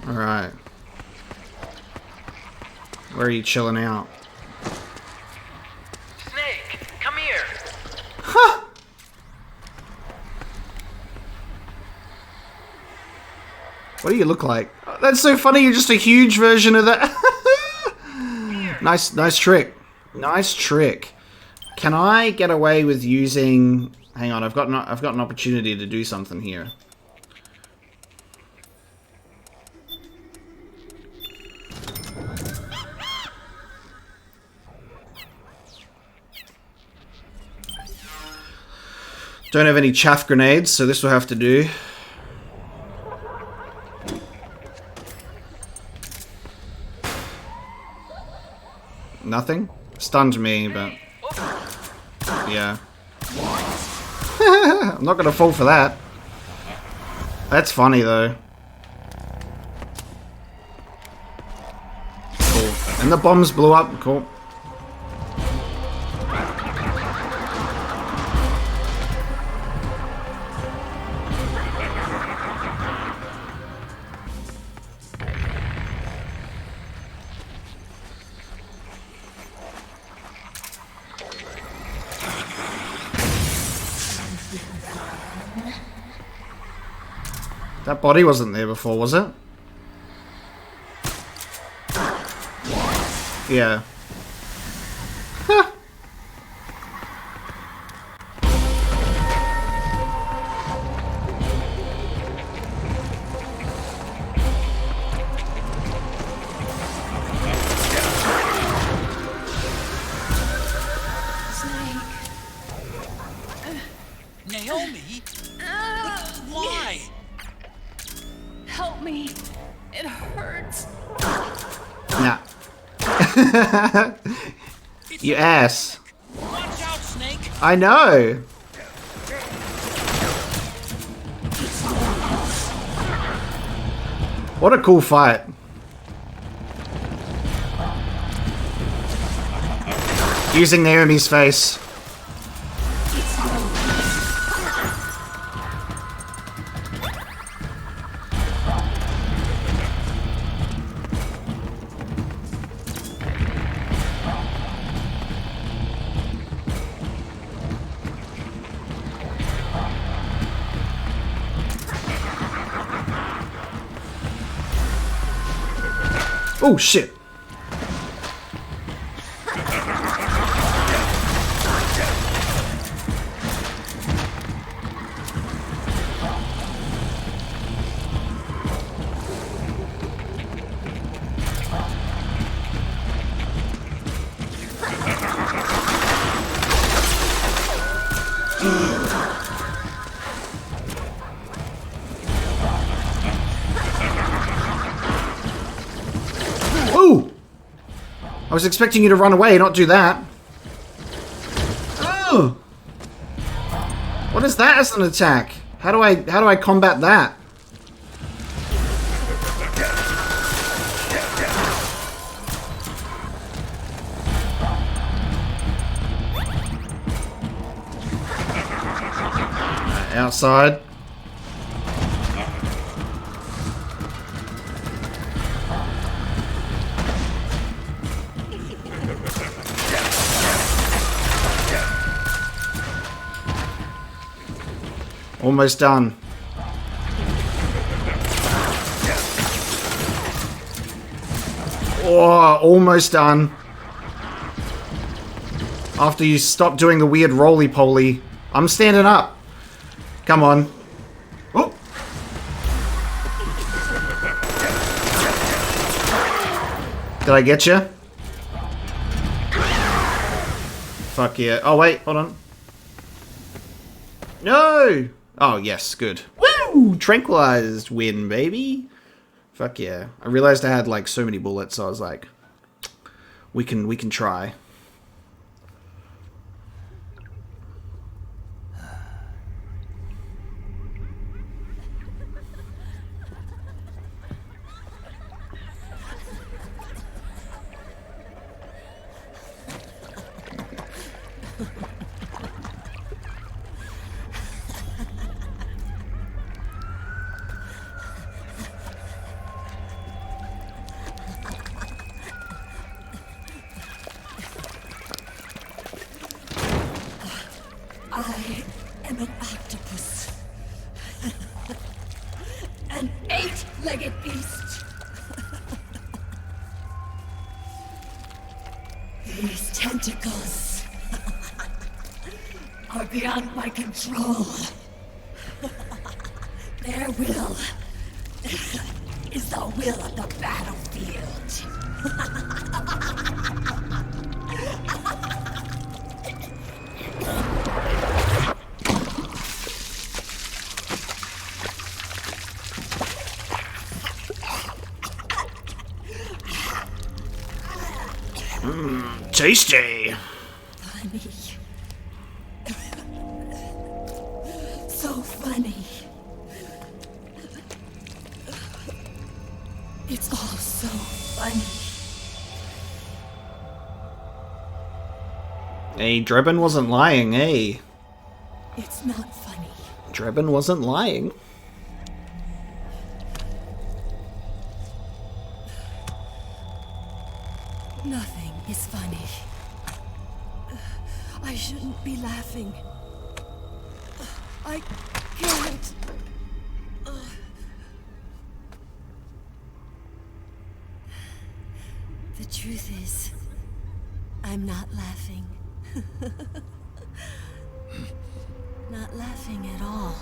Alright. Where are you chilling out? Snake, come here. Huh! What do you look like? That's so funny, you're just a huge version of that. Nice trick. Nice trick. Can I get away with using... Hang on, I've got an opportunity to do something here. Don't have any chaff grenades, so this will have to do. Nothing? Stunned me, but... Yeah. I'm not gonna fall for that. That's funny, though. Cool. And the bombs blew up. Cool. That body wasn't there before, was it? Yeah. Huh. me. It hurts. Nah. You ass. Watch out, Snake! I know. What a cool fight. Using Naomi's face. Oh shit. Ooh! I was expecting you to run away, not do that. Oh! What is that as an attack? How do I combat that? Outside. Almost done. Oh, almost done. After you stop doing the weird roly-poly. I'm standing up. Come on. Oh. Did I get you? Fuck yeah. Oh, wait. Hold on. No! Oh, yes. Good. Woo! Tranquilized win, baby. Fuck yeah. I realized I had, like, so many bullets, so I was like, we can try. I am an octopus. An 8-legged beast. These tentacles are beyond my control. Their will is the will of the battlefield. Tasty. Funny. So funny. It's all so funny. Hey, Drebin wasn't lying, hey. It's not funny. Drebin wasn't lying. Nothing is funny. I shouldn't be laughing. I can't. The truth is, I'm not laughing. Not laughing at all.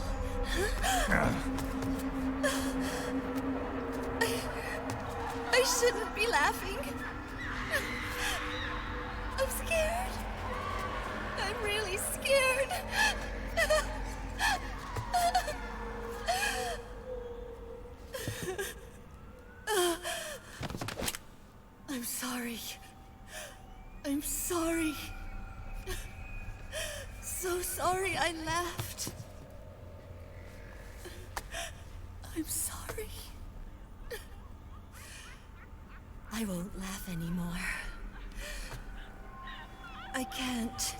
I shouldn't be laughing. I'm scared. I'm really scared. sorry. I'm sorry. So sorry I left. I'm sorry. I won't laugh anymore. I can't.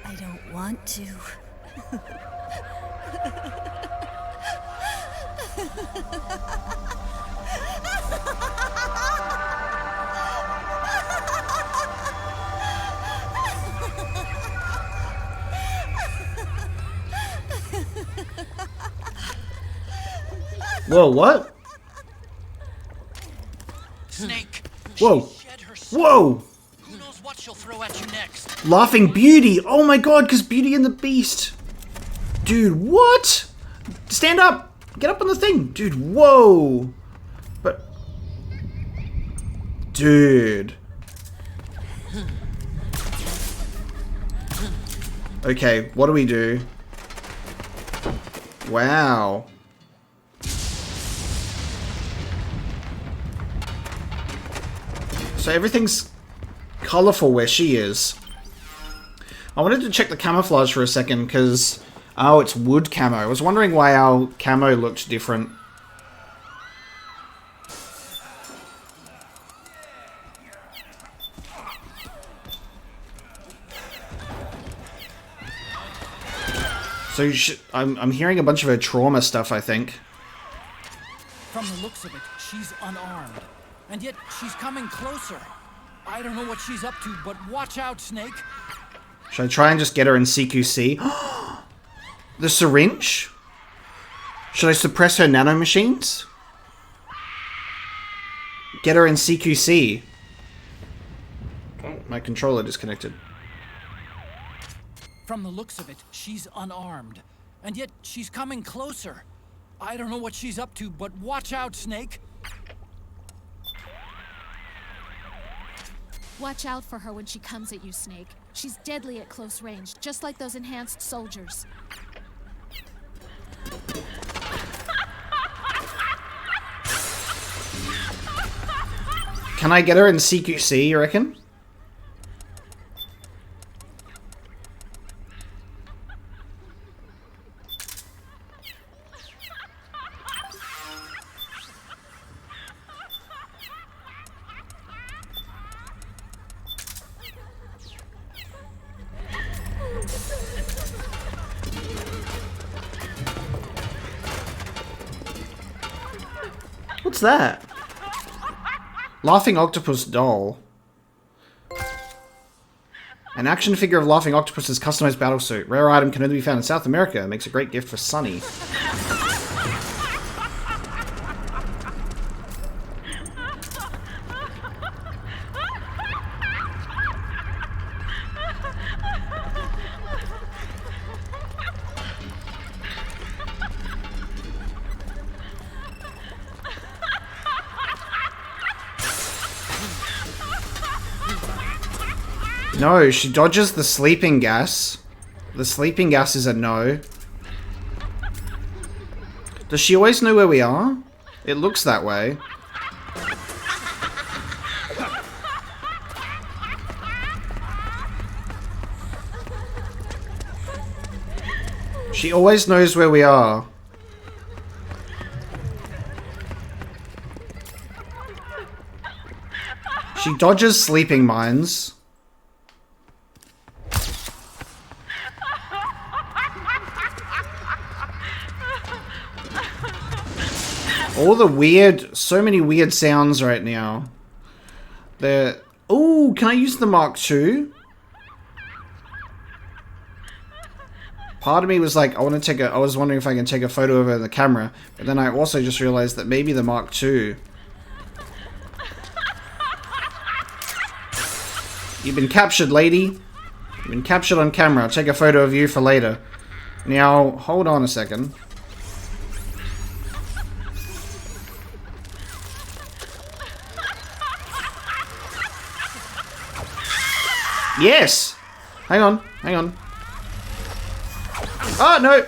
I don't want to. Whoa, what? Snake. Whoa. Whoa! Who knows what she'll throw at you next? Laughing Beauty! Oh my god, because Beauty and the Beast! Dude, what? Stand up! Get up on the thing! Dude, whoa! But... Dude. Okay, what do we do? Wow. So everything's colorful where she is. I wanted to check the camouflage for a second because... Oh, it's wood camo. I was wondering why our camo looked different. So I'm hearing a bunch of her trauma stuff, I think. From the looks of it, she's unarmed. And yet, she's coming closer. I don't know what she's up to, but watch out, Snake. Should I try and just get her in CQC? The syringe? Should I suppress her nanomachines? Get her in CQC. Oh, my controller disconnected. From the looks of it, she's unarmed. And yet, she's coming closer. I don't know what she's up to, but watch out, Snake. Watch out for her when she comes at you, Snake. She's deadly at close range, just like those enhanced soldiers. Can I get her in CQC, you reckon? What's that? Laughing Octopus doll. An action figure of Laughing Octopus's customized battlesuit. Rare item can only be found in South America. Makes a great gift for Sunny. No, she dodges the sleeping gas. The sleeping gas is a no. Does she always know where we are? It looks that way. She always knows where we are. She dodges sleeping mines. All the weird, so many weird sounds right now. Ooh, can I use the Mark II? Part of me was like, I was wondering if I can take a photo of her in the camera, but then I also just realized that maybe the Mark II. You've been captured, lady. You've been captured on camera. I'll take a photo of you for later. Now, hold on a second. Yes! Hang on, hang on. Oh, no!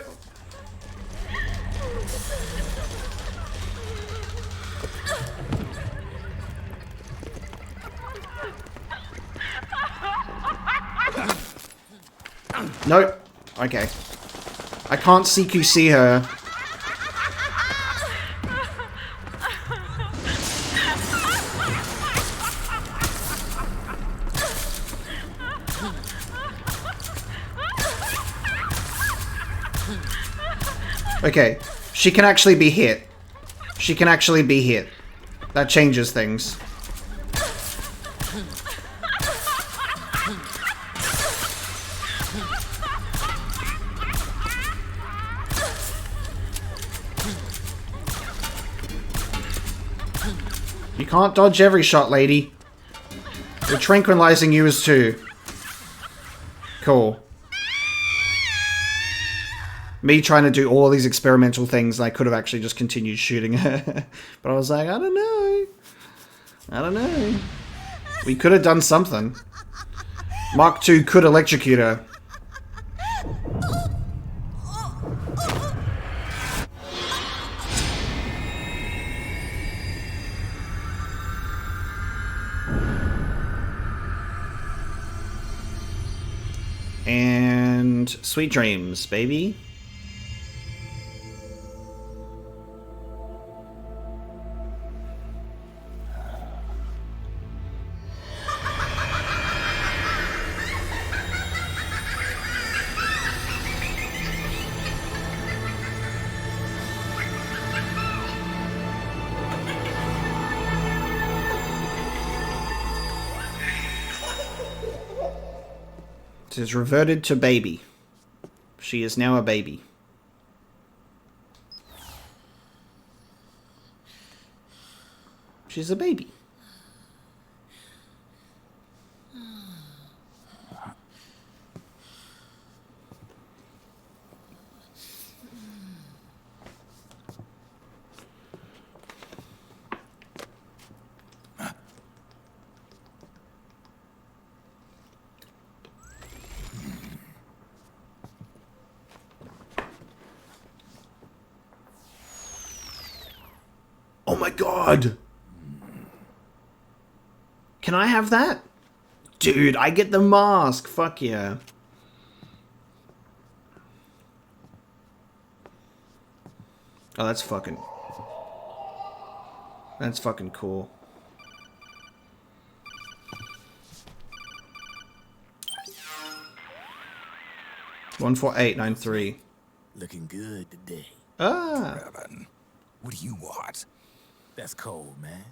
Nope. Okay. I can't CQC her. Okay. She can actually be hit. She can actually be hit. That changes things. You can't dodge every shot, lady. We're tranquilizing you as two. Cool. Me trying to do all these experimental things, and I could have actually just continued shooting her. But I was like, I don't know. I don't know. We could have done something. Mark II could electrocute her. And sweet dreams, baby. It is reverted to baby. She is now a baby. She's a baby. Oh my god! Can I have that? Dude, I get the mask! Fuck yeah. Oh, that's fucking... That's fucking cool. $14893. Looking good today. Ah! Revan, what do you want? That's cold, man.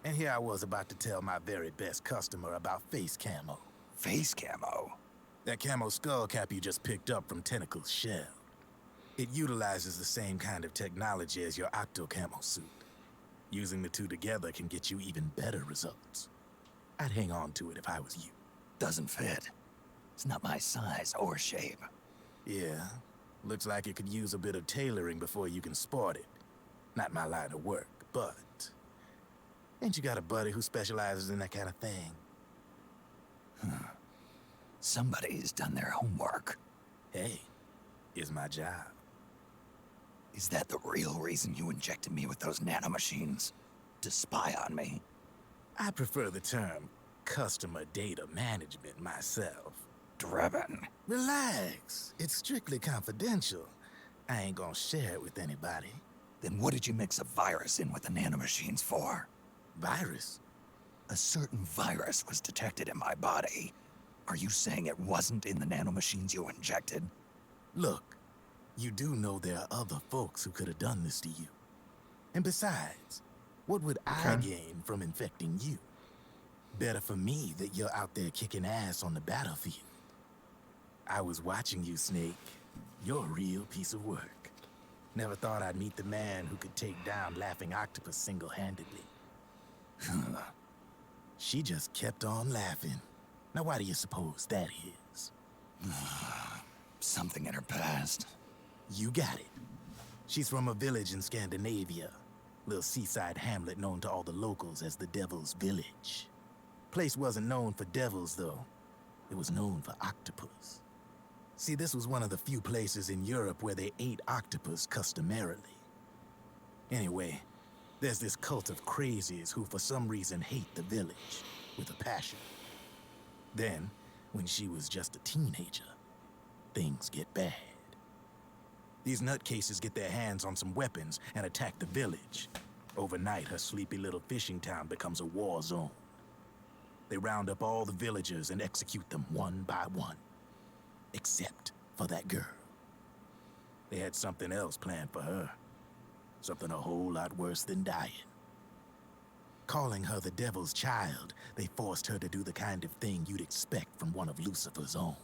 And here I was about to tell my very best customer about face camo. Face camo? That camo skull cap you just picked up from Tentacle's shell. It utilizes the same kind of technology as your Octo camo suit. Using the two together can get you even better results. I'd hang on to it if I was you. Doesn't fit. It's not my size or shape. Yeah, looks like it could use a bit of tailoring before you can sport it. Not my line of work, but... Ain't you got a buddy who specializes in that kind of thing? Somebody's done their homework. Hey, it's my job. Is that the real reason you injected me with those nanomachines? To spy on me? I prefer the term customer data management myself. Drebin. Relax. It's strictly confidential. I ain't gonna share it with anybody. Then what did you mix a virus in with the nanomachines for? Virus? A certain virus was detected in my body. Are you saying it wasn't in the nanomachines you injected? Look, you do know there are other folks who could have done this to you. And besides, what would I gain from infecting you? Better for me that you're out there kicking ass on the battlefield. I was watching you, Snake. You're a real piece of work. Never thought I'd meet the man who could take down Laughing Octopus single-handedly. She just kept on laughing. Now why do you suppose that is? Something in her past. You got it. She's from a village in Scandinavia. Little seaside hamlet known to all the locals as the Devil's Village. Place wasn't known for devils, though. It was known for octopus. See, this was one of the few places in Europe where they ate octopus customarily. Anyway, there's this cult of crazies who for some reason hate the village with a passion. Then, when she was just a teenager, things get bad. These nutcases get their hands on some weapons and attack the village. Overnight, her sleepy little fishing town becomes a war zone. They round up all the villagers and execute them one by one. Except for that girl. They had something else planned for her. Something a whole lot worse than dying. Calling her the devil's child, they forced her to do the kind of thing you'd expect from one of Lucifer's own.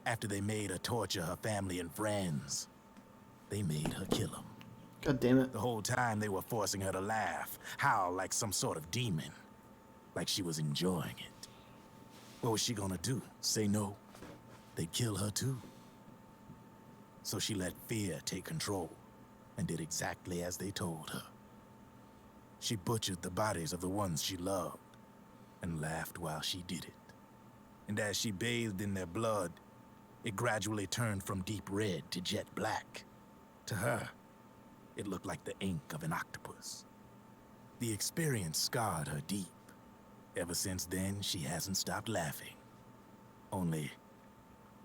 After they made her torture her family and friends, they made her kill them. God damn it. The whole time they were forcing her to laugh, howl like some sort of demon. Like she was enjoying it. What was she gonna do? Say no? They'd kill her too. So she let fear take control and did exactly as they told her. She butchered the bodies of the ones she loved and laughed while she did it. And as she bathed in their blood, it gradually turned from deep red to jet black. To her, it looked like the ink of an octopus. The experience scarred her deep. Ever since then, she hasn't stopped laughing. Only,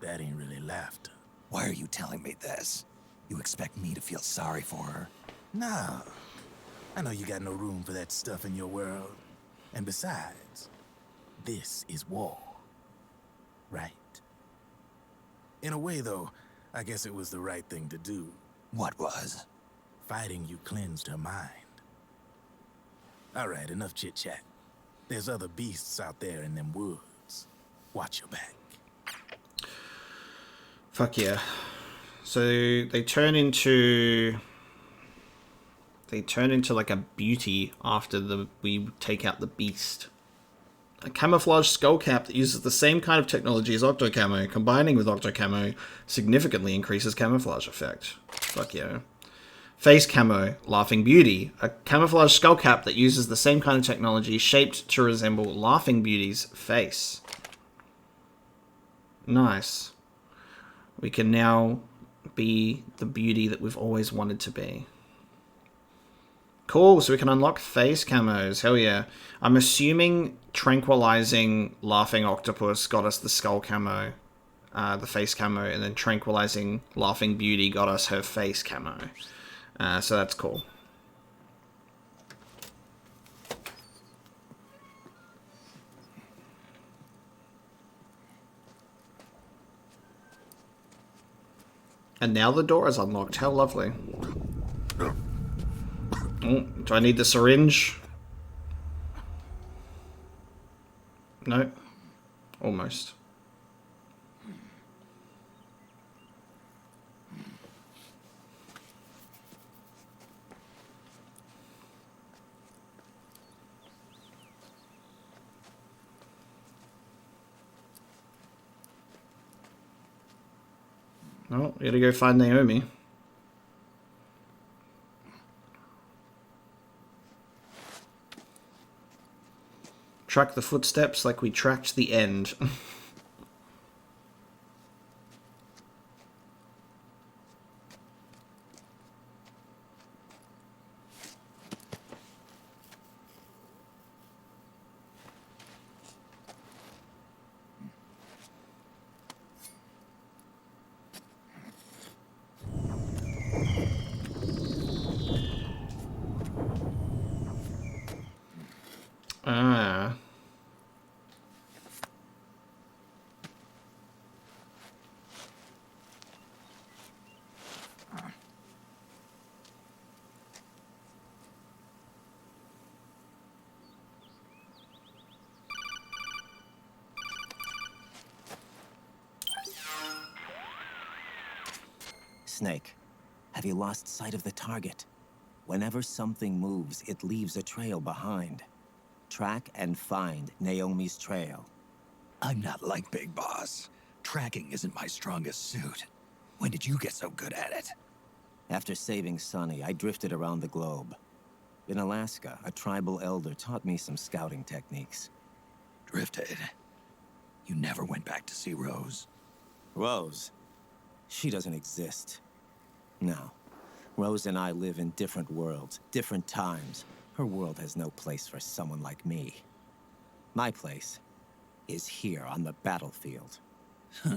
that ain't really laughter. Why are you telling me this? You expect me to feel sorry for her? No. I know you got no room for that stuff in your world. And besides, this is war. Right? In a way, though, I guess it was the right thing to do. What was? Fighting you cleansed her mind. All right, enough chit-chat. There's other beasts out there in them woods. Watch your back. Fuck yeah. So they turn into like a beauty after we take out the beast. A camouflage skull cap that uses the same kind of technology as Octocamo, combining with Octocamo significantly increases camouflage effect. Fuck yeah. Face camo, Laughing Beauty. A camouflage skull cap that uses the same kind of technology shaped to resemble Laughing Beauty's face. Nice. We can now be the beauty that we've always wanted to be. Cool, so we can unlock face camos. Hell yeah. I'm assuming tranquilizing Laughing Octopus got us the skull camo, the face camo, and then tranquilizing Laughing Beauty got us her face camo. So that's cool. And now the door is unlocked. How lovely. Oh, do I need the syringe? No. Almost. Oh, we gotta go find Naomi. Track the footsteps like we tracked the end. Ah. Snake, have you lost sight of the target? Whenever something moves, it leaves a trail behind. Track and find Naomi's trail. I'm not like Big Boss. Tracking isn't my strongest suit. When did you get so good at it? After saving Sonny, I drifted around the globe. In Alaska, a tribal elder taught me some scouting techniques. Drifted? You never went back to see Rose? Rose? She doesn't exist. No. Rose and I live in different worlds, different times. Her world has no place for someone like me. My place is here on the battlefield. Huh.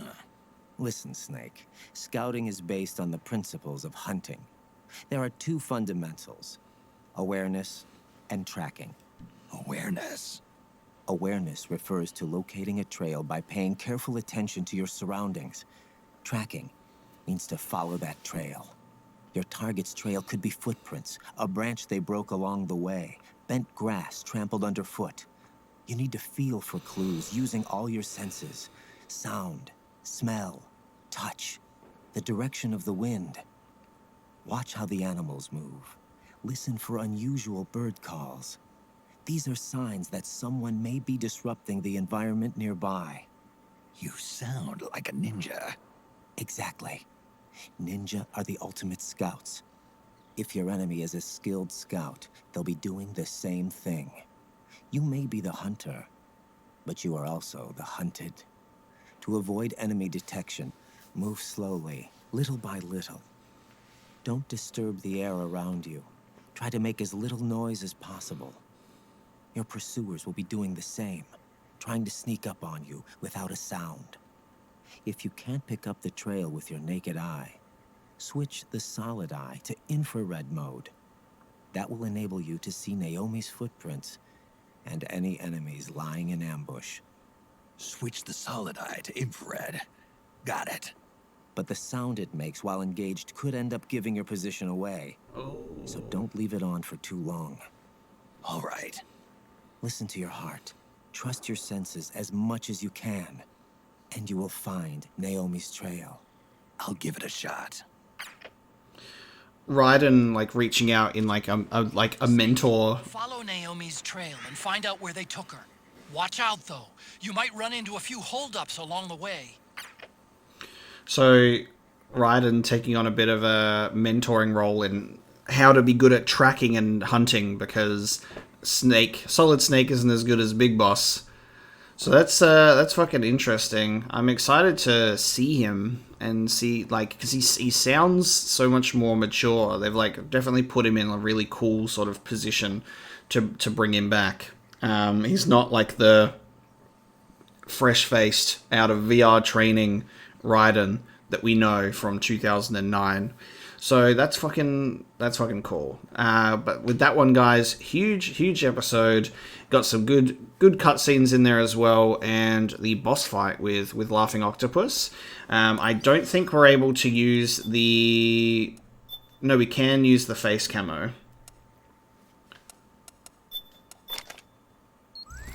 Listen, Snake. Scouting is based on the principles of hunting. There are two fundamentals: awareness and tracking. Awareness? Awareness refers to locating a trail by paying careful attention to your surroundings. Tracking means to follow that trail. Your target's trail could be footprints, a branch they broke along the way, bent grass trampled underfoot. You need to feel for clues using all your senses: sound, smell, touch, the direction of the wind. Watch how the animals move. Listen for unusual bird calls. These are signs that someone may be disrupting the environment nearby. You sound like a ninja. Exactly. Ninja are the ultimate scouts. If your enemy is a skilled scout, they'll be doing the same thing. You may be the hunter, but you are also the hunted. To avoid enemy detection, move slowly, little by little. Don't disturb the air around you. Try to make as little noise as possible. Your pursuers will be doing the same, trying to sneak up on you without a sound. If you can't pick up the trail with your naked eye, switch the solid eye to infrared mode. That will enable you to see Naomi's footprints and any enemies lying in ambush. Switch the solid eye to infrared. Got it. But the sound it makes while engaged could end up giving your position away. So don't leave it on for too long. All right. Listen to your heart. Trust your senses as much as you can. And you will find Naomi's trail. I'll give it a shot. Raiden, like, reaching out in, like, a mentor. Follow Naomi's trail and find out where they took her. Watch out, though. You might run into a few holdups along the way. So, Raiden taking on a bit of a mentoring role in how to be good at tracking and hunting, because Solid Snake isn't as good as Big Boss. So that's fucking interesting. I'm excited to see him and see, like, because he sounds so much more mature. They've, like, definitely put him in a really cool sort of position to bring him back. He's not like the fresh-faced, out of VR training Raiden that we know from 2009. So that's fucking cool. But with that one, guys, huge episode. Got some good cutscenes in there as well, and the boss fight with Laughing Octopus. I don't think we're able to use the... No, we can use the face camo.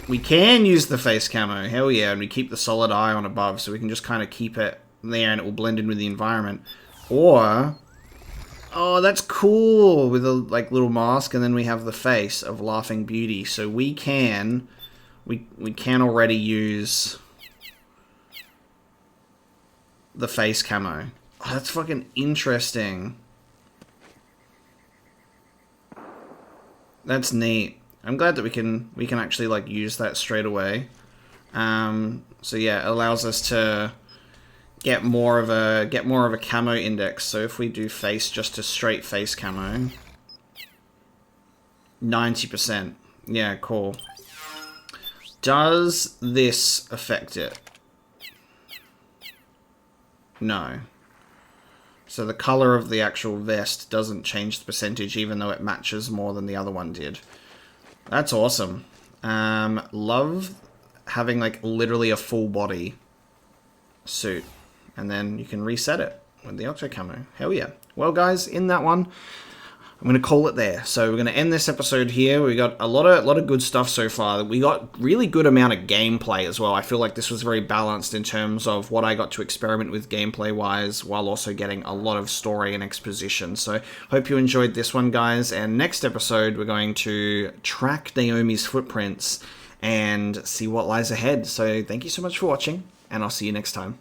We can use the face camo, hell yeah, and we keep the solid eye on above, so we can just kind of keep it there and it will blend in with the environment. Or... Oh, that's cool, with a, like, little mask, and then we have the face of Laughing Beauty. So we can already use the face camo. Oh, that's fucking interesting. That's neat. I'm glad that we can actually, like, use that straight away. So yeah, it allows us to get more of a camo index. So if we do face, just a straight face camo, 90%. Yeah, cool. Does this affect it? No. So the color of the actual vest doesn't change the percentage, even though it matches more than the other one did. That's awesome. Love having, like, literally a full body suit. And then you can reset it with the Octo Camo. Hell yeah. Well, guys, in that one, I'm going to call it there. So we're going to end this episode here. We got a lot of good stuff so far. We got really good amount of gameplay as well. I feel like this was very balanced in terms of what I got to experiment with gameplay-wise, while also getting a lot of story and exposition. So hope you enjoyed this one, guys. And next episode, we're going to track Naomi's footprints and see what lies ahead. So thank you so much for watching, and I'll see you next time.